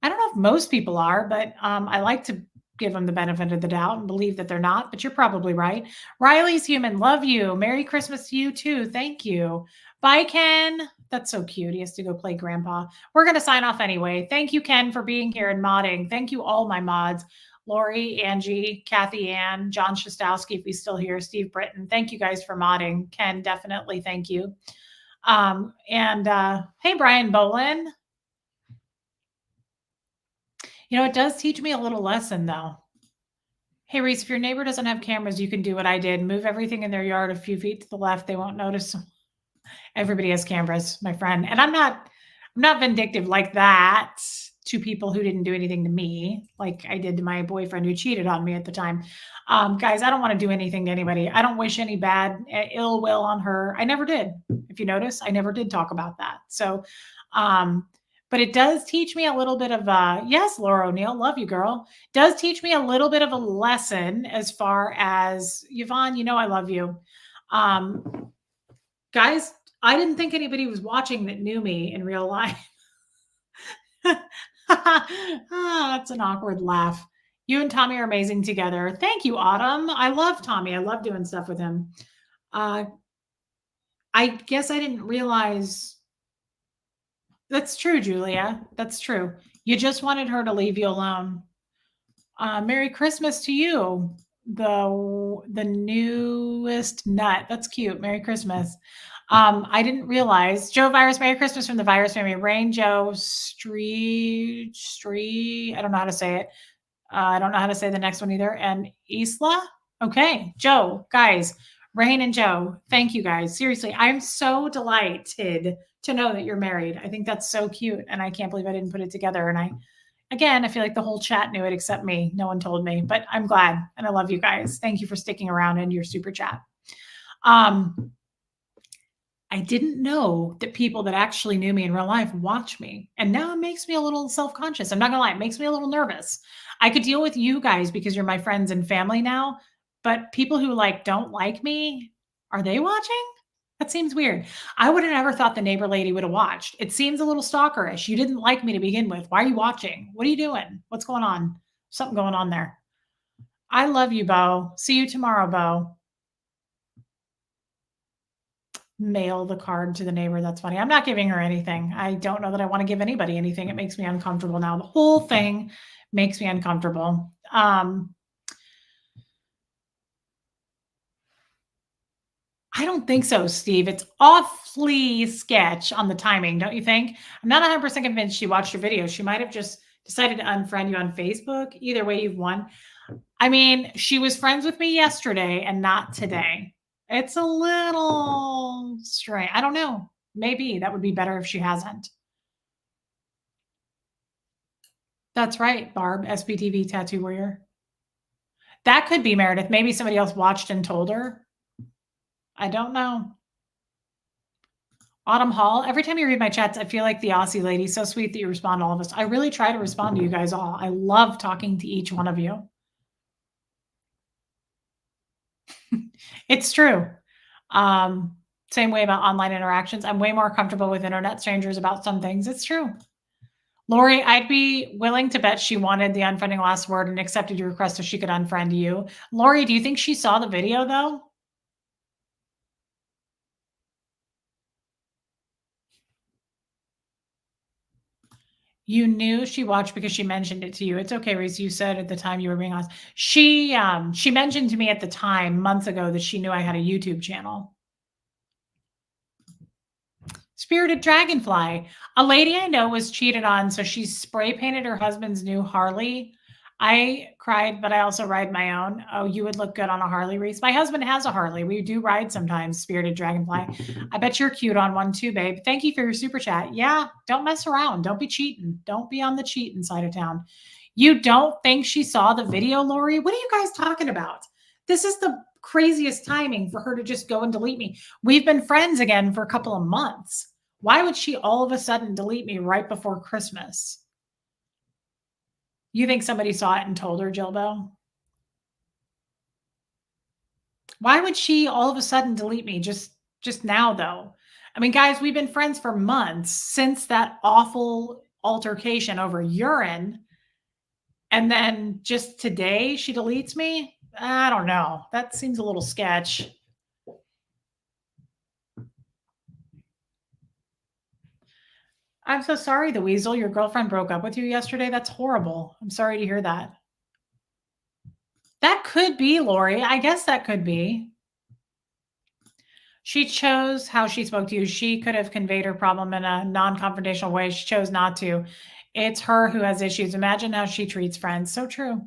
I don't know if most people are, but I like to give them the benefit of the doubt and believe that they're not, but you're probably right. Riley's human. Love you. Merry Christmas to you too. Thank you. Bye, Ken. That's so cute. He has to go play grandpa. We're going to sign off anyway. Thank you, Ken, for being here and modding. Thank you, all my mods. Lori, Angie, Kathy Ann, John Shostowski, if he's still here, Steve Britton. Thank you guys for modding. Ken, definitely thank you. Hey, Brian Bolin. You know, it does teach me a little lesson, though. Hey, Reese, if your neighbor doesn't have cameras, you can do what I did. Move everything in their yard a few feet to the left. They won't notice. Everybody has cameras, my friend. And I'm not vindictive like that to people who didn't do anything to me, like I did to my boyfriend who cheated on me at the time. Guys, I don't want to do anything to anybody. I don't wish any bad, ill will on her. I never did. If you notice, I never did talk about that. So, but it does teach me a little bit of yes, Laura O'Neill, love you, girl. Does teach me a little bit of a lesson as far as Yvonne, you know I love you. Guys, I didn't think anybody was watching that knew me in real life. That's an awkward laugh. You and Tommy are amazing together. Thank you, Autumn. I love Tommy. I love doing stuff with him. I guess I didn't realize. That's true, Julia. That's true. You just wanted her to leave you alone. Merry Christmas to you. The newest nut. That's cute. Merry Christmas. I didn't realize. Joe Virus, Merry Christmas from the Virus family. Rain Joe Stree. I don't know how to say it. I don't know how to say the next one either. And Isla. Okay. Joe, guys, Rain and Joe, thank you guys. Seriously, I'm so delighted to know that you're married. I think that's so cute. And I can't believe I didn't put it together. And I feel like the whole chat knew it except me. No one told me, but I'm glad. And I love you guys. Thank you for sticking around in your super chat. I didn't know that people that actually knew me in real life watch me. And now it makes me a little self-conscious. I'm not gonna lie, it makes me a little nervous. I could deal with you guys because you're my friends and family now, but people who don't like me, are they watching? That seems weird. I would have never thought the neighbor lady would have watched. It seems a little stalkerish. You didn't like me to begin with. Why are you watching? What are you doing? What's going on? Something going on there. I love you, Bo. See you tomorrow, Bo. mail the card to the neighbor. That's funny. I'm not giving her anything. I don't know that I want to give anybody anything. It makes me uncomfortable now. The whole thing makes me uncomfortable. I don't think so, Steve. It's awfully sketch on the timing, don't you think? I'm not 100% convinced she watched your video. She might have just decided to unfriend you on Facebook. Either way, you've won. I mean, she was friends with me yesterday and not today. It's a little strange. I don't know. Maybe that would be better if she hasn't. That's right, Barb, SPTV Tattoo Warrior. That could be Meredith. Maybe somebody else watched and told her. I don't know. Autumn Hall. Every time you read my chats, I feel like the Aussie lady. So sweet that you respond to all of us. I really try to respond to you guys all. I love talking to each one of you. It's true. Same way about online interactions. I'm way more comfortable with internet strangers about some things. It's true. Lori, I'd be willing to bet she wanted the unfriending last word and accepted your request so she could unfriend you. Lori, do you think she saw the video though? You knew she watched because she mentioned it to you. It's okay, Reese. You said at the time you were being honest. She mentioned to me at the time, months ago, that she knew I had a YouTube channel. Spirited Dragonfly. A lady I know was cheated on, so she spray painted her husband's new Harley. I cried, but I also ride my own. Oh, you would look good on a Harley, Reese. My husband has a Harley. We do ride sometimes, Spirited Dragonfly. I bet you're cute on one too, babe. Thank you for your super chat. Yeah, don't mess around. Don't be cheating. Don't be on the cheating side of town. You don't think she saw the video, Lori? What are you guys talking about? This is the craziest timing for her to just go and delete me. We've been friends again for a couple of months. Why would she all of a sudden delete me right before Christmas? You think somebody saw it and told her, Jilbo? Why would she all of a sudden delete me just now, though? I mean, guys, we've been friends for months since that awful altercation over urine. And then just today she deletes me? I don't know. That seems a little sketch. I'm so sorry, the Weasel. Your girlfriend broke up with you yesterday. That's horrible. I'm sorry to hear that. That could be, Lori. I guess that could be. She chose how she spoke to you. She could have conveyed her problem in a non-confrontational way. She chose not to. It's her who has issues. Imagine how she treats friends. So true.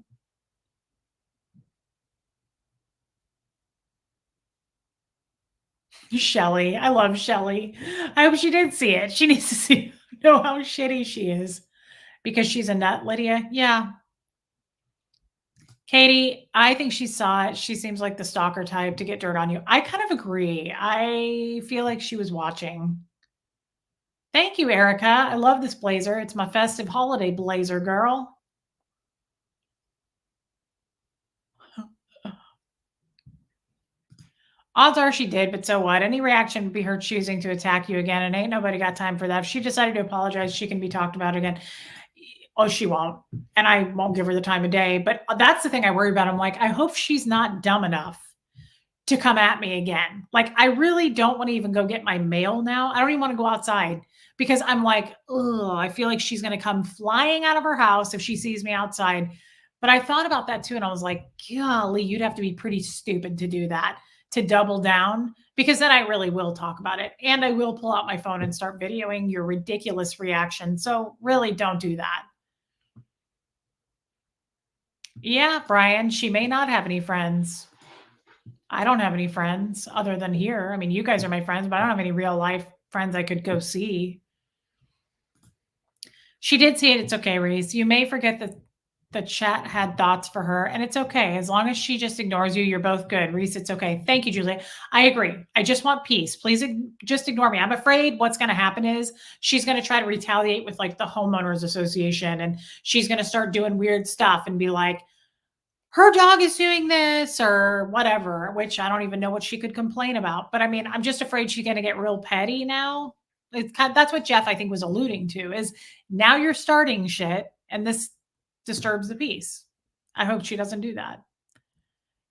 Shelly. I love Shelly. I hope she did see it. She needs to know how shitty she is because she's a nut, Lydia. Yeah. Katie, I think she saw it. She seems like the stalker type to get dirt on you. I kind of agree. I feel like she was watching. Thank you, Erica. I love this blazer. It's my festive holiday blazer, girl. Odds are she did, but so what? Any reaction would be her choosing to attack you again, and ain't nobody got time for that. If she decided to apologize, she can be talked about again. Oh, she won't. And I won't give her the time of day. But that's the thing I worry about. I'm like, I hope she's not dumb enough to come at me again. Like, I really don't want to even go get my mail now. I don't even want to go outside because I'm like, oh, I feel like she's going to come flying out of her house if she sees me outside. But I thought about that too. And I was like, golly, you'd have to be pretty stupid to do that, to double down, because then I really will talk about it. And I will pull out my phone and start videoing your ridiculous reaction. So really don't do that. Yeah, Brian, she may not have any friends. I don't have any friends other than here. I mean, you guys are my friends, but I don't have any real life friends I could go see. She did see it. It's okay, Reese. You may forget that the chat had thoughts for her, and it's okay. As long as she just ignores you, you're both good. Reese, it's okay. Thank you, Julia. I agree. I just want peace. Please just ignore me. I'm afraid what's going to happen is she's going to try to retaliate with like the homeowners association, and she's going to start doing weird stuff and be like, her dog is doing this or whatever, which I don't even know what she could complain about. But I mean, I'm just afraid she's going to get real petty now. That's what Jeff, I think, was alluding to, is now you're starting shit and this disturbs the peace. I hope she doesn't do that.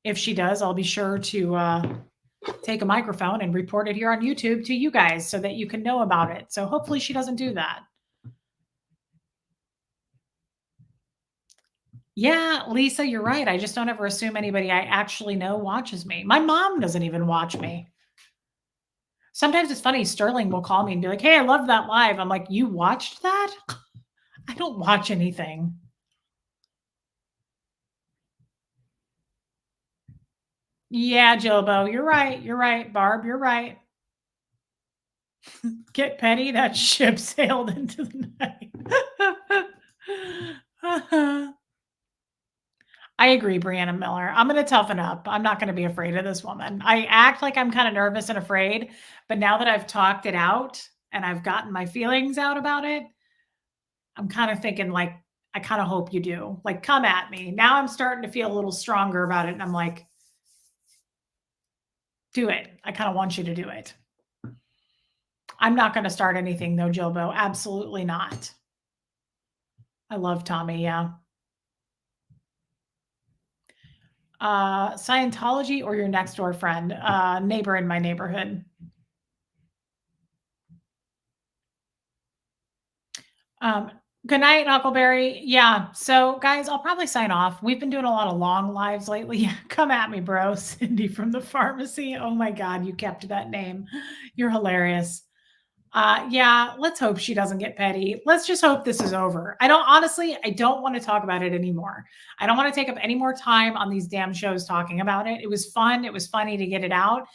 If she does, I'll be sure to take a microphone and report it here on YouTube to you guys so that you can know about it. So hopefully she doesn't do that. Yeah, Lisa, you're right. I just don't ever assume anybody I actually know watches me. My mom doesn't even watch me. Sometimes it's funny. Sterling will call me and be like, hey, I love that live. I'm like, you watched that? I don't watch anything. Yeah, Jobo, you're right. You're right. Barb, you're right. Get petty. That ship sailed into the night. I agree, Brianna Miller. I'm going to toughen up. I'm not going to be afraid of this woman. I act like I'm kind of nervous and afraid, but now that I've talked it out and I've gotten my feelings out about it, I'm kind of thinking like, I kind of hope you do. Like, come at me. Now I'm starting to feel a little stronger about it. And I'm like, do it. I kind of want you to do it. I'm not going to start anything though, Jobo. Absolutely not. I love Tommy. Yeah. Scientology or your next door friend, neighbor in my neighborhood. Good night, Huckleberry. Yeah. So guys, I'll probably sign off. We've been doing a lot of long lives lately. Come at me, bro. Cindy from the pharmacy. Oh my God, you kept that name. You're hilarious. Yeah, let's hope she doesn't get petty. Let's just hope this is over. I don't want to talk about it anymore. I don't want to take up any more time on these damn shows talking about it. It was fun. It was funny to get it out.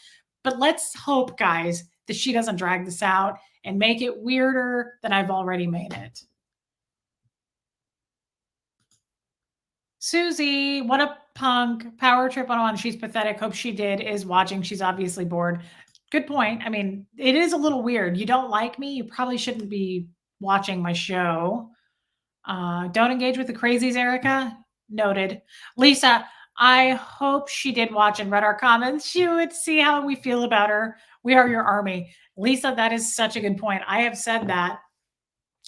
But let's hope, guys, that she doesn't drag this out and make it weirder than I've already made it. Susie, what a punk. Power Trip 101. She's pathetic. Hope she is watching. She's obviously bored. Good point. I mean, it is a little weird. You don't like me, you probably shouldn't be watching my show. Don't engage with the crazies, Erica. Noted. Lisa, I hope she did watch and read our comments. She would see how we feel about her. We are your army. Lisa, that is such a good point. I have said that.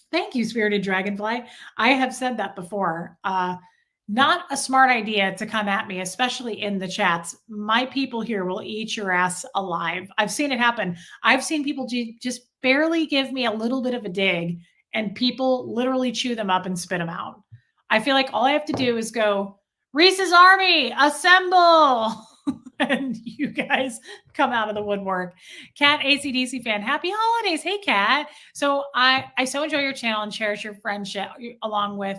Thank you, Spirited Dragonfly. I have said that before. Not a smart idea to come at me, especially in the chats. My people here will eat your ass alive. I've seen it happen. I've seen people just barely give me a little bit of a dig, and people literally chew them up and spit them out. I feel like all I have to do is go, Reese's Army, assemble! And you guys come out of the woodwork. Cat, AC/DC fan, happy holidays. Hey, Cat. So I so enjoy your channel and cherish your friendship along with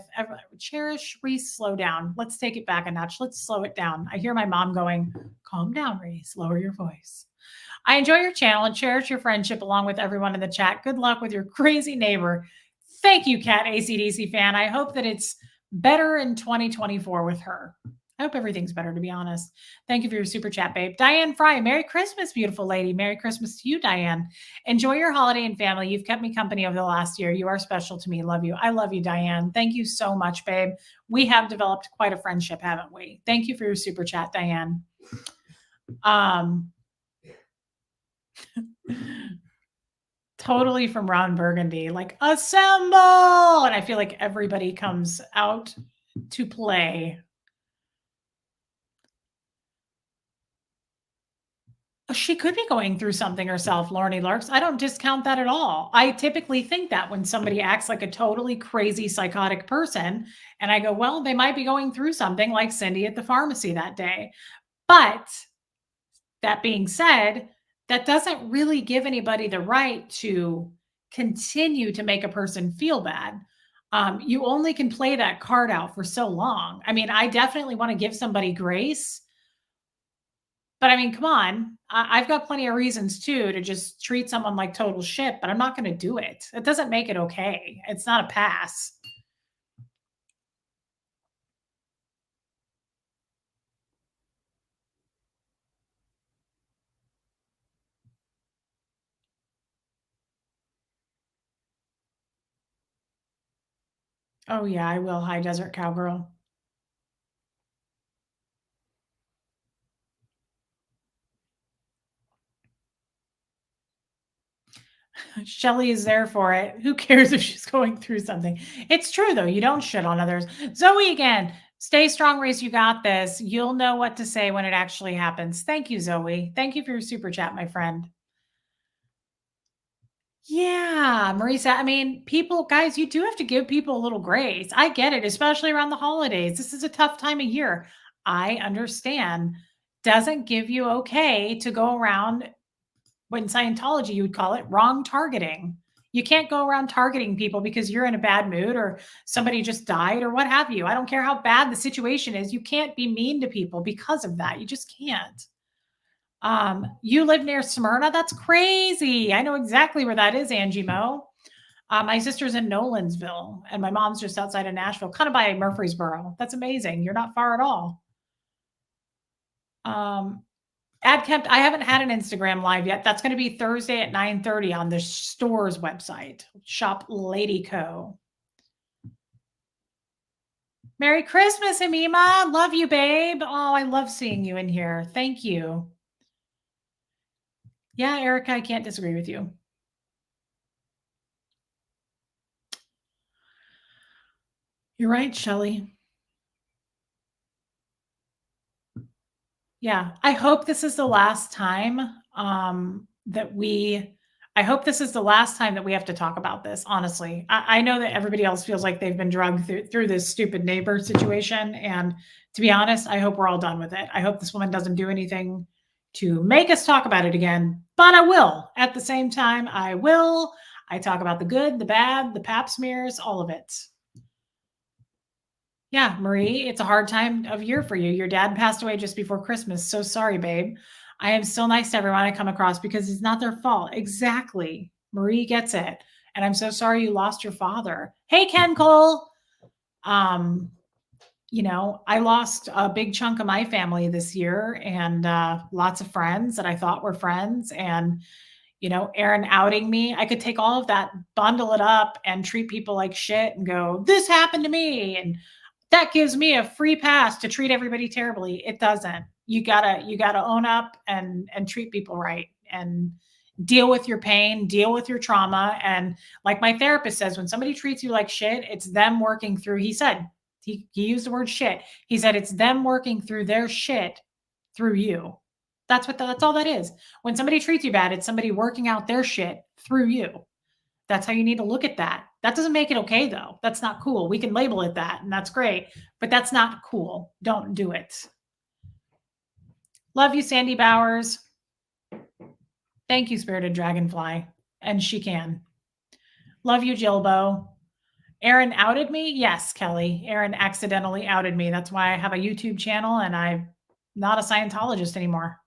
cherish, Reese, slow down. Let's take it back a notch. Let's slow it down. I hear my mom going, calm down, Reese, lower your voice. I enjoy your channel and cherish your friendship along with everyone in the chat. Good luck with your crazy neighbor. Thank you, Cat, AC/DC fan. I hope that it's better in 2024 with her. I hope everything's better, to be honest. Thank you for your super chat, babe. Diane Fry, Merry Christmas, beautiful lady. Merry Christmas to you, Diane. Enjoy your holiday and family. You've kept me company over the last year. You are special to me. Love you. I love you, Diane. Thank you so much, babe. We have developed quite a friendship, haven't we? Thank you for your super chat, Diane. Totally from Ron Burgundy, like, assemble! And I feel like everybody comes out to play. She could be going through something herself, Lorne Larks. I don't discount that at all. I typically think that when somebody acts like a totally crazy, psychotic person, and I go, well, they might be going through something like Cindy at the pharmacy that day. But that being said, that doesn't really give anybody the right to continue to make a person feel bad. You only can play that card out for so long. I mean, I definitely want to give somebody grace. But I mean, come on. I've got plenty of reasons too to just treat someone like total shit, but I'm not going to do it. It doesn't make it okay. It's not a pass. Oh yeah, I will. High Desert Cowgirl. Shelly is there for it. Who cares if she's going through something? It's true, though. You don't shit on others. Zoe again. Stay strong, Reese. You got this. You'll know what to say when it actually happens. Thank you, Zoe. Thank you for your super chat, my friend. Yeah, Marisa. I mean, people, guys, you do have to give people a little grace. I get it, especially around the holidays. This is a tough time of year. I understand. Doesn't give you okay to go around, what in Scientology you would call it, wrong targeting. You can't go around targeting people because you're in a bad mood or somebody just died or what have you. I don't care how bad the situation is. You can't be mean to people because of that. You just can't. You live near Smyrna? That's crazy. I know exactly where that is, Angie Mo. My sister's in Nolensville, and my mom's just outside of Nashville, kind of by Murfreesboro. That's amazing. You're not far at all. AdKemp, I haven't had an Instagram live yet. That's going to be Thursday at 9:30 on the store's website, Shop Lady Co. Merry Christmas, Amima. Love you, babe. Oh, I love seeing you in here. Thank you. Yeah, Erica, I can't disagree with you. You're right, Shelley. Yeah, I hope this is the last time that we have to talk about this, honestly. I know that everybody else feels like they've been drugged through this stupid neighbor situation. And to be honest, I hope we're all done with it. I hope this woman doesn't do anything to make us talk about it again, but I will. At the same time, I will. I talk about the good, the bad, the pap smears, all of it. Yeah, Marie, it's a hard time of year for you. Your dad passed away just before Christmas. So sorry, babe. I am still nice to everyone I come across because it's not their fault. Exactly. Marie gets it. And I'm so sorry you lost your father. Hey, Ken Cole. You know, I lost a big chunk of my family this year and lots of friends that I thought were friends. And, you know, Aaron outing me. I could take all of that, bundle it up and treat people like shit and go, this happened to me. And that gives me a free pass to treat everybody terribly. It doesn't. You gotta own up and treat people right and deal with your pain, deal with your trauma. And like my therapist says, when somebody treats you like shit, it's them working through, he said, he used the word shit. He said, it's them working through their shit through you. That's all that is. When somebody treats you bad, it's somebody working out their shit through you. That's how you need to look at that. That doesn't make it okay, though. That's not cool. We can label it that, and that's great, but that's not cool. Don't do it. Love you, Sandy Bowers. Thank you, Spirited Dragonfly. And she can. Love you, Jilbo. Aaron outed me? Yes, Kelly. Aaron accidentally outed me. That's why I have a YouTube channel, and I'm not a Scientologist anymore.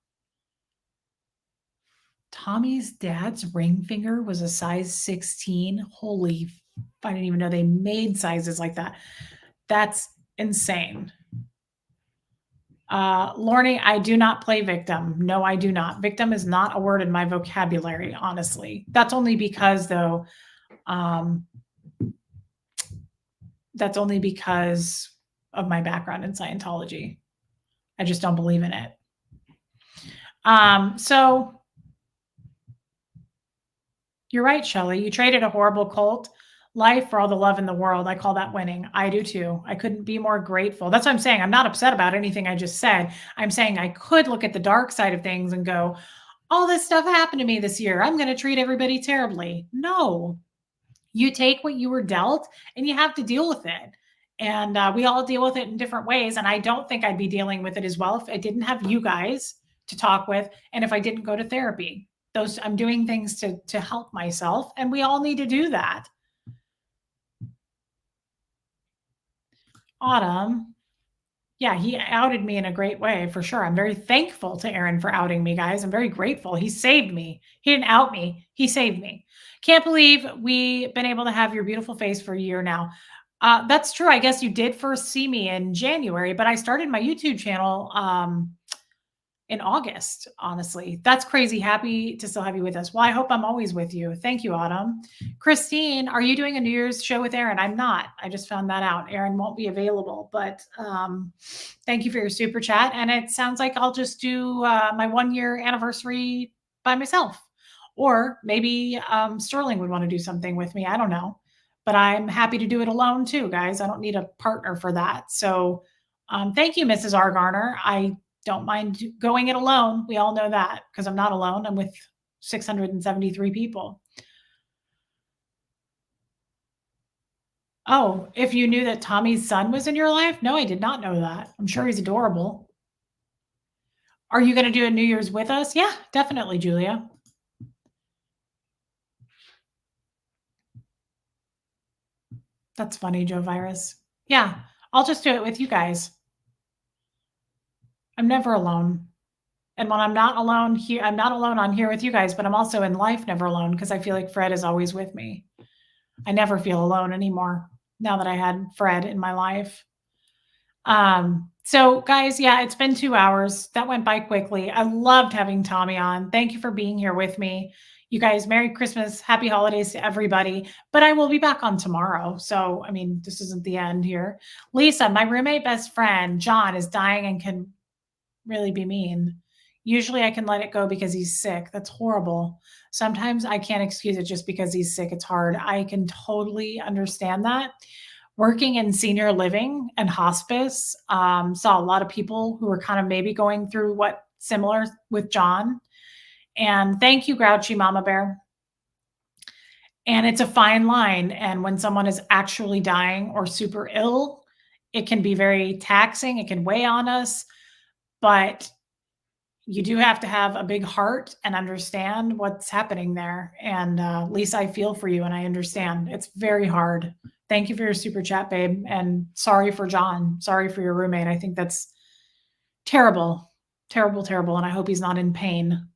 Tommy's dad's ring finger was a size 16. Holy, I didn't even know they made sizes like that. That's insane. Lorne, I do not play victim. No, I do not. Victim is not a word in my vocabulary, honestly. That's only because, though, that's only because of my background in Scientology. I just don't believe in it. So you're right, Shelley. You traded a horrible cult life for all the love in the world. I call that winning. I do too. I couldn't be more grateful. That's what I'm saying. I'm not upset about anything I just said. I'm saying I could look at the dark side of things and go, all this stuff happened to me this year. I'm going to treat everybody terribly. No, you take what you were dealt and you have to deal with it. And we all deal with it in different ways. And I don't think I'd be dealing with it as well if I didn't have you guys to talk with and if I didn't go to therapy. I'm doing things to help myself, and we all need to do that. Autumn. Yeah, he outed me in a great way, for sure. I'm very thankful to Aaron for outing me, guys. I'm very grateful. He saved me. He didn't out me. He saved me. Can't believe we've been able to have your beautiful face for a year now. That's true. I guess you did first see me in January, but I started my YouTube channel in August, honestly. That's crazy. Happy to still have you with us. Well, I hope I'm always with you. Thank you, Autumn. Christine, are you doing a New Year's show with Aaron? I'm not. I just found that out. Aaron won't be available, but thank you for your super chat. And it sounds like I'll just do my 1-year anniversary by myself. Or maybe Sterling would want to do something with me. I don't know. But I'm happy to do it alone too, guys. I don't need a partner for that. So Thank you, Mrs. R. Garner. I don't mind going it alone. We all know that because I'm not alone. I'm with 673 people. Oh, if you knew that Tommy's son was in your life? No, I did not know that. I'm sure he's adorable. Are you going to do a New Year's with us? Yeah, definitely, Julia. That's funny, Joe Virus. Yeah, I'll just do it with you guys. I'm never alone. And when I'm not alone here, I'm not alone on here with you guys, but I'm also in life never alone because I feel like Fred is always with me. I never feel alone anymore now that I had Fred in my life. So guys, yeah, it's been 2 hours. That went by quickly. I loved having Tommy on. Thank you for being here with me. You guys, Merry Christmas, Happy Holidays to everybody. But I will be back on tomorrow. So, I mean, this isn't the end here. Lisa, my roommate best friend, John, is dying and can really be mean. Usually I can let it go because he's sick. That's horrible. Sometimes I can't excuse it just because he's sick. It's hard. I can totally understand that. Working in senior living and hospice, saw a lot of people who were kind of maybe going through what similar with John. And thank you, Grouchy Mama Bear. And it's a fine line. And when someone is actually dying or super ill, it can be very taxing. It can weigh on us. But you do have to have a big heart and understand what's happening there. And Lisa, I feel for you and I understand. It's very hard. Thank you for your super chat, babe. And sorry for John. Sorry for your roommate. I think that's terrible, terrible, terrible. And I hope he's not in pain.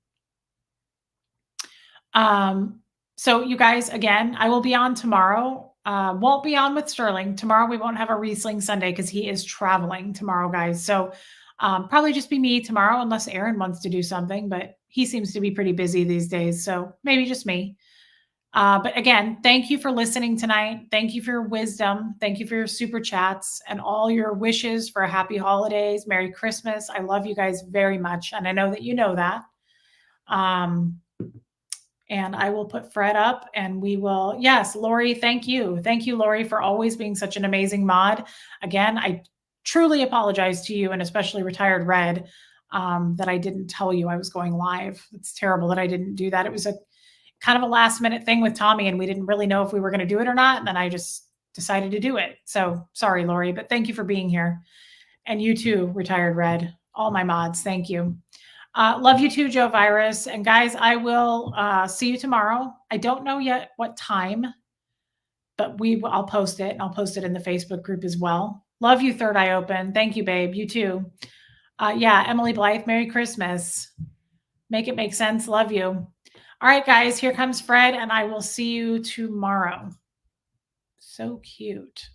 So you guys, again, I will be on tomorrow. Won't be on with Sterling. Tomorrow we won't have a Riesling Sunday because he is traveling tomorrow, guys. So probably just be me tomorrow unless Aaron wants to do something, but he seems to be pretty busy these days. So maybe just me. But again, thank you for listening tonight. Thank you for your wisdom. Thank you for your super chats and all your wishes for a happy holidays. Merry Christmas. I love you guys very much. And I know that you know that. And I will put Fred up and we will. Yes, Lori, thank you. Thank you, Lori, for always being such an amazing mod. Again, I truly apologize to you and especially Retired Red that I didn't tell you I was going live. It's terrible that I didn't do that. It was a kind of a last minute thing with Tommy and we didn't really know if we were going to do it or not. And then I just decided to do it. So sorry, Lori, but thank you for being here. And you too, Retired Red, all my mods. Thank you. Love you too, Joe Virus. And guys, I will see you tomorrow. I don't know yet what time, but I'll post it and I'll post it in the Facebook group as well. Love you, Third Eye Open. Thank you, babe. You too. Yeah, Emily Blythe, Merry Christmas. Make it make sense. Love you. All right, guys, here comes Fred, and I will see you tomorrow. So cute.